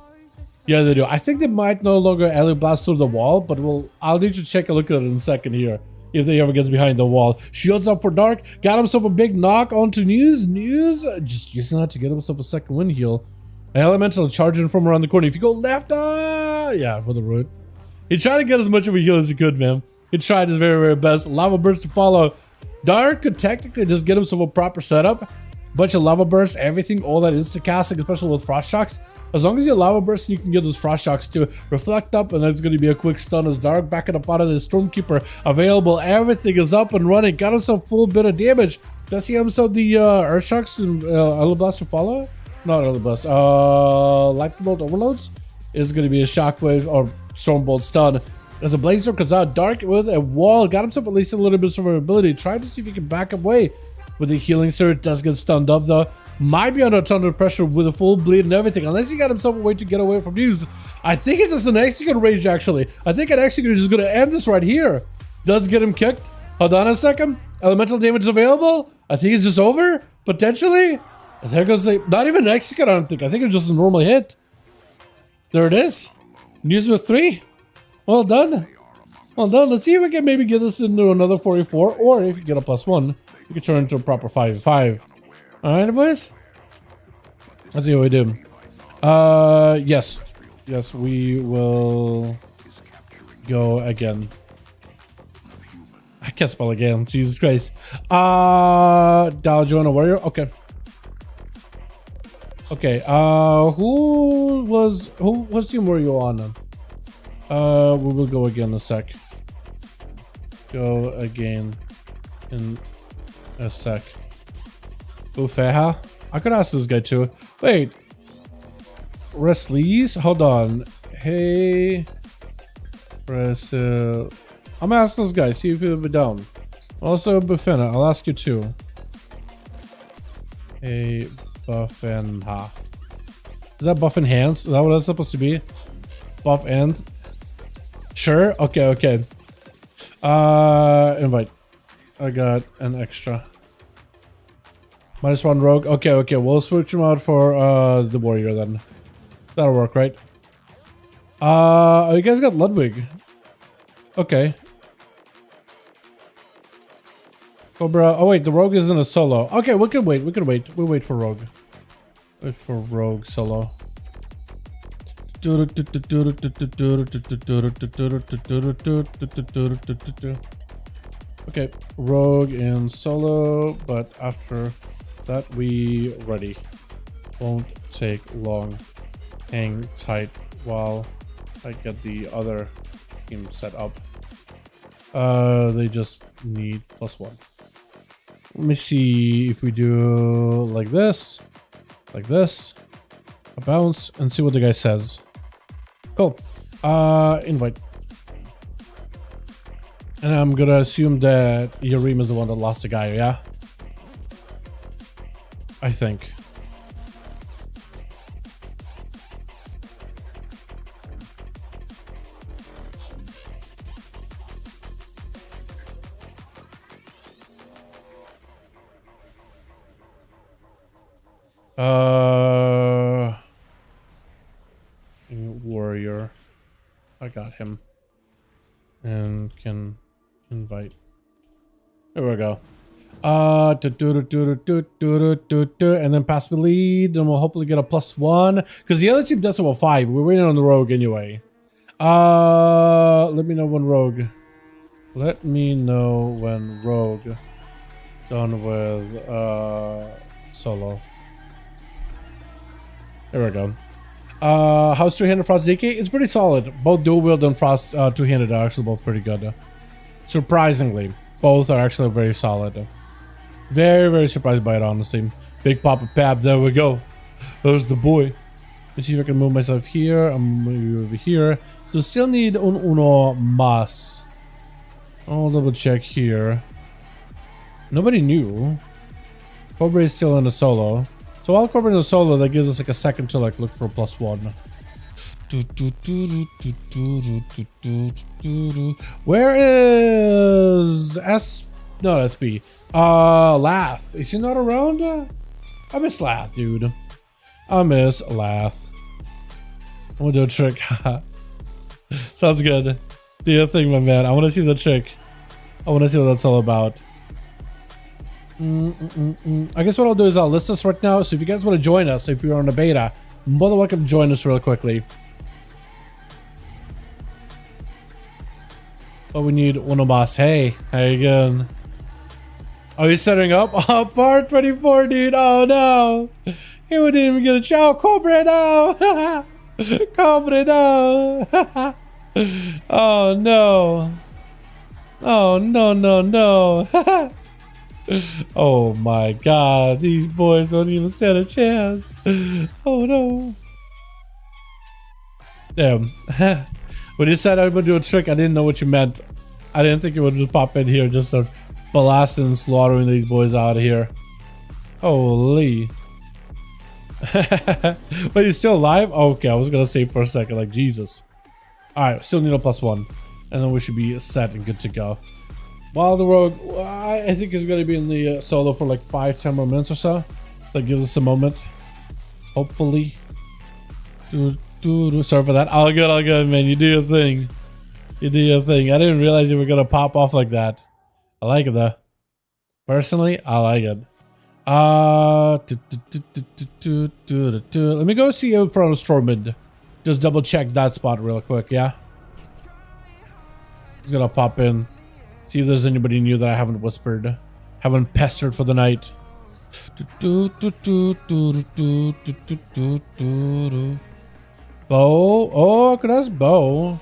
Yeah, they do. I think they might no longer alley blast through the wall, but I'll need to take a look at it in a second here. If they ever gets behind the wall. Shields up for Dark. Got himself a big knock onto News. News just using that to get himself a second win heal. Elemental charging from around the corner. If you go left, yeah, for the root. He tried to get as much of a heal as he could, man. He tried his very, very best. Lava burst to follow. Dark could technically just get himself a proper setup. Bunch of lava bursts, everything, all that instant casting, especially with frost shocks. As long as you lava burst, you can get those frost shocks to reflect up, and then it's going to be a quick stun as Dark backing up out of the Stormkeeper available. Everything is up and running. Got himself full bit of damage. Does he have himself the Earth Shocks and Elder Blast to follow? Not Elder Blast. Lightning Bolt Overloads is going to be a Shockwave or Stormbolt stun. As a Blade Storm comes out, Dark with a wall. Got himself at least a little bit of survivability. Tried to see if he can back away with the healing surge. Does get stunned up though. Might be under a ton of pressure with a full bleed and everything, unless he got himself a way to get away from News. I think it's just an Execute rage, actually. I think an Execute is just going to end this right here. Does get him kicked. Hold on a second. Elemental damage is available. I think it's just over, potentially. And there goes the... Not even an Execute, I don't think. I think it's just a normal hit. There it is. News with 3. Well done. Well done. Let's see if we can maybe get this into another 44, or if you get a +1, we can turn it into a proper 5v5. Alright, boys. Let's see what we do. Yes. Yes, we will go again. I can't spell again. Jesus Christ. Dow join a warrior. Okay. Okay. Whose team were you on? We will go again in a sec. Go again in a sec. Ufeha? I could ask this guy too. Wait. Wrestleys? Hold on. Hey. I'm gonna ask this guy, see if he'll be down. Also, Buffena, I'll ask you too. Hey, Buffenha. Is that Buff Enhance? Is that what that's supposed to be? Buff End? Sure? Okay, okay. Invite. I got an extra. -1 rogue. Okay, okay. We'll switch him out for the warrior then. That'll work, right? Oh, you guys got Ludwig. Okay. Cobra. Oh wait, the rogue isn't a solo. Okay, we can wait. We can wait. We'll wait for rogue. Wait for rogue solo. Okay, rogue and solo, but after that we ready. Won't take long. Hang tight while I get the other team set up. They just need +1. Let me see if we do like this, a bounce, and see what the guy says. Cool. Invite. And I'm gonna assume that Yareem is the one that lost the guy, yeah? I think. Warrior. I got him. And can invite. There we go. And then pass the lead, and we'll hopefully get a +1. Because the other team does have a 5. We're waiting on the rogue anyway. Let me know when rogue. Let me know when rogue done with solo. There we go. How's two-handed Frost DK? It's pretty solid. Both dual wield and Frost two-handed are actually both pretty good. Surprisingly, both are actually very solid. Very, very surprised by it, honestly. Big Papa Pap, there we go. There's the boy. Let's see if I can move myself here. I'm moving over here. So still need uno más. I'll double check here. Nobody knew. Cobra is still in the solo. So while Cobra in the solo, that gives us like a second to like look for a +1. Where is SP? Lath. Is he not around? I miss Lath, dude. I miss Lath. I'm gonna do a trick. Sounds good. Do your thing, my man. I want to see the trick. I want to see what that's all about. I guess what I'll do is I'll list this right now. So if you guys want to join us, if you're on the beta, more than welcome to join us real quickly. But we need uno más. Hey, how you going? Oh, he's setting up? Oh, part 24, dude. Oh, no. He wouldn't even get a chow. Cobra now. Cobra now. Oh, no. Oh, no. Oh, my God. These boys don't even stand a chance. Oh, no. Damn. When you said I would do a trick, I didn't know what you meant. I didn't think it would just pop in here, just start blasting and slaughtering these boys out of here. Holy. But he's still alive? Okay, I was gonna say for a second, like, Jesus. Alright, still need a +1. And then we should be set and good to go. While the rogue, I think he's gonna be in the solo for like 5-10 more minutes or so. That gives us a moment. Hopefully. Sorry for that. All good, man. You do your thing. You do your thing. I didn't realize you were gonna pop off like that. I like it though. Personally, I like it. Let me go see you in front of Stormwind. Just double check that spot real quick, yeah? He's gonna pop in. See if there's anybody new that I haven't whispered. Haven't pestered for the night. Bo. Oh, that's Bo.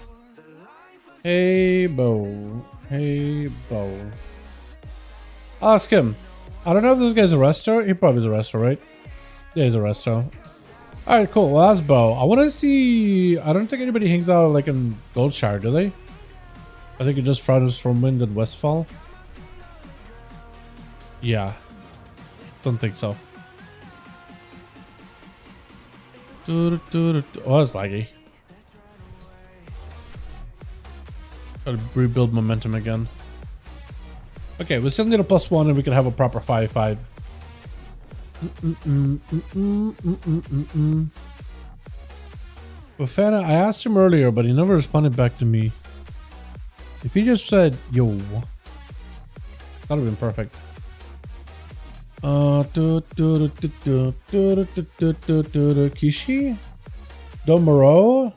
Hey, Bo. Hey, Bo. I'll ask him. I don't know if this guy's a resto. He probably is a resto, right? Yeah, he's a resto. Alright, cool. Well, that's Bo. I want to see... I don't think anybody hangs out like in Goldshire, do they? I think it just fronters from Wind and Westfall. Yeah. Don't think so. Oh, that's laggy. Gotta rebuild momentum again. Okay, we still need a +1 and we can have a proper 5-5. Bafana, I asked him earlier, but he never responded back to me. If he just said, yo, that would have been perfect. Kishi? Domaro?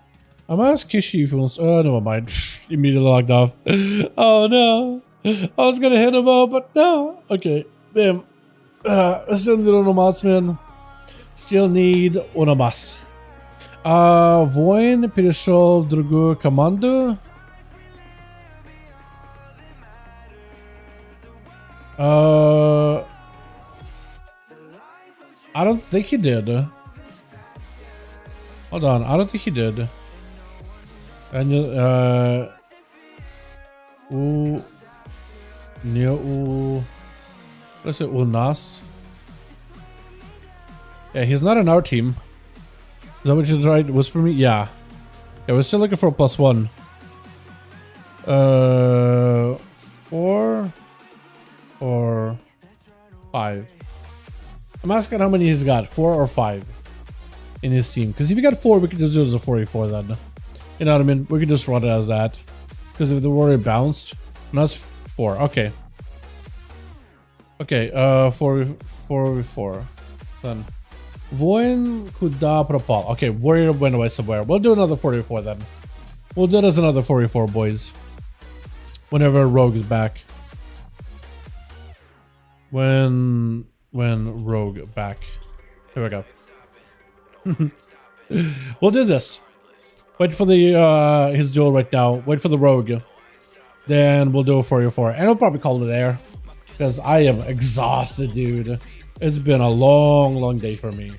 I'm asked Kishi if he wants. Oh, never mind. Immediately logged off. Oh no. I was gonna hit him up, but no. Okay. Damn. Still need uno más, man. Still need uno más. Voin, перешел другую команду. don't think he did. Hold on, I don't think he did. And let's say Unas. Yeah, he's not in our team. Is that what you tried to whisper me? Yeah. Yeah, we're still looking for a +1. 4 or 5. I'm asking how many he's got, 4 or 5 in his team. Because if you got 4, we could just do it as a 44 then. You know what I mean? We could just run it as that. Because if the warrior bounced, no, that's 4. Okay. Okay, 4v4. Then. Voin Kuda Propal. Okay, warrior went away somewhere. We'll do another 44 then. We'll do it as another 44, boys. Whenever Rogue is back. When Rogue back. Here we go. We'll do this. Wait for the his duel right now. Wait for the Rogue. Then we'll do a 44. And I'll probably call it there. Because I am exhausted, dude. It's been a long day for me.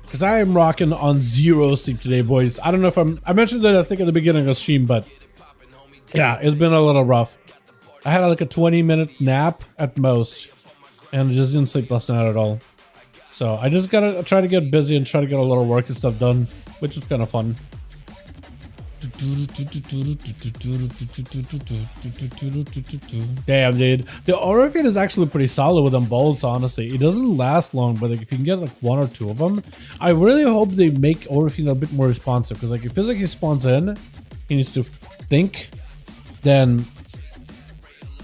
Because I am rocking on 0 sleep today, boys. I don't know if I mentioned that I think at the beginning of the stream, but yeah, it's been a little rough. I had like a 20-minute nap at most, and I just didn't sleep last night at all. So I just gotta try to get busy and try to get a little work and stuff done, which is kind of fun. Damn, dude. The aura feed is actually pretty solid with them bolts, honestly. It doesn't last long, but like if you can get like 1 or 2 of them, I really hope they make aura feed a bit more responsive. Because like it feels like he spawns in, he needs to think, then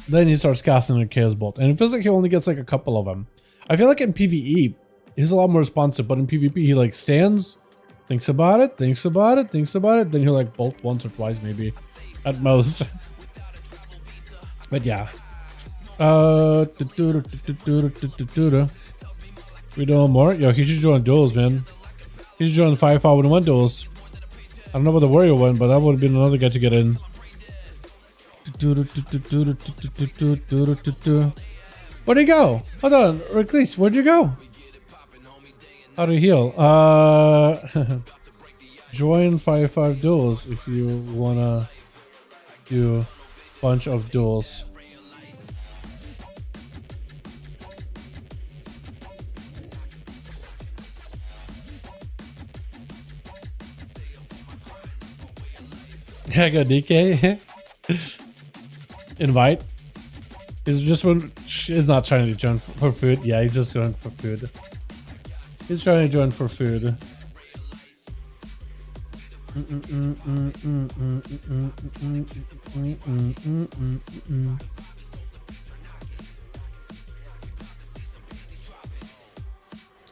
he starts casting a chaos bolt, and it feels like he only gets like a couple of them. I feel like in PvE, he's a lot more responsive, but in PvP, he like stands, thinks about it, then he'll like bolt once or twice maybe, at most. But yeah. We doing more? Yo, he should join duels, man. He should join 5V5 1v1 duels. I don't know about the warrior one, but that would have been another guy to get in. Where'd he go? Hold on, Recluse, where'd you go? How do you heal? Join 5v5 duels if you wanna do a bunch of duels. I got DK. Invite. He's not trying to join for food. Yeah, he's just going for food. He's trying to join for food.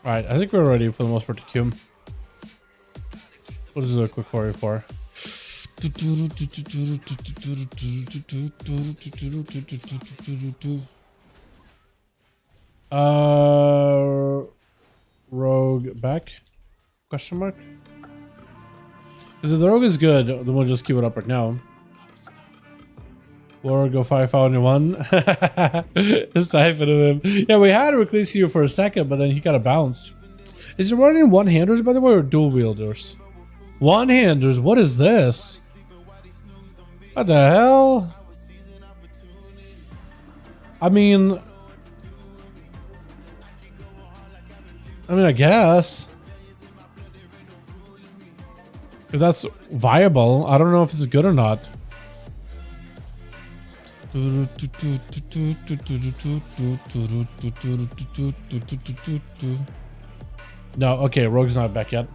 Alright, I think we're ready for the most part to queue. We'll just do a quick 44. Rogue back? Question mark? Because if the Rogue is good, then we'll just keep it up right now. Or go 5v5 1v1. Just typing of him. Yeah, we had Recluse here for a second, but then he kind of bounced. Is he running one-handers, by the way, or dual wielders? One-handers? What is this? What the hell? I mean, I guess. If that's viable, I don't know if it's good or not. No, okay, Rogue's not back yet.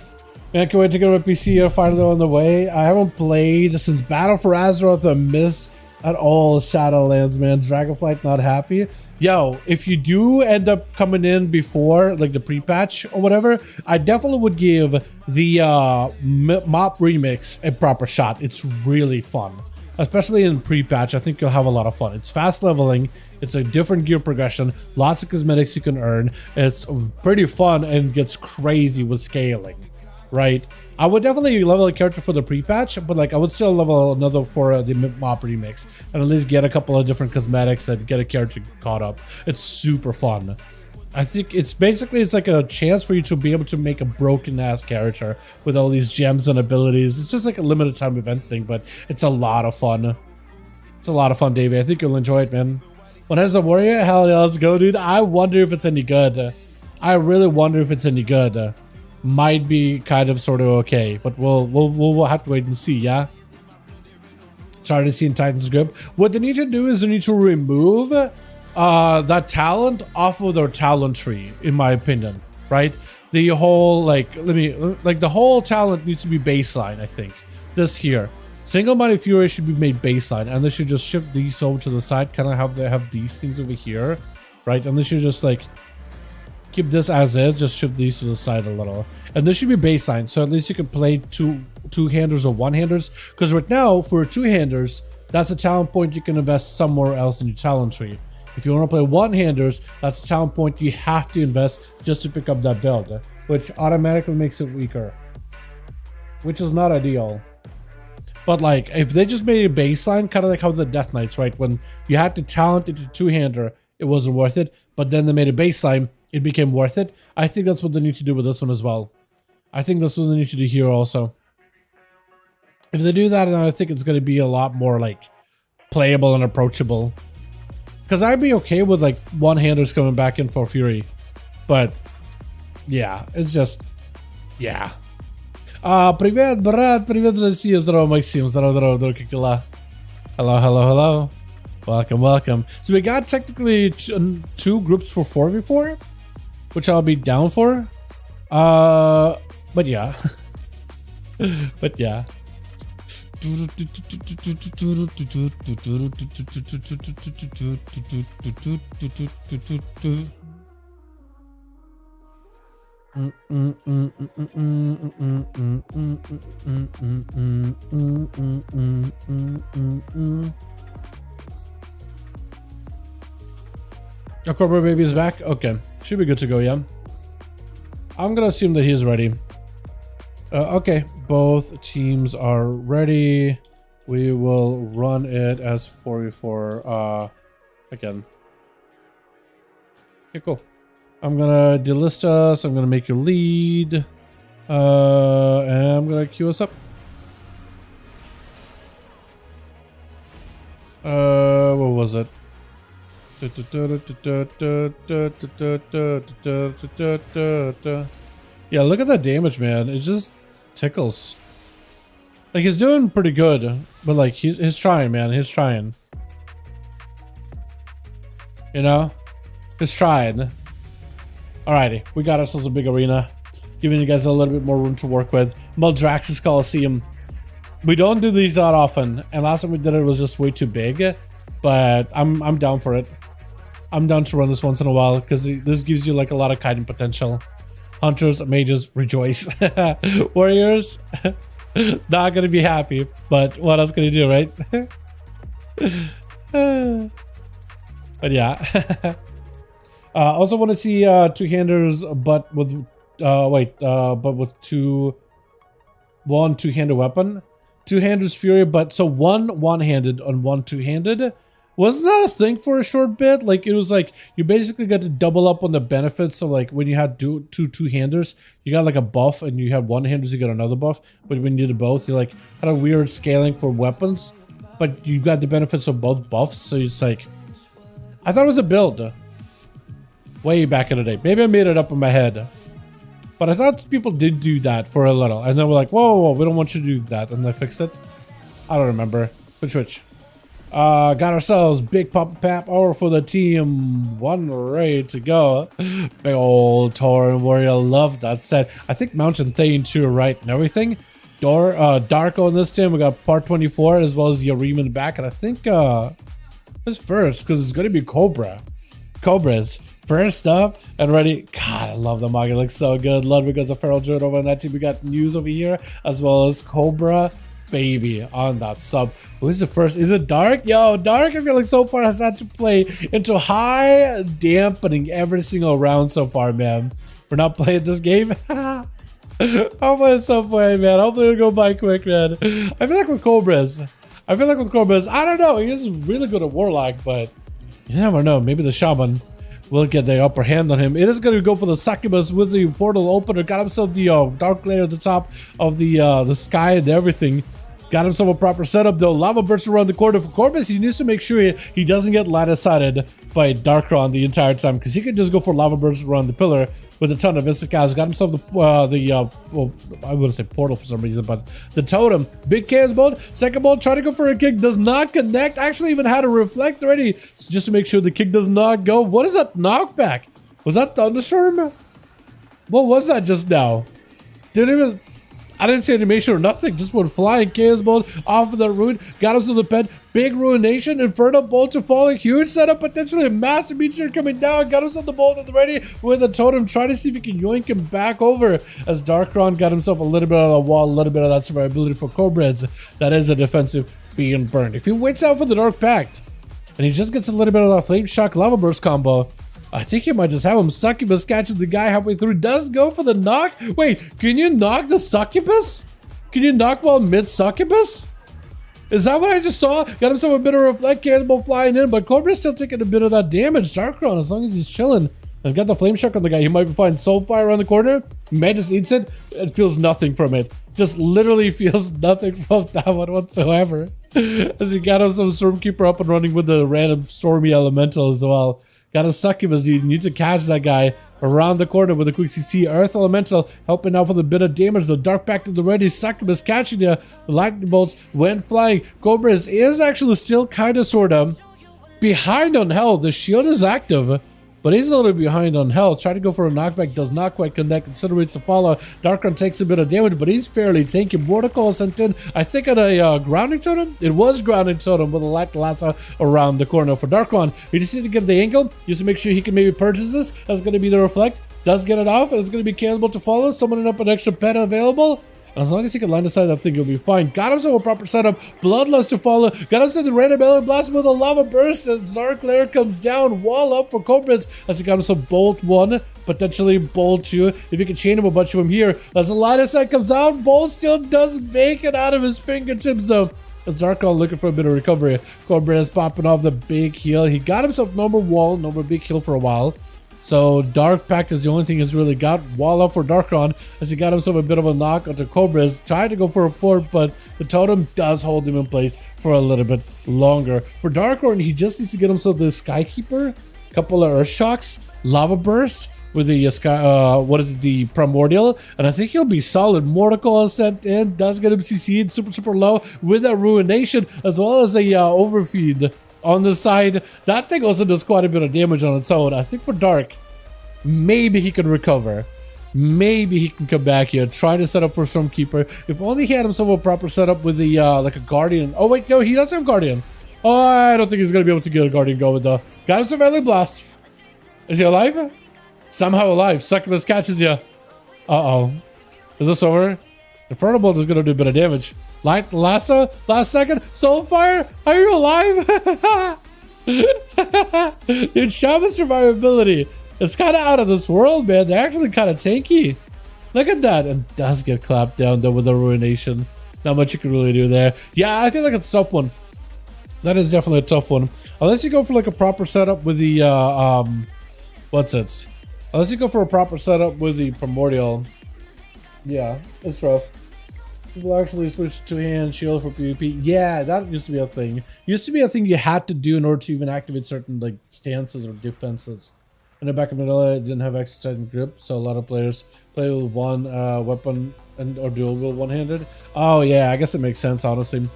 Man, I can't wait to get my PC finally on the way. I haven't played since Battle for Azeroth. I miss at all Shadowlands, man. Dragonflight not happy. Yo, if you do end up coming in before like the pre-patch or whatever, I definitely would give the mop remix a proper shot. It's really fun, especially in pre-patch. I think you'll have a lot of fun. It's fast leveling. It's a different gear progression. Lots of cosmetics you can earn. It's pretty fun and gets crazy with scaling. right? I would definitely level a character for the pre-patch, but like I would still level another for the mop remix and at least get a couple of different cosmetics and get a character caught up. It's super fun. I think it's basically, it's like a chance for you to be able to make a broken ass character with all these gems and abilities. It's just like a limited time event thing, but it's a lot of fun. It's a lot of fun, Davey. I think you'll enjoy it, man. When as a warrior, hell yeah, let's go, dude. I wonder if it's any good. I really wonder if it's any good. Might be kind of sort of okay, but we'll have to wait and see, yeah? Sorry to see in Titan's Grip. What they need to do is they need to remove that talent off of their talent tree, in my opinion, right? The whole, like, the whole talent needs to be baseline, I think. This here. Single-minded fury should be made baseline, and they should just shift these over to the side, kind of have these things over here, right? And they should just, like, keep this as is, just shift these to the side a little. And this should be baseline, so at least you can play two-handers or one-handers. Because right now, for two-handers, that's a talent point you can invest somewhere else in your talent tree. If you want to play one-handers, that's a talent point you have to invest just to pick up that build, which automatically makes it weaker, which is not ideal. But like, if they just made a baseline, kind of like how the Death Knights, right? When you had to talent into two-hander, it wasn't worth it. But then they made a baseline, it became worth it. I think that's what they need to do with this one as well. I think that's what they need to do here also. If they do that, then I think it's going to be a lot more like playable and approachable. Because I'd be okay with like one-handers coming back in for Fury. But yeah, it's just, yeah. Привет, брат, привет, Россия, здорово, Максим, здорово, как дела? Hello. Welcome. So we got technically two groups for 4v4, which I'll be down for. But yeah. But yeah. A Cobra Baby is back? Okay. Should be good to go, yeah? I'm gonna assume that he's ready. Okay, both teams are ready. We will run it as 4v4 again. Okay, cool. I'm gonna delist us. I'm gonna make you lead. And I'm gonna queue us up. What was it? Yeah, look at that damage, man. It just tickles. Like, he's doing pretty good, but like he's trying, man. He's trying. You know? He's trying. Alrighty, we got ourselves a big arena, giving you guys a little bit more room to work with. Maldraxxus Coliseum. We don't do these that often, and last time we did it was just way too big. But I'm down for it. I'm down to run this once in a while because this gives you like a lot of kiting potential. Hunters, mages, rejoice. Warriors, not gonna be happy, but what else can you do, right? But yeah. Also want to see two-handers, but with one two-handed weapon. Two-handers fury, but so one-handed on one two-handed. Wasn't that a thing for a short bit? Like, it was like you basically got to double up on the benefits. So like when you had two-handers, you got like a buff, and you had one-handers, you got another buff. But when you did both, you like had a weird scaling for weapons, but you got the benefits of both buffs. So it's like, I thought it was a build way back in the day. Maybe I made it up in my head, but I thought people did do that for a little, and then we're like, whoa, we don't want you to do that, and they fixed it. I don't remember. Which. Got ourselves big pop pap over for the team. One ready to go. Big old Tauren warrior. Love that set. I think Mountain Thane too, right? And everything. Darko on this team. We got part 24 as well as Yarim in the back. And I think this first, because it's gonna be Cobra. Cobra's first up and ready. God, I love the manga. It looks so good. Love because of Feral Druid over on that team. We got news over here as well as Cobra Baby on that sub. Who's the first? Is it Dark? Yo, Dark, I feel like so far has had to play into high dampening every single round so far, man. We're not playing this game. Hopefully at some point, man. Hopefully it'll go by quick, man. I feel like with Cobras, I don't know. He is really good at Warlock, but you never know. Maybe the Shaman will get the upper hand on him. It is going to go for the Succubus with the portal opener. Got himself the dark layer at the top of the sky and everything. Got himself a proper setup though. Lava bursts around the corner for Corvus. He needs to make sure he doesn't get line-of-sighted by Darkron the entire time, because he can just go for lava bursts around the pillar with a ton of instant cast. Got himself well, I wouldn't say portal for some reason, but the totem. Big cans bolt. Second bolt, trying to go for a kick, does not connect. Actually even had a reflect already, so just to make sure the kick does not go. What is that knockback? Was that Thunderstorm? What was that just now? I didn't see animation or nothing. Just went flying chaos bolt off of the ruin. Got him to the pen. Big ruination. Inferno bolt to falling. Huge setup. Potentially a massive meteor coming down. Got himself the bolt at the ready with a totem. Trying to see if he can yoink him back over. As Darkron got himself a little bit of the wall. A little bit of that survivability for Cobreds. That is a defensive being burned. If he waits out for the Dark Pact and he just gets a little bit of that Flame Shock Lava Burst combo, I think you might just have him. Succubus catches the guy halfway through. Does go for the knock. Wait, can you knock the Succubus? Can you knock while mid-Succubus? Is that what I just saw? Got himself a bit of a reflect cannonball flying in, but Cobra's still taking a bit of that damage. Darkron, as long as he's chilling and got the flame shock on the guy, he might be fine. Soulfire around the corner. Man just eats it. It feels nothing from it. Just literally feels nothing from that one whatsoever. As he got him some Stormkeeper up and running with the random Stormy Elemental as well. Got a Succubus, dude. You need to catch that guy around the corner with a quick CC. Earth Elemental helping out for a bit of damage. The Dark Pact to the ready. Succubus catching the lightning bolts went flying. Cobras is actually still kind of sort of behind on health. The shield is active, but he's a little behind on health. Trying to go for a knockback, does not quite connect. Incinerates to follow. Darkron takes a bit of damage, but he's fairly tanky. Mortal sent in, I think, at a grounding totem. It was grounding totem with a light lasso around the corner for Darkron. You just need to get the angle, just to make sure he can maybe purchase this. That's going to be the reflect. Does get it off, and it's going to be cannonable to follow. Summoning up an extra pet available. And as long as he can line aside that thing, he'll be fine. Got himself a proper setup. Bloodlust to follow. Got himself the random alien blast with a lava burst. And Dark Lair comes down. Wall up for Cobras as he got himself Bolt 1. Potentially Bolt 2. If you can chain him a bunch of them here. As the line of sight comes out, Bolt still doesn't make it out of his fingertips though. As Darkon looking for a bit of recovery. Cobras popping off the big heal. He got himself no more wall, no more big heal for a while. So Dark Pact is the only thing he's really got. Wall up for Darkron as he got himself a bit of a knock onto Cobras. Tried to go for a port, but the totem does hold him in place for a little bit longer. For Darkron, he just needs to get himself the Skykeeper, a couple of Earth Shocks, Lava Burst with the the Primordial, and I think he'll be solid. Mortal sent in, does get him CC'd super low with a Ruination, as well as a Overfeed on the side. That thing also does quite a bit of damage on its own. I think for Dark, maybe he can recover. Maybe he can come back here, try to set up for Stormkeeper. If only he had himself a proper setup with the like a Guardian. Oh wait, no, he does have Guardian. Oh, I don't think he's gonna be able to get a Guardian going though. Got himself Alien Blast. Is he alive? Somehow alive. Succubus catches you. Uh-oh. Is this over? Inferno Bolt is gonna do a bit of damage. Light Lasso, last second. Soulfire, are you alive? Dude, Shaman's survivability, it's kind of out of this world, man. They're actually kind of tanky. Look at that. And does get clapped down though with a Ruination. Not much you can really do there. Yeah, I feel like it's a tough one. That is definitely a tough one. Unless you go for like a proper setup with the unless you go for a proper setup with the Primordial. Yeah, it's rough. People actually switch to hand shield for PvP. Yeah, that used to be a thing. Used to be a thing you had to do in order to even activate certain like stances or defenses. And back in vanilla, it didn't have extra tight grip, so a lot of players play with one weapon or dual wield one-handed. Oh yeah, I guess it makes sense. Honestly,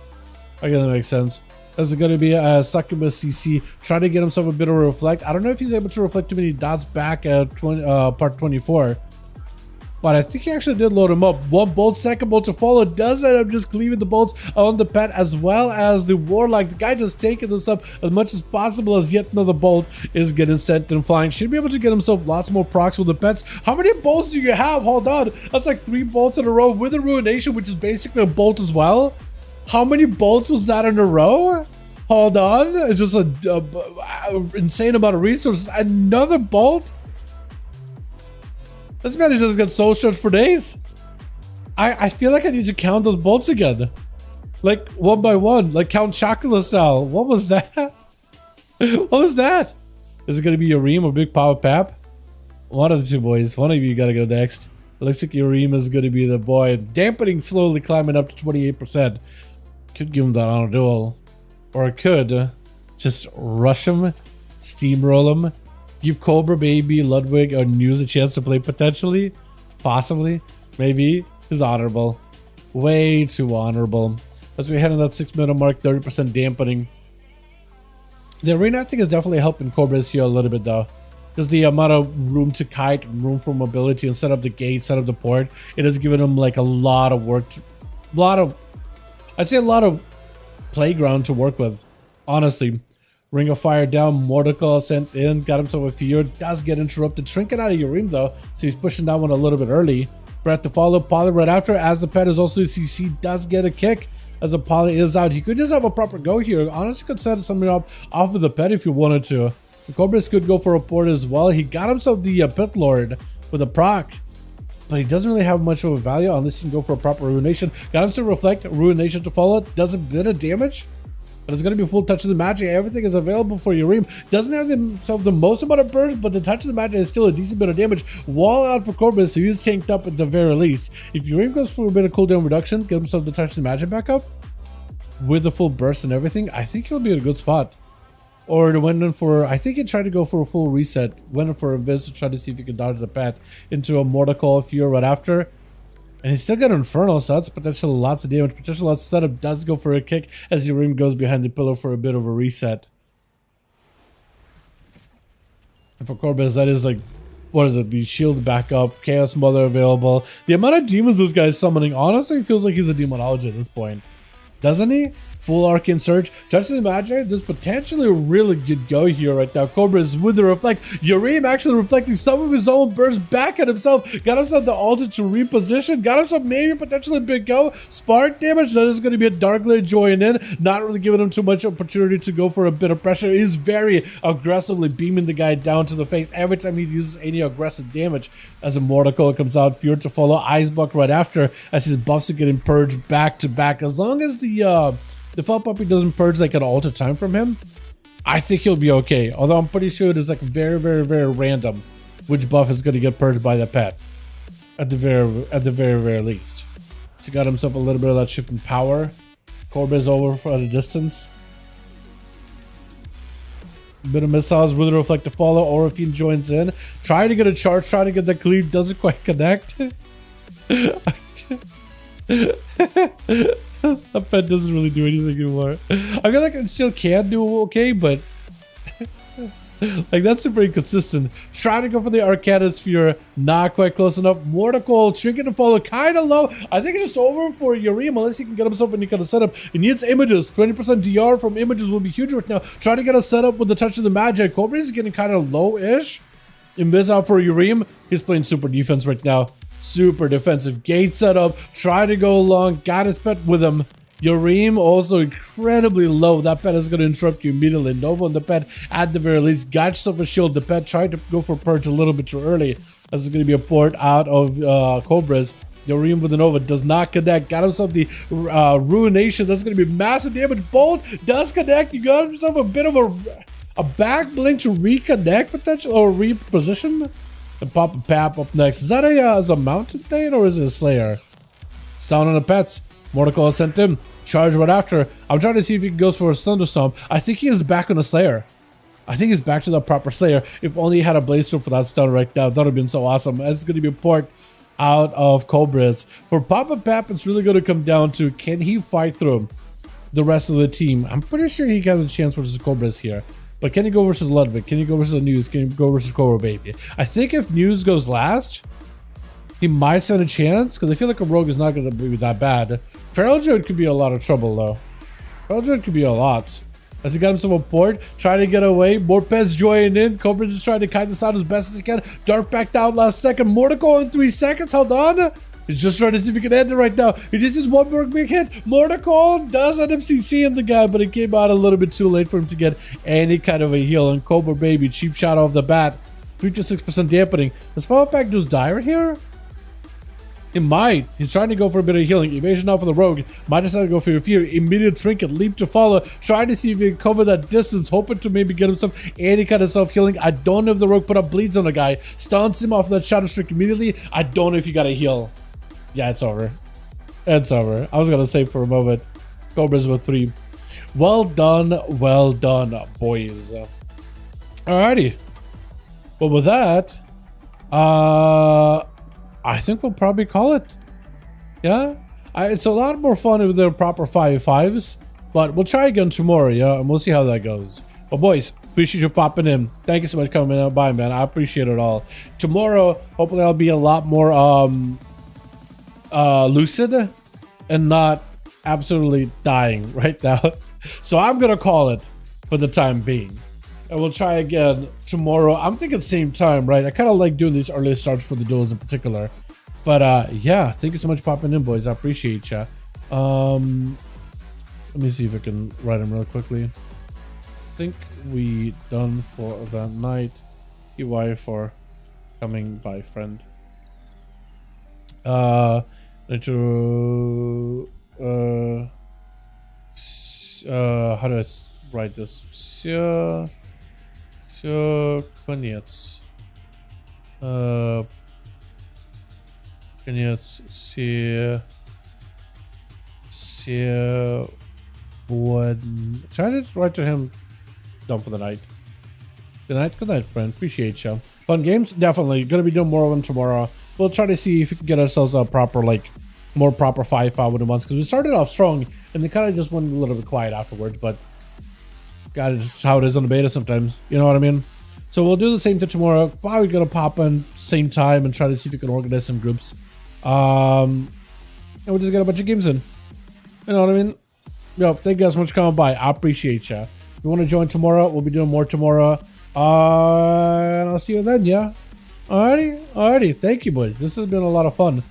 I guess it makes sense. This is going to be a Succubus CC trying to get himself a bit of a reflect. I don't know if he's able to reflect too many dots back at part 24. But I think he actually did load him up. One bolt, second bolt to follow. Does end up just cleaving the bolts on the pet as well as the Warlock. The guy just taking this up as much as possible as yet another bolt is getting sent and flying. Should be able to get himself lots more procs with the pets. How many bolts do you have? Hold on. That's like 3 bolts in a row with a Ruination, which is basically a bolt as well. How many bolts was that in a row? Hold on. It's just an insane amount of resources. Another bolt? This man just got soul stretched for days. I feel like I need to count those bolts again. Like one by one, like Count Chocula style. What was that? What was that? Is it gonna be Yareem or Big Power Pap? One of the two boys. One of you gotta go next. It looks like Yareem is gonna be the boy. Dampening slowly climbing up to 28%. Could give him that on a duel. Or I could just rush him, steamroll him, give Cobra, Baby, Ludwig, or News a chance to play potentially. Possibly. Maybe. Is honorable. Way too honorable. As we head in that 6-minute mark, 30% dampening. The arena, I think, is definitely helping Cobra's here a little bit, though. Because the amount of room to kite, room for mobility, and set up the gate, set up the port, it has given him like a lot of work. I'd say a lot of playground to work with. Honestly. Ring of Fire down, Mordical sent in, got himself a fear, does get interrupted. Trinket out of Yareem, though, so he's pushing that one a little bit early. Breath to follow, Poly right after, as the pet is also CC, does get a kick. As the Poly is out, he could just have a proper go here. Honestly, could set something up off of the pet if you wanted to. The Cobras could go for a port as well. He got himself the Pit Lord with a proc, but he doesn't really have much of a value unless he can go for a proper Ruination. Got himself Reflect, Ruination to follow it. Does a bit of damage, but it's going to be full touch of the magic. Everything is available for Yareem. Doesn't have himself the most amount of burst, but the touch of the magic is still a decent bit of damage. Wall out for Corbin, so he's tanked up at the very least. If Yareem goes for a bit of cooldown reduction, get himself the touch of the magic back up with the full burst and everything, I think he'll be in a good spot. Or to went in for, I think he tried to go for a full reset. Went in for a Invis to try to see if he could dodge the pet into a Mortal Fear right after. And he's still got Infernal, so that's potential lots of damage. Potential lots of setup does go for a kick as Yareem goes behind the pillar for a bit of a reset. And for Corbez, that is like, what is it? The shield backup, Chaos Mother available. The amount of demons this guy's summoning honestly feels like he's a demonology at this point. Doesn't he? Full Arcane Surge. Touch the Magic. There's potentially a really good go here right now. Cobra is with the Reflect. Yareem actually reflecting some of his own burst back at himself. Got himself the altar to reposition. Got himself maybe potentially a big go. Spark damage. That is going to be a Darkblade join in. Not really giving him too much opportunity to go for a bit of pressure. He's very aggressively beaming the guy down to the face every time he uses any aggressive damage. As a Mortal comes out. Fear to follow. Icebuck right after as his buffs are getting purged back to back. As long as the Fall Puppy doesn't purge like an alter time from him, I think he'll be okay. Although I'm pretty sure it is like very, very, very random which buff is going to get purged by the pet. At the very least. So he got himself a little bit of that shift in power. Corbez over for the distance. Bit of missiles with a Reflect to follow. Orifine joins in. Trying to get a charge, trying to get the cleave, doesn't quite connect. That pet doesn't really do anything anymore. I feel like it still can do okay, but like that's super inconsistent. Trying to go for the Arcana Sphere, not quite close enough. Mortal Trinket to follow, kind of low. I think it's just over for Yareem unless he can get himself any kind of setup. He needs images. 20% DR from images will be huge right now. Trying to get a setup with the touch of the magic. Cobra is getting kind of low-ish. Invis out for Yareem. He's playing super defense right now. Super defensive gate setup, try to go long, got his pet with him. Yareem also incredibly low. That pet is going to interrupt you immediately. Nova on the pet at the very least. Got yourself a shield. The pet tried to go for purge a little bit too early. This is going to be a port out of Cobras. Yareem with the Nova does not connect. Got himself the Ruination. That's going to be massive damage. Bolt does connect. You got himself a bit of a back blink to reconnect potential or reposition. And Papa Pap up next. Is that a mountain thing or is it a Slayer? It's down on the pets. Mortal sent him. Charge right after. I'm trying to see if he goes for a Thunderstorm. I think he is back on a Slayer. I think he's back to the proper Slayer. If only he had a Blaze Storm for that stun right now. That would have been so awesome. It's going to be a port out of Cobras. For Papa Pap, it's really going to come down to can he fight through the rest of the team. I'm pretty sure he has a chance versus Cobras here. But can he go versus Ludwig? Can he go versus News? Can he go versus Cobra Baby? I think if News goes last, he might stand a chance because I feel like a Rogue is not going to be that bad. Feral Druid could be a lot of trouble though. Feral Druid could be a lot. As he got himself a port, trying to get away. More pets joining in. Cobra just trying to kite this out as best as he can. Dark backed out last second. Mortal in 3 seconds. Hold on. He's just trying to see if he can end it right now. He just needs one more big hit. Mortal does end up CCing the guy, but it came out a little bit too late for him to get any kind of a heal. And Cobra Baby, cheap shot off the bat. 3 to 6% dampening. Does Power Pack just die right here? He might. He's trying to go for a bit of healing. Evasion off for the rogue. Might decide to go for your fear. Immediate trinket. Leap to follow. Trying to see if he can cover that distance. Hoping to maybe get himself any kind of self-healing. I don't know if the rogue put up bleeds on the guy. Stuns him off that shadow streak immediately. I don't know if you got to heal. Yeah, it's over. It's over. I was going to say for a moment. Cobra's with 3. Well done, boys. Alrighty. Well, with that, I think we'll probably call it. Yeah, it's a lot more fun if they're proper 5v5s, but we'll try again tomorrow, yeah, and we'll see how that goes. But boys, appreciate you popping in. Thank you so much for coming out by, man. I appreciate it all. Tomorrow, hopefully I'll be a lot more lucid and not absolutely dying right now. So I'm gonna call it for the time being. And we'll try again tomorrow. I'm thinking same time, right? I kind of like doing these early starts for the duels in particular. But yeah, thank you so much for popping in, boys. I appreciate ya. Let me see if I can write them real quickly. Think we done for that night. TY for coming by, friend. Need to how do I write this? Все конец. Конец try to write to him. Done for the night. Good night, friend. Appreciate you. Fun games, definitely. Gonna be doing more of them tomorrow. We'll try to see if we can get ourselves a proper, like, more proper 5v5 1v1s, because we started off strong and they kind of just went a little bit quiet afterwards. But God, it's just how it is on the beta sometimes. You know what I mean? So we'll do the same thing tomorrow. Probably gonna pop in same time and try to see if we can organize some groups. And we'll just get a bunch of games in. You know what I mean? Yo, thank you guys so much for coming by. I appreciate ya. If you want to join tomorrow, we'll be doing more tomorrow. And I'll see you then, yeah? Alrighty. Thank you, boys. This has been a lot of fun.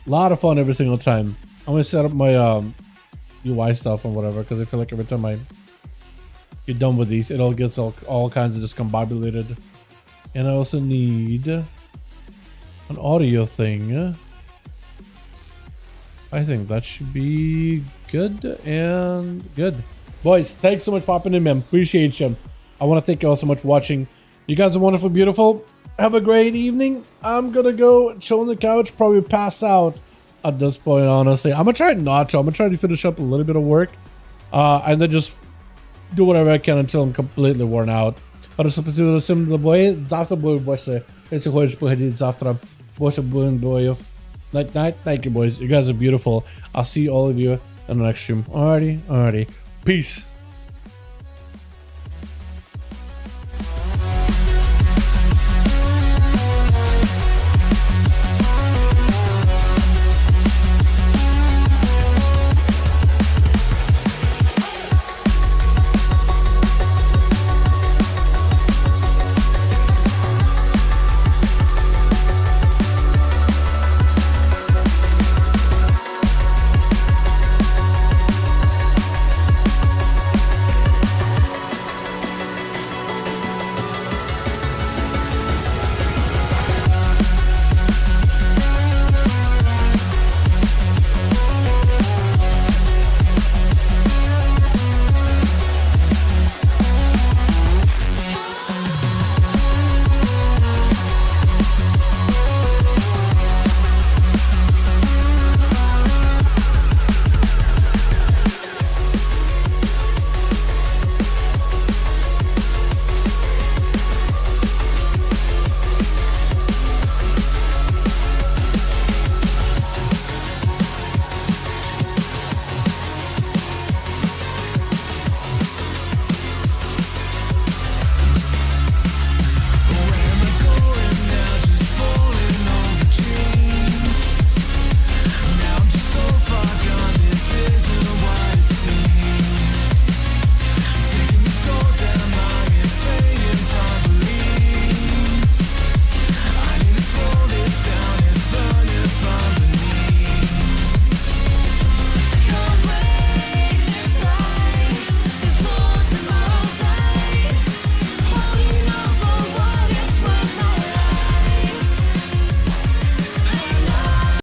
A lot of fun every single time. I'm gonna set up my UI stuff and whatever, because I feel like every time I get done with these, it all gets all kinds of discombobulated. And I also need an audio thing. I think that should be good and good. Boys, thanks so much for popping in, man. Appreciate you. I want to thank you all so much for watching. You guys are wonderful, beautiful. Have a great evening. I'm gonna go chill on the couch, probably pass out at this point, honestly. I'm gonna try not to. I'm gonna try to finish up a little bit of work and then just do whatever I can until I'm completely worn out. Ale specjalnie do boje, zawsze były właśnie, jeśli chodzi pochodzić zawsze, właśnie byłem bojów. Night, thank you, boys. You guys are beautiful. I'll see all of you in the next stream. Alrighty. Peace.